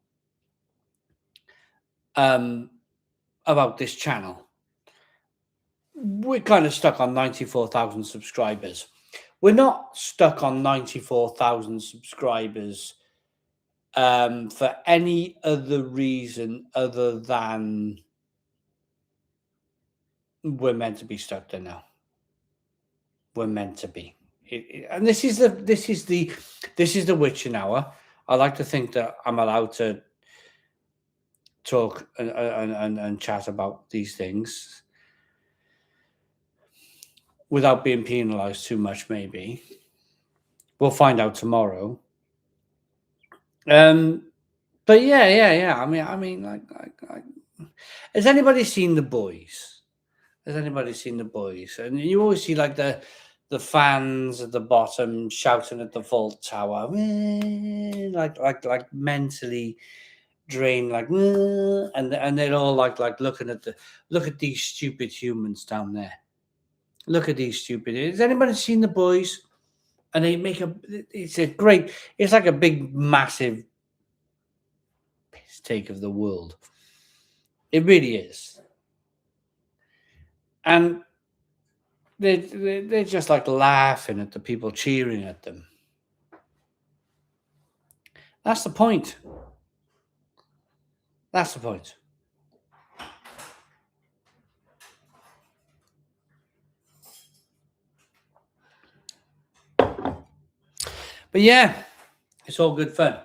about this channel. We're kind of stuck on 94,000 subscribers. We're not stuck on 94,000 subscribers for any other reason other than we're meant to be stuck there now. We're meant to be. And this is the witching hour. I like to think that I'm allowed to talk and chat about these things without being penalized too much. Maybe we'll find out tomorrow. But yeah. I mean, like, has anybody seen The Boys? Has anybody seen The Boys? And you always see like the fans at the bottom shouting at the vault tower, like mentally drained, like, and they're all like looking at look at these stupid humans down there. Look at these stupid. Has anybody seen The Boys? And they make it's like a big, massive piss take of the world. It really is. And they're just like laughing at the people cheering at them. That's the point. That's the point. But yeah, it's all good fun.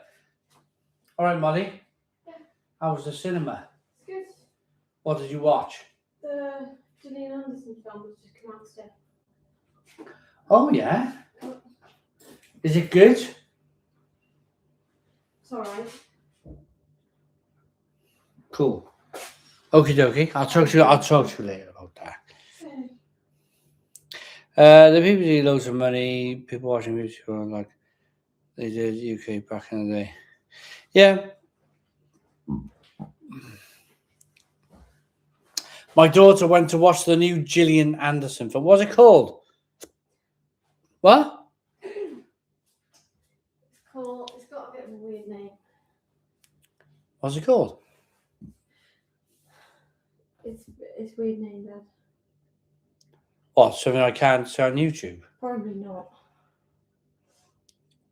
All right, Molly. Yeah. How was the cinema? It's good. What did you watch? The Gillian Anderson film has just come out today. Oh yeah. Is it good? It's alright. Cool. Okie dokie. I'll talk to you later about that. The people need loads of money. People watching music are like they did UK back in the day. Yeah. My daughter went to watch the new Gillian Anderson film. What's it called? What? It's got a bit of a weird name. What's it called? It's weird name, Dad. What? Something I can't see on YouTube? Probably not.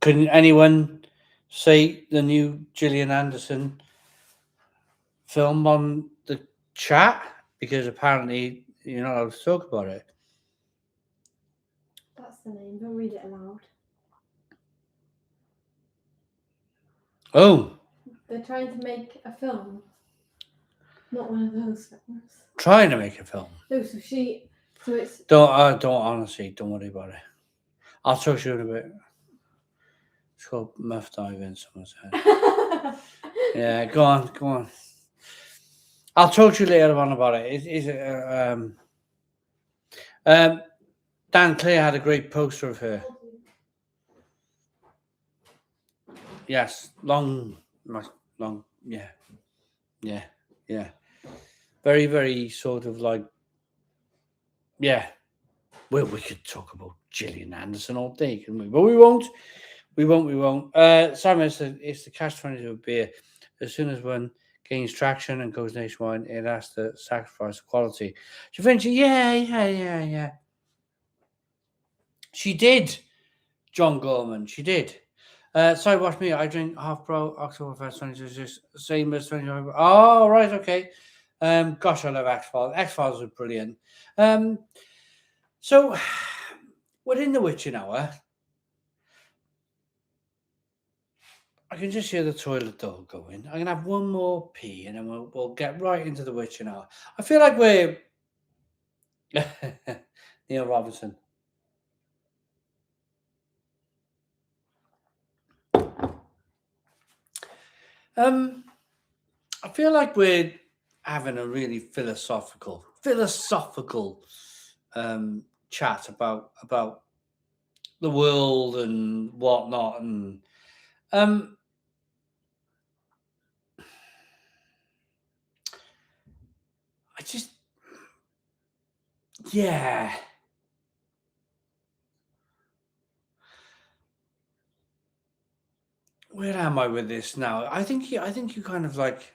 Can anyone say the new Gillian Anderson film on the chat? Because apparently You're not allowed to talk about it. That's the name. Don't read it aloud. Oh, They're trying to make a film. Not one of those films. trying to make a film. No, so it's Don't honestly. Don't worry about it. I'll talk to you in a bit. It's called Muff Diving. Someone said. Yeah, go on. I'll talk to you later on about it. Dan Clare had a great poster of her. Yes, long, yeah. Very, very sort of like, yeah. Well, we could talk about Gillian Anderson all day, couldn't we? But we won't. Simon, it's the catch-22 of beer. As soon as one gains traction and goes nationwide, it has to sacrifice quality. She eventually, yeah. She did, John Gorman. She did. Sorry, watch me. I drink half pro Oktoberfest 22, same as 25. Oh, right, okay. Gosh, I love X-Files. X-Files are brilliant. So we're in the witching hour. I can just hear the toilet door going. I'm gonna have one more pee, and then we'll get right into the witching hour. I feel like we're Neil Robinson. I feel like we're having a really philosophical chat about the world and whatnot, and I just, yeah. Where am I with this now? I think you kind of like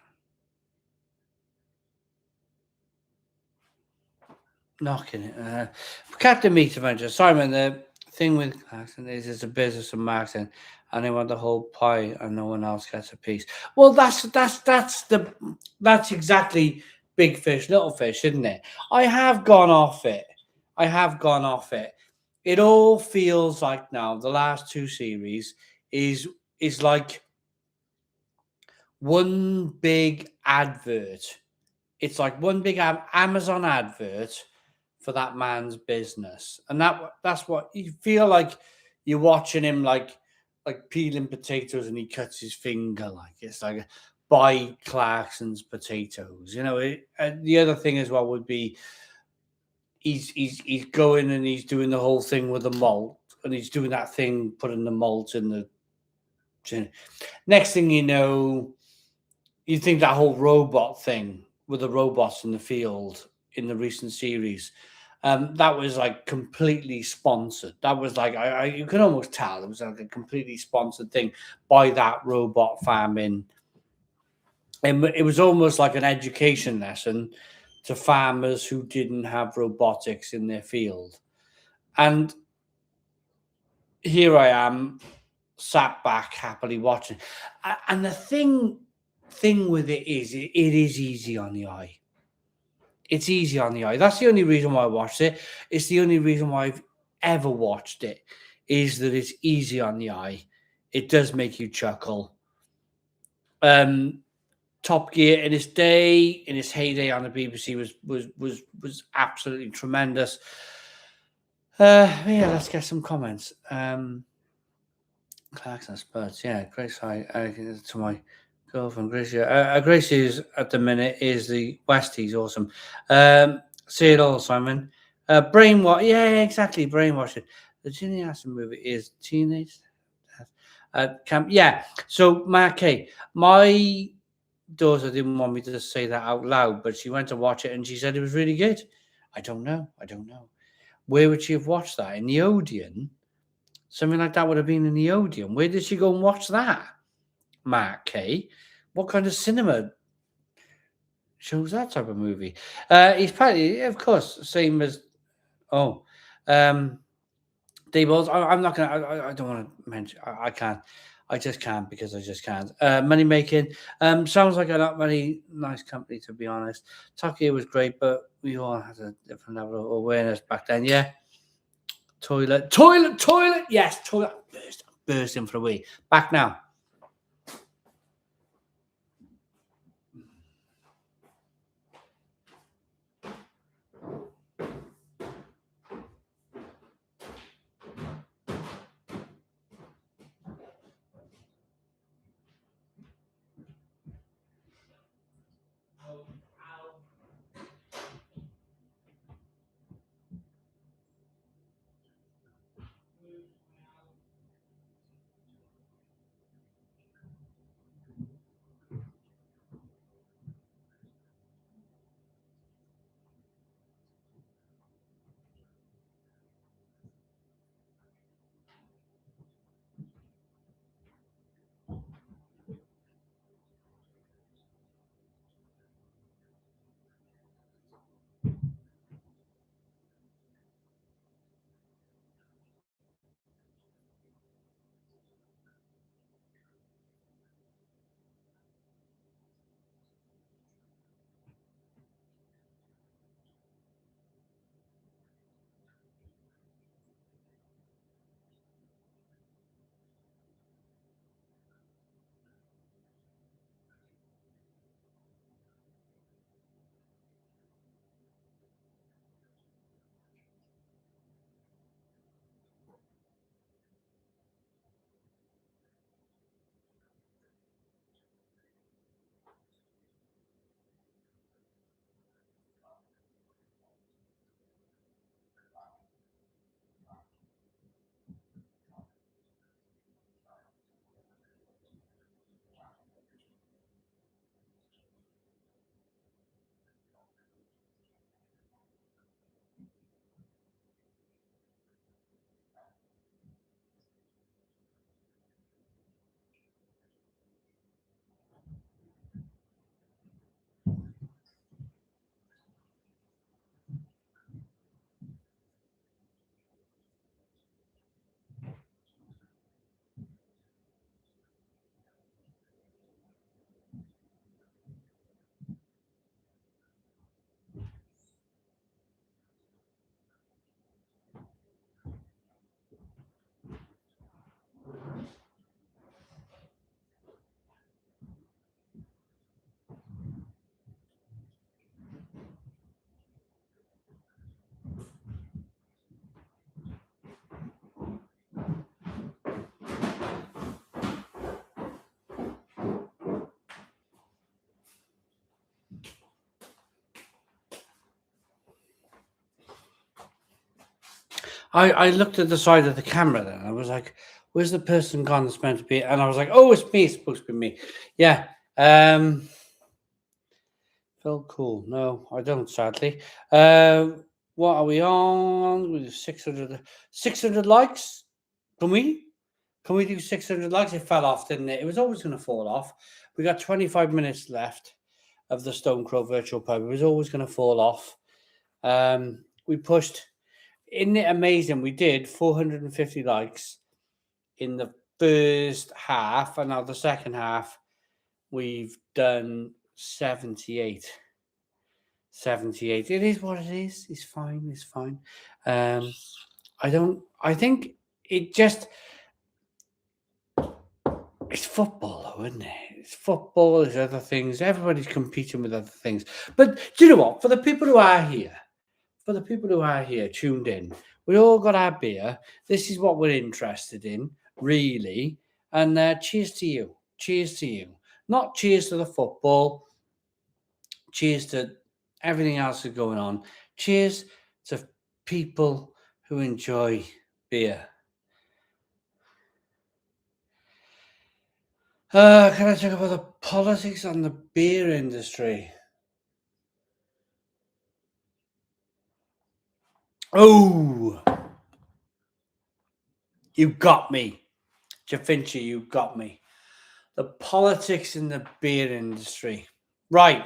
knocking it. Captain Meat Avenger. Simon, the thing with Clarkson is it's a business of marketing, and they want the whole pie, and no one else gets a piece. Well, that's exactly big fish, little fish, isn't it? I have gone off it. It all feels like now the last two series is like one big advert. It's like one big Amazon advert for that man's business, and that's what you feel like. You're watching him like peeling potatoes, and he cuts his finger. Like it's like buy Clarkson's potatoes. And the other thing as well would be he's going and he's doing the whole thing with the malt, and he's doing that thing putting the malt in the. Next thing you know, you think that whole robot thing with the robots in the field in the recent series, that was like completely sponsored. That was like you can almost tell it was like a completely sponsored thing by that robot farming, and it was almost like an education lesson to farmers who didn't have robotics in their field. And here I am, sat back happily watching, and the thing with it is easy on the eye. It's easy on the eye. That's the only reason why I watched it. It's the only reason why I've ever watched it, is that it's easy on the eye. It does make you chuckle. Top Gear in its heyday on the BBC was absolutely tremendous. Yeah, let's get some comments. Clarkson Spurs, yeah, Grace. Hi to my girlfriend Gracie. Gracie's at the minute is the Westies, awesome. See it all, Simon. Brainwash, yeah, exactly. Brainwashing. The Gillian Anderson movie is teenage. Yeah. So, Mark K, my daughter didn't want me to say that out loud, but she went to watch it and she said it was really good. I don't know. Where would she have watched that? In the Odeon? Something like that would have been in the Odeon. Where did she go and watch that? Mark K. What kind of cinema shows that type of movie? He's probably, of course, same as Dave Balls. I'm not gonna. I don't want to mention. I can't. I just can't because I just can't. Money making sounds like a not very nice company, to be honest. Tokyo was great, but we all had a different level of awareness back then. Yeah. Toilet. Yes, toilet. Bursting for a wee. Back now. I looked at the side of the camera then. I was like, where's the person gone that's meant to be? And I was like, oh, it's me. It's supposed to be me. Yeah. Felt cool. No, I don't, sadly. What are we on? With 600 likes? Can we? Can we do 600 likes? It fell off, didn't it? It was always going to fall off. We got 25 minutes left of the Stone Crow Virtual Pub. It was always going to fall off. We pushed. Isn't it amazing? We did 450 likes in the first half, and now the second half, we've done 78. 78. It is what it is. It's fine. It's fine. I think it just, it's football, though, isn't it? It's football, there's other things. Everybody's competing with other things. But do you know what? For the people who are here, tuned in, we all got our beer. This is what we're interested in, really. And cheers to you. Cheers to you. Not cheers to the football. Cheers to everything else that's going on. Cheers to people who enjoy beer. Can I talk about the politics on the beer industry? Oh, you got me. Javinci, you got me. The politics in the beer industry. Right.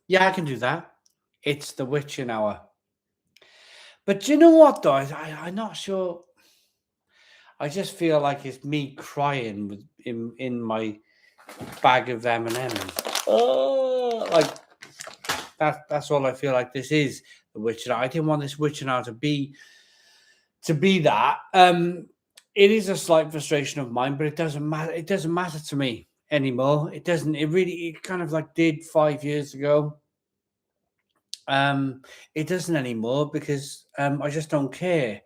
Yeah, I can do that. It's the witching hour. But do you know what, though? I'm not sure. I just feel like it's me crying with in my bag of M&Ms. Oh, like that's all I feel like this is, the Witcher. I didn't want this Witcher now to be that. It is a slight frustration of mine, but it doesn't matter. It doesn't matter to me anymore. It doesn't. It kind of like did 5 years ago. It doesn't anymore because I just don't care.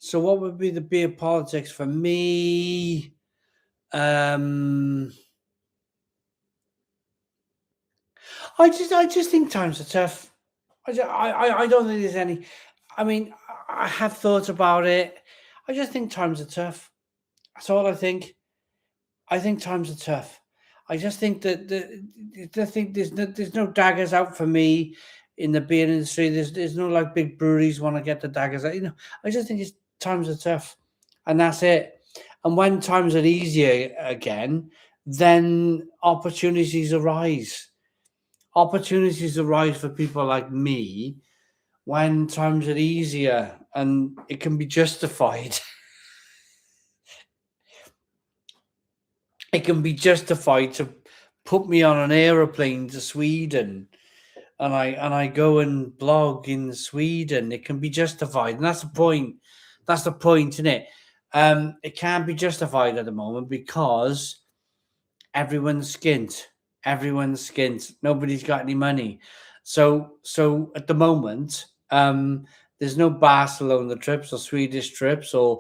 So what would be the beer politics for me? I just think times are tough. I don't think there's any. I mean, I have thought about it. I just think times are tough. That's all I think. I think times are tough. I just think that there's no daggers out for me in the beer industry. There's no like big breweries want to get the daggers out. I just think times are tough, and that's it. And when times are easier again, then opportunities arise. Opportunities arise for people like me when times are easier, and it can be justified. It can be justified to put me on an aeroplane to Sweden, and I go and blog in Sweden. It can be justified, and that's the point. That's the point, isn't it? It can't be justified at the moment because everyone's skint. Everyone's skint. Nobody's got any money. So at the moment, there's no Barcelona trips or Swedish trips or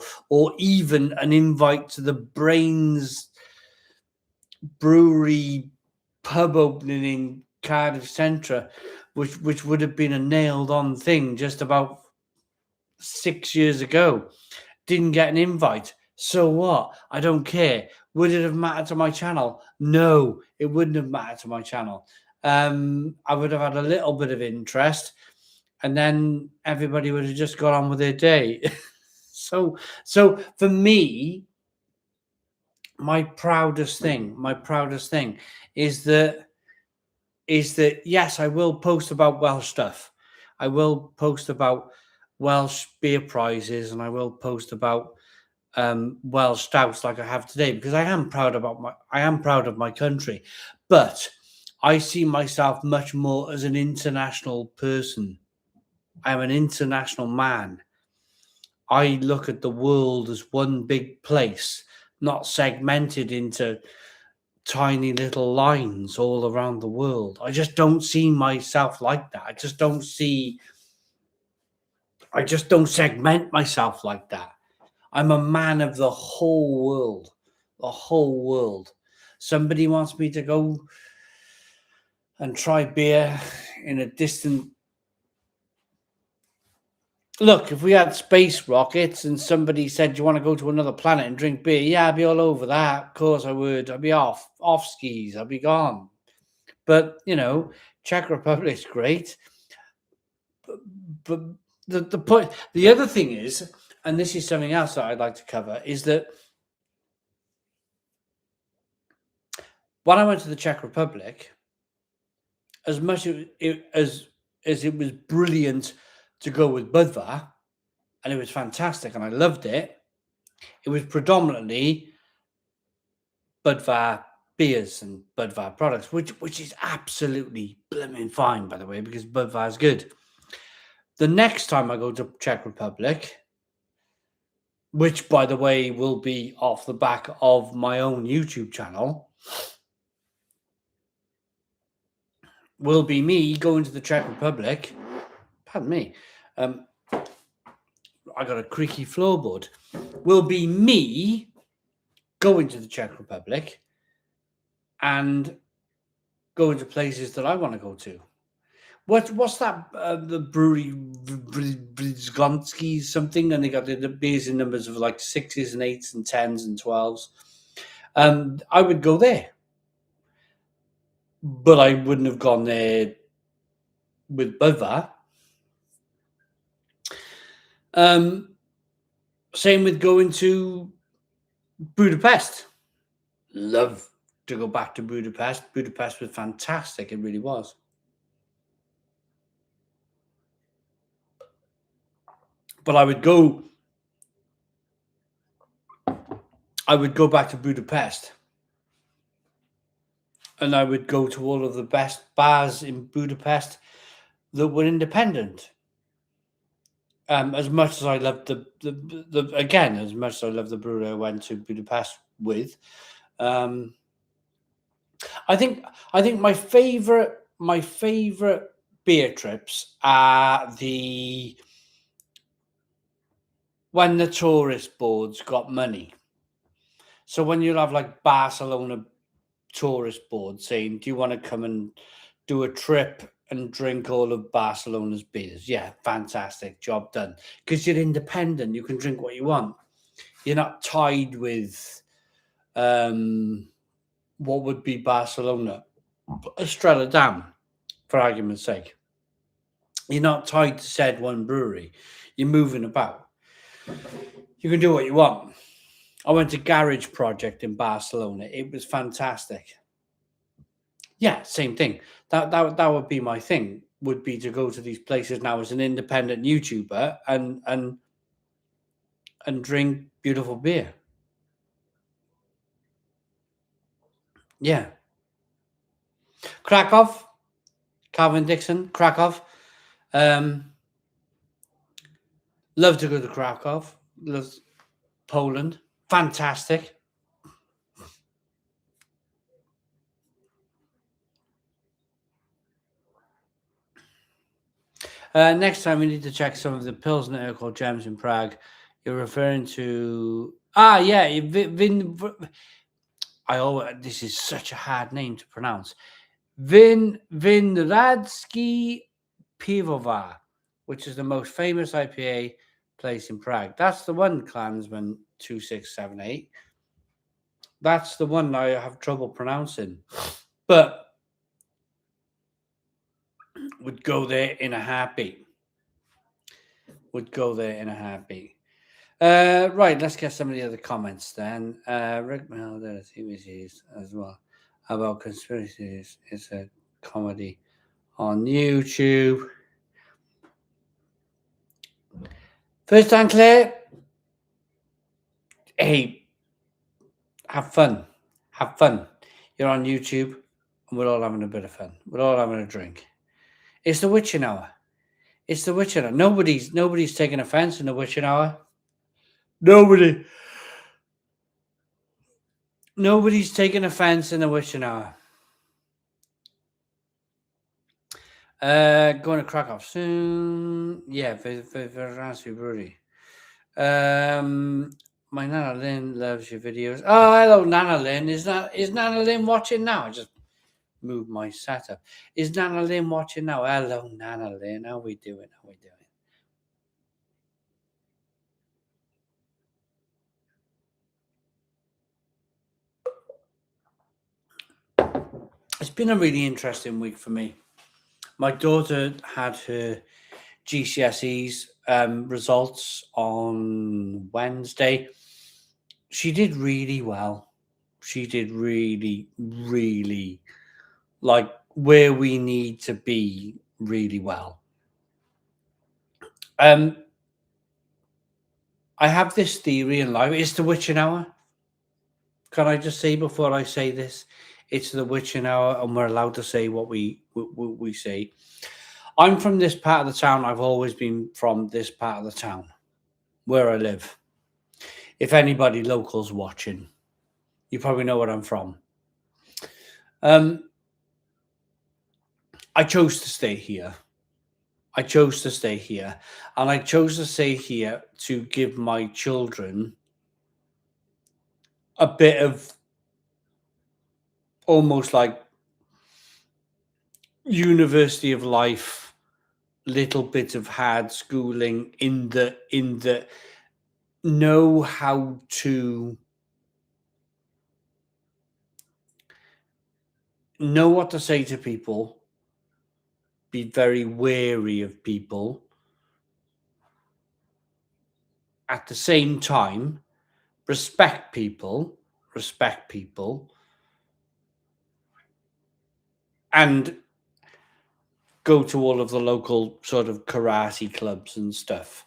even an invite to the Brains Brewery pub opening in Cardiff Centre, which would have been a nailed on thing just about 6 years ago. Didn't get an invite. So what? I don't care. Would it have mattered to my channel? No, it wouldn't have mattered to my channel. I would have had a little bit of interest, and then everybody would have just got on with their day. so for me, my proudest thing is that yes, I will post about Welsh stuff. I will post about Welsh beer prizes, and I will post about Welsh stouts like I have today, because I am proud of my country. But I see myself much more as an international person. I am an international man. I look at the world as one big place, not segmented into tiny little lines all around the world. I just don't see myself like that. I just don't segment myself like that. I'm a man of the whole world. The whole world. Somebody wants me to go and try beer in a distant. Look, if we had space rockets and somebody said, "Do you want to go to another planet and drink beer?" Yeah, I'd be all over that. Of course I would. I'd be off skis. I'd be gone. But Czech Republic's great. But the point, the other thing is, and this is something else that I'd like to cover, is that when I went to the Czech Republic, as much as it was brilliant to go with Budvar, and it was fantastic, and I loved it, it was predominantly Budvar beers and Budvar products, which is absolutely blooming fine, by the way, because Budvar is good. The next time I go to Czech Republic, which, by the way, will be off the back of my own YouTube channel, will be me going to the Czech Republic. Pardon me. I got a creaky floorboard. Will be me going to the Czech Republic and going to places that I want to go to. What's that? The brewery Brzgonski something, and they got the beers in numbers of like 6s and 8s and 10s and 12s. I would go there, but I wouldn't have gone there with Budvar. Same with going to Budapest. Love to go back to Budapest. Budapest was fantastic. It really was. But I would go I would go back to Budapest. And I would go to all of the best bars in Budapest that were independent. As much as I loved the again, as much as I love the brewery I went to Budapest with, I think my favorite beer trips are when the tourist boards got money. So when you'll have like Barcelona tourist board saying, "Do you want to come and do a trip and drink all of Barcelona's beers?" Yeah, fantastic, job done. Because you're independent, you can drink what you want. You're not tied with what would be Barcelona, Estrella Damm, for argument's sake. You're not tied to said one brewery. You're moving about. You can do what you want. I went to Garage Project in Barcelona. It was fantastic. Yeah, same thing. That would be my thing. Would be to go to these places now as an independent YouTuber and drink beautiful beer. Yeah. Krakow, Calvin Dixon, Krakow. Love to go to Krakow. Love Poland. Fantastic. Next time we need to check some of the Pilsner called Gems in Prague. You're referring to this is such a hard name to pronounce. Vinradsky Pivovar, which is the most famous IPA place in Prague. That's the one, Clansman 2678. That's the one I have trouble pronouncing. But would go there in a heartbeat. Right, let's get some of the other comments then. Rick Mel, there are TVCs as well about conspiracies. It's a comedy on YouTube. First time, Claire. Hey, have fun. You're on YouTube, and we're all having a bit of fun. We're all having a drink. It's the witching hour. Nobody's taking offense in the witching hour. Nobody's taking offense in the witching hour. Going to Krakow soon. Yeah, for Raspberry Brewery. My Nana Lynn loves your videos. Oh, hello, Nana Lynn. Is Nana Lynn watching now? I just moved my setup. Is Nana Lynn watching now? Hello, Nana Lynn. How we doing? It's been a really interesting week for me. My daughter had her GCSEs results on Wednesday. She did really well. She did really, really like where we need to be really well. I have this theory in life. It's the witching hour. Can I just say before I say this? It's the witching hour, and we're allowed to say what we say. I'm from this part of the town. I've always been from this part of the town where I live. If anybody local's watching, you probably know where I'm from. I chose to stay here. And I chose to stay here to give my children a bit of almost like university of life, little bit of hard schooling in the know how to know what to say to people, be very wary of people, at the same time respect people, and go to all of the local sort of karate clubs and stuff.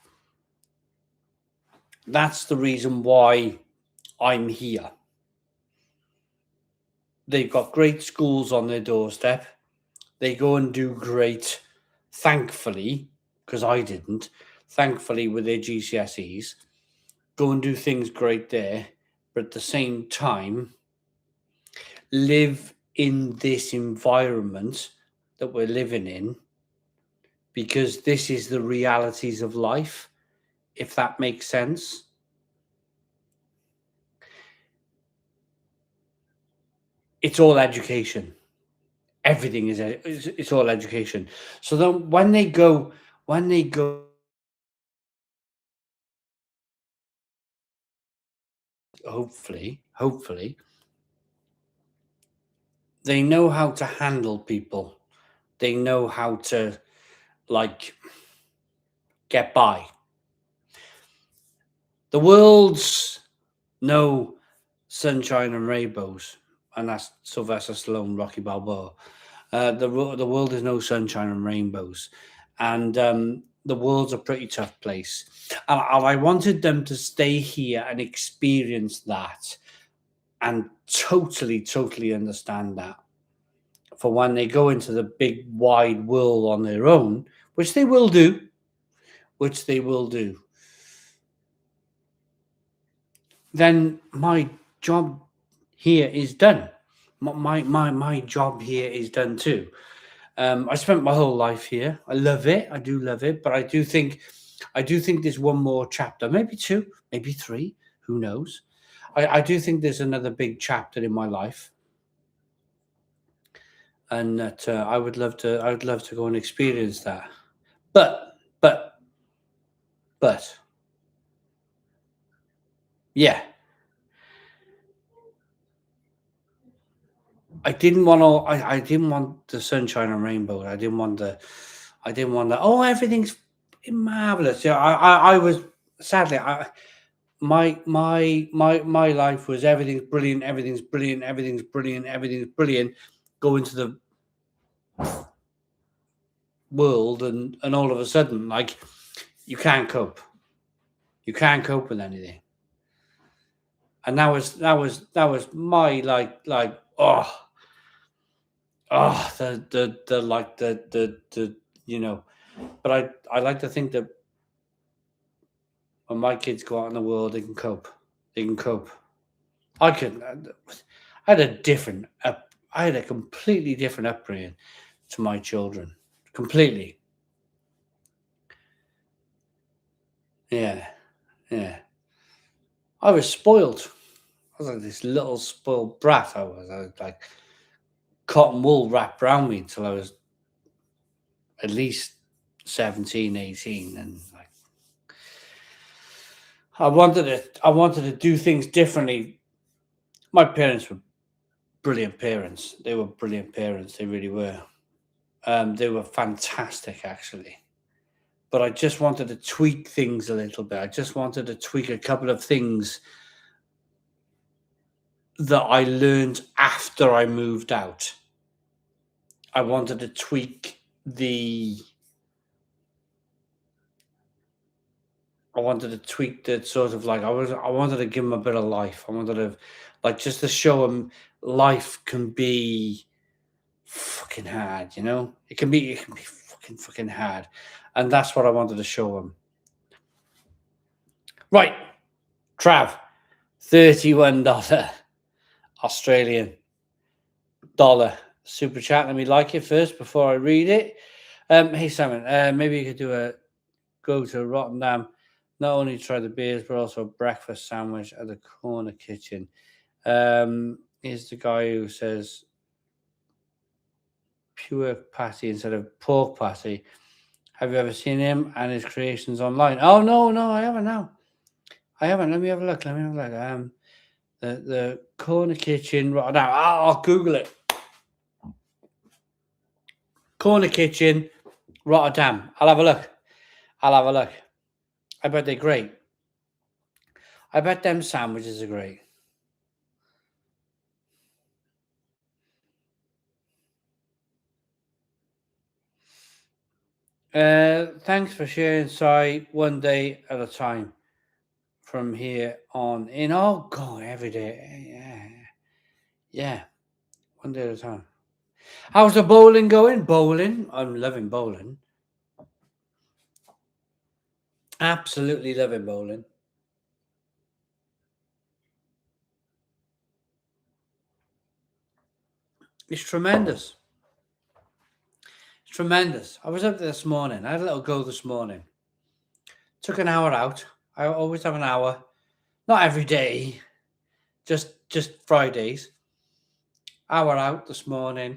That's the reason why I'm here. They've got great schools on their doorstep. They go and do great, thankfully, because I didn't, thankfully, with their GCSEs, go and do things great there, but at the same time, live in this environment that we're living in, because this is the realities of life, if that makes sense. It's all education. Everything is it's all education. So then when they go hopefully they know how to handle people. They know how to like get by. The world's no sunshine and rainbows, and that's Sylvester Stallone, Rocky Balboa. The world is no sunshine and rainbows, and the world's a pretty tough place. And I wanted them to stay here and experience that, and totally understand that. For when they go into the big wide world on their own, which they will do, then my job here is done. My job here is done too. I spent my whole life here. I love it. I do love it. But I do think there's one more chapter, maybe two, maybe three. Who knows? I do think there's another big chapter in my life, and that I would love to go and experience that. But yeah, I didn't want all. I didn't want the sunshine and rainbow. I didn't want the. Oh, everything's marvelous. Yeah, I was sadly. My life was everything's brilliant. Everything's brilliant. Everything's brilliant. Everything's brilliant. Go into the world, and all of a sudden, like, you can't cope. You can't cope with anything. And that was my the you know. But I like to think that when my kids go out in the world, they can cope. They can cope. I had a completely different upbringing to my children. Completely. Yeah. I was spoiled. I was like this little spoiled brat. I was like cotton wool wrapped around me until I was at least 17, 18, and like I wanted to do things differently. My parents were brilliant parents. They were brilliant parents. They really were. They were fantastic, actually. But I just wanted to tweak things a little bit. I just wanted to tweak a couple of things that I learned after I moved out. I wanted to tweak the sort of like I wanted to give them a bit of life. I wanted to just to show them life can be fucking hard, you know? It can be fucking hard. And that's what I wanted to show them. Right. Trav, $31 Australian dollar super chat. Let me like it first before I read it. Hey Simon, maybe you could go to Rotterdam, not only try the beers but also a breakfast sandwich at the corner kitchen. Here's the guy who says pure patty instead of pork patty. Have you ever seen him and his creations online? Oh no, I haven't. Now I haven't. Let me have a look. The corner kitchen Rotterdam. I'll Google it. Corner kitchen Rotterdam. I'll have a look. I bet they're great. I bet them sandwiches are great. Thanks for sharing, Si. One day at a time. from here on in. Oh God, every day. Yeah. One day at a time. How's the bowling going? Bowling. I'm loving bowling. Absolutely loving bowling. It's tremendous. It's tremendous. I was up there this morning. I had a little go this morning. Took an hour out. I always have an hour. Not every day. Just Fridays. Hour out this morning.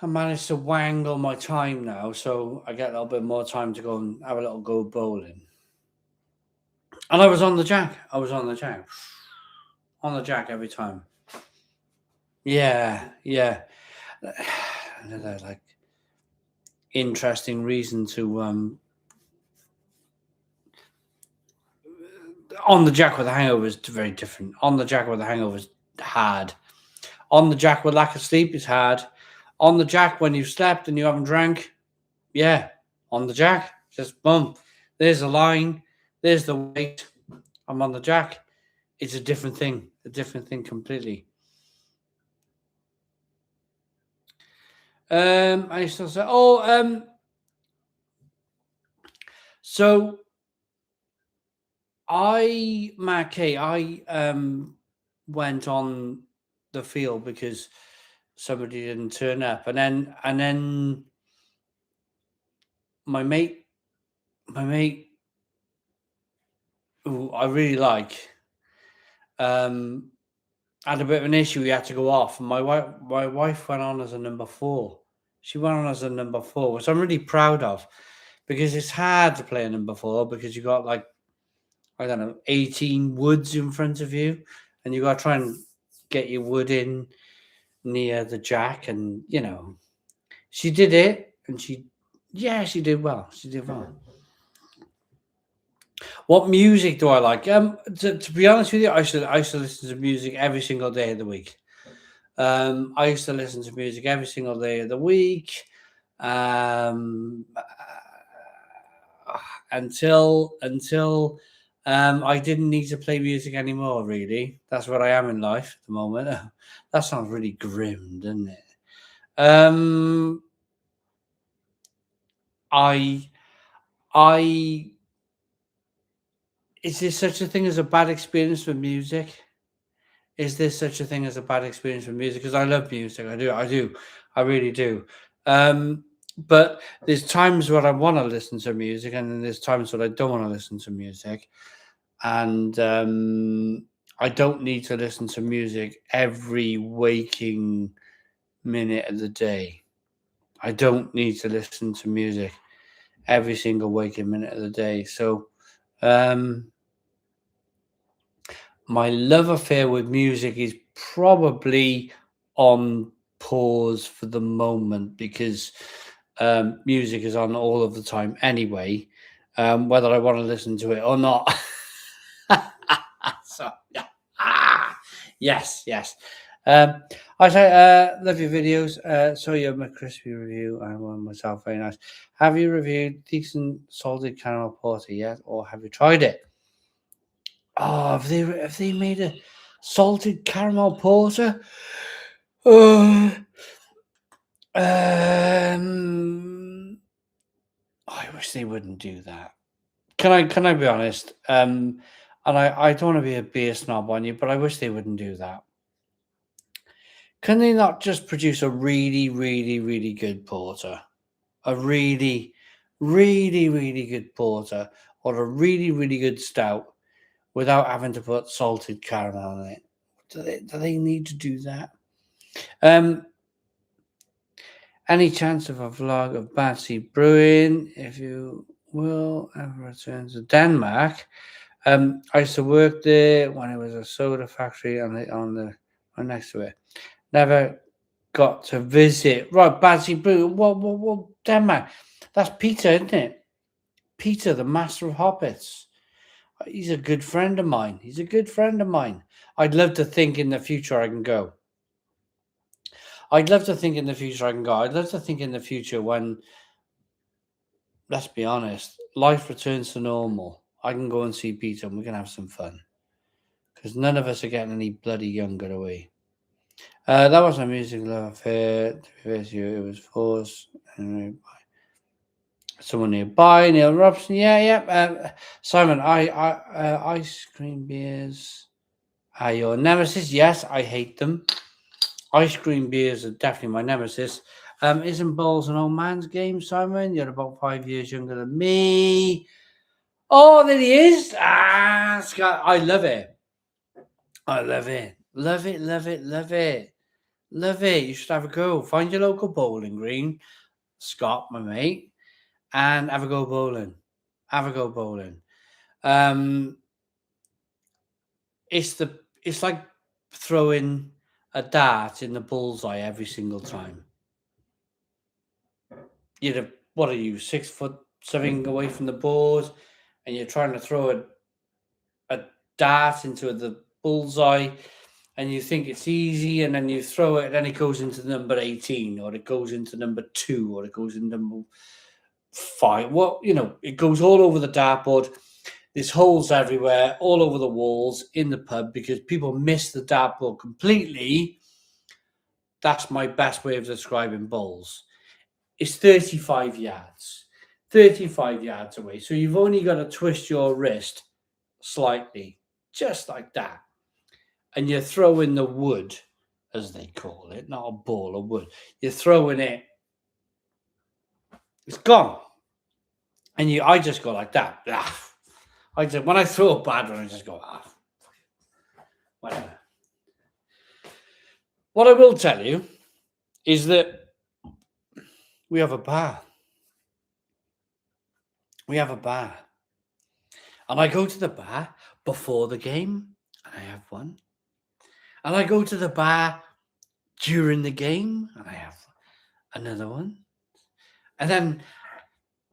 I managed to wangle my time now, so I get a little bit more time to go and have a little go bowling. And I was on the jack. On the jack every time. Yeah. Another like interesting reason to on the jack with a hangover is very different. On the jack with a hangover is hard. On the jack with lack of sleep is hard. On the jack when you've slept and you haven't drank, yeah. On the jack, just boom. There's the line. There's the weight. I'm on the jack. It's a different thing. A different thing completely. I still say, so Mark K, I went on the field because somebody didn't turn up, and then my mate who I really like had a bit of an issue. He had to go off, and my wife went on as a number 4. She went on as a number 4, which I'm really proud of, because it's hard to play a number 4 because you got like, I don't know, 18 woods in front of you, and you got to try and get your wood in near the jack, and she did it, and she did well. She did well. What music do I like? To be honest with you, I used to listen to music every single day of the week. I used to listen to music every single day of the week, until I didn't need to play music anymore. Really, that's what I am in life at the moment. That sounds really grim, doesn't it? Is there such a thing as a bad experience with music? Is there such a thing as a bad experience with music? Because I love music. I do. I really do. But there's times where I want to listen to music, and then there's times where I don't want to listen to music. And I don't need to listen to music every waking minute of the day. I don't need to listen to music every single waking minute of the day. So my love affair with music is probably on pause for the moment, because music is on all of the time anyway, whether I want to listen to it or not. So yeah. Yes. I say, love your videos. Saw your McCrispy review and one myself, very nice. Have you reviewed decent salted caramel porter yet, or have you tried it? Oh, have they made a salted caramel porter? I wish they wouldn't do that. Can I be honest? And I don't want to be a beer snob on you, but I wish they wouldn't do that. Can they not just produce a really, really, really good porter? A really, really, really good porter, or a really, really good stout, without having to put salted caramel on it? Do they need to do that? Any chance of a vlog of Batsy Brewing, if you will ever return to Denmark? I used to work there when it was a soda factory on the right next to it. Never got to visit. Right, Batsy Brewing. What Denmark? That's Peter, isn't it? Peter, the master of hobbits. He's a good friend of mine. I'd love to think in the future I can go. I'd love to think in the future when let's be honest, life returns to normal. I can go and see Peter and we can have some fun. Because none of us are getting any bloody younger, are we? That was a music love affair. To be fair to you, it was forced. Someone nearby, Neil Robson. Yeah. Simon, ice cream beers are your nemesis. Yes, I hate them. Ice cream beers are definitely my nemesis. Isn't bowls an old man's game, Simon? You're about 5 years younger than me. Oh, there he is. Scott, I love it. I love it. Love it, love it, love it. Love it. You should have a go. Find your local bowling green, Scott, my mate, and have a go bowling. Have a go bowling. It's like throwing a dart in the bullseye every single time. What are you, 6 foot something away from the board, and you're trying to throw a dart into the bullseye, and you think it's easy, and then you throw it, and then it goes into number 18, or it goes into number 2, or it goes into number 5. It goes all over the dartboard. There's holes everywhere, all over the walls in the pub because people miss the dartboard completely. That's my best way of describing bowls. It's 35 yards. 35 yards away. So you've only got to twist your wrist slightly, just like that. And you're throwing the wood, as they call it, not a ball of wood. You're throwing it. It's gone. And I just go like that. When I throw a bad one, I just go, whatever. What I will tell you is that we have a bar. We have a bar. And I go to the bar before the game, and I have one. And I go to the bar during the game, and I have another one. And then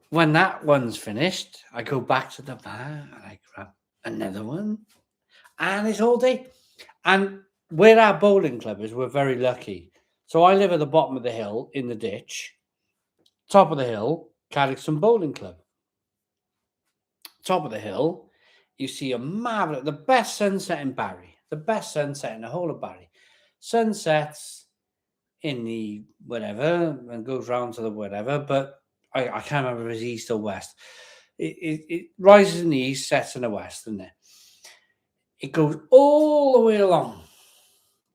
when that one's finished, I go back to the bar, and I grab another one. And it's all day. And where our bowling club is, we're very lucky. So I live at the bottom of the hill in the ditch. Top of the hill, Cask Bowling Club. Top of the hill, you see the best sunset in Barry. The best sunset in the whole of Barry. Sunsets in the whatever and goes round to the whatever, but I can't remember if it's east or west. It rises in the east, sets in the west, doesn't it? It goes all the way along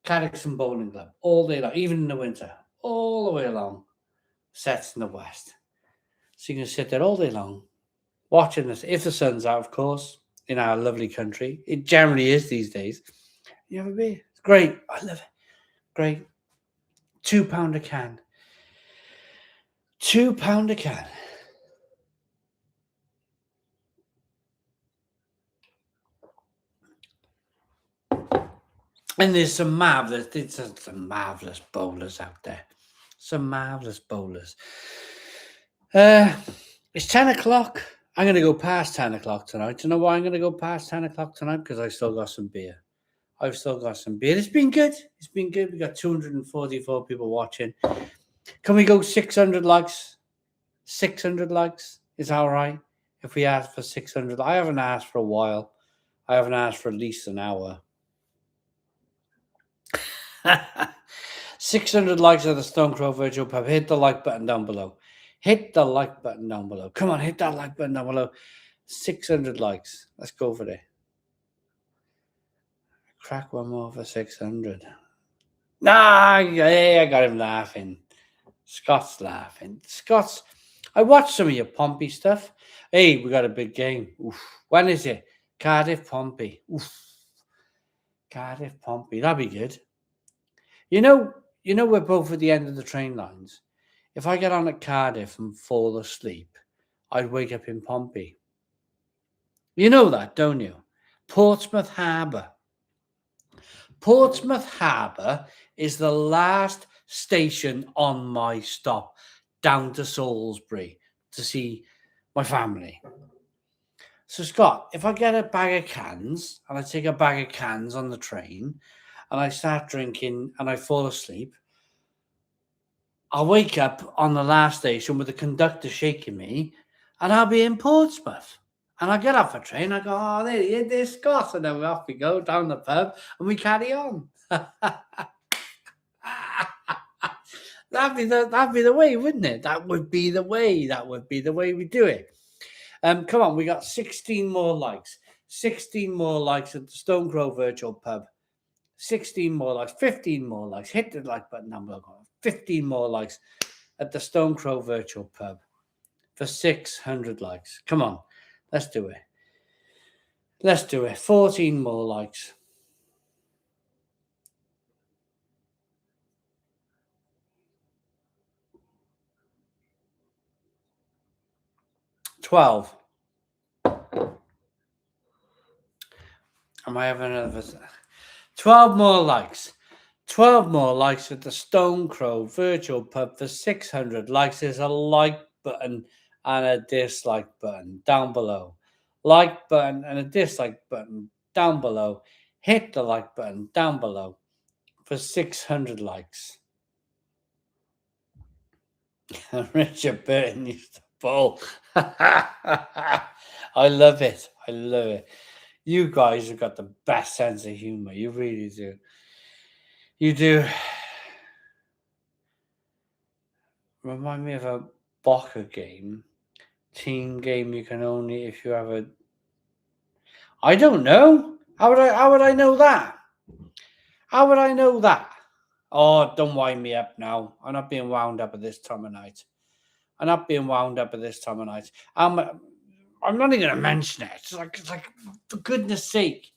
Cask Bowling Club, all day long, even in the winter, all the way along, sets in the west. So you can sit there all day long, watching this, if the sun's out, of course, in our lovely country. It generally is these days. You have a beer. It's great. I love it. Great. £2 a can. £2 a can. And there's some marvellous bowlers out there. Some marvellous bowlers. It's 10 o'clock. I'm going to go past 10 o'clock tonight. Do you know why I'm going to go past 10 o'clock tonight? Because I've still got some beer. It's been good. It's been good. We got 244 people watching. Can we go 600 likes? 600 likes? Is that all right? If we ask for 600. I haven't asked for a while. I haven't asked for at least an hour. 600 likes of the Stone Crow Virtual Pub. Hit the like button down below. Hit the like button down below. Come on, hit that like button down below. 600 likes. Let's go for it. Crack one more for 600. I got him laughing. Scott's laughing. I watched some of your Pompey stuff. Hey, we got a big game. Oof. When is it? Cardiff Pompey. Oof. Cardiff Pompey. That'd be good. You know, we're both at the end of the train lines. If I get on at Cardiff and fall asleep, I'd wake up in Pompey. You know that, don't you? Portsmouth Harbour. Portsmouth Harbour is the last station on my stop down to Salisbury to see my family. So, Scott, if I get a bag of cans and I take a bag of cans on the train and I start drinking and I fall asleep, I'll wake up on the last station with the conductor shaking me and I'll be in Portsmouth. And I get off a train, I go, oh, there he is, there's Scott. And then off we go down the pub and we carry on. That'd be the way, wouldn't it? That would be the way. That would be the way we do it. Come on, we got 16 more likes. 16 more likes at the Stone Crow Virtual Pub. 16 more likes, 15 more likes. Hit the like button number. 15 more likes at the Stone Crow Virtual Pub for 600 likes. Come on, let's do it. Let's do it. 14 more likes. $12. Am I having another? 12 more likes. 12 more likes at the Stone Crow Virtual Pub for 600 likes. There's a like button and a dislike button down below. Like button and a dislike button down below. Hit the like button down below for 600 likes. Richard Burton used to bowl. I love it. I love it. You guys have got the best sense of humor. You really do. You do. Remind me of a Bocker game. Team game you can only if you have a... I don't know. How would I know that? How would I know that? Oh, don't wind me up now. I'm not being wound up at this time of night. I'm not being wound up at this time of night. I'm not even going to mention it. It's like, for goodness sake.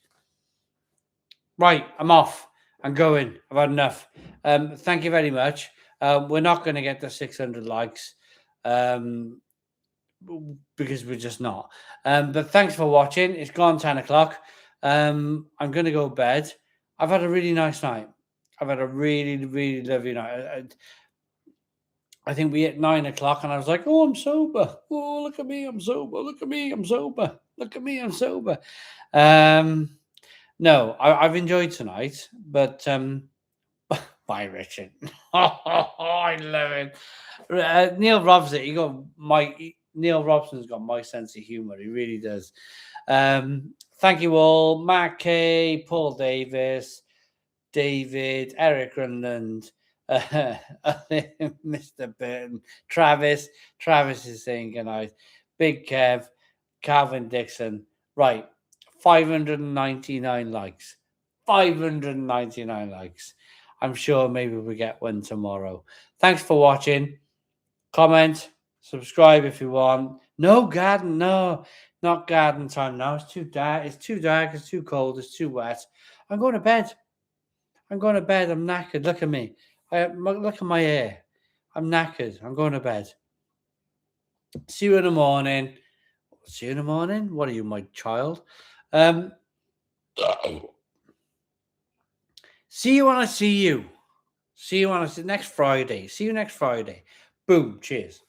Right, I'm off. I'm going. I've had enough. Thank you very much. We're not going to get the 600 likes because we're just not. But thanks for watching. It's gone 10 o'clock. I'm going to go to bed. I've had a really nice night. I've had a really, really lovely night. I think we hit 9 o'clock and I was like, oh, I'm sober. Oh, look at me, I'm sober. Look at me, I'm sober. Look at me, I'm sober. No, I've enjoyed tonight, but bye, Richard. I love it. Neil Robson, Neil Robson's got my sense of humor. He really does. Thank you all. Matt Kay, Paul Davis, David, Eric Runland, Mr. Burton, Travis. Travis is saying goodnight. Big Kev, Calvin Dixon. Right. 599 likes. 599 likes. I'm sure maybe we get one tomorrow. Thanks for watching. Comment, subscribe if you want. No garden, no, not garden time now. It's too dark. It's too dark. It's too cold. It's too wet. I'm going to bed. I'm going to bed. I'm knackered. Look at me. Look at my hair. I'm knackered. I'm going to bed. See you in the morning. See you in the morning. What are you, my child? See you when I see you. See you on next Friday. See you next Friday. Boom. Cheers.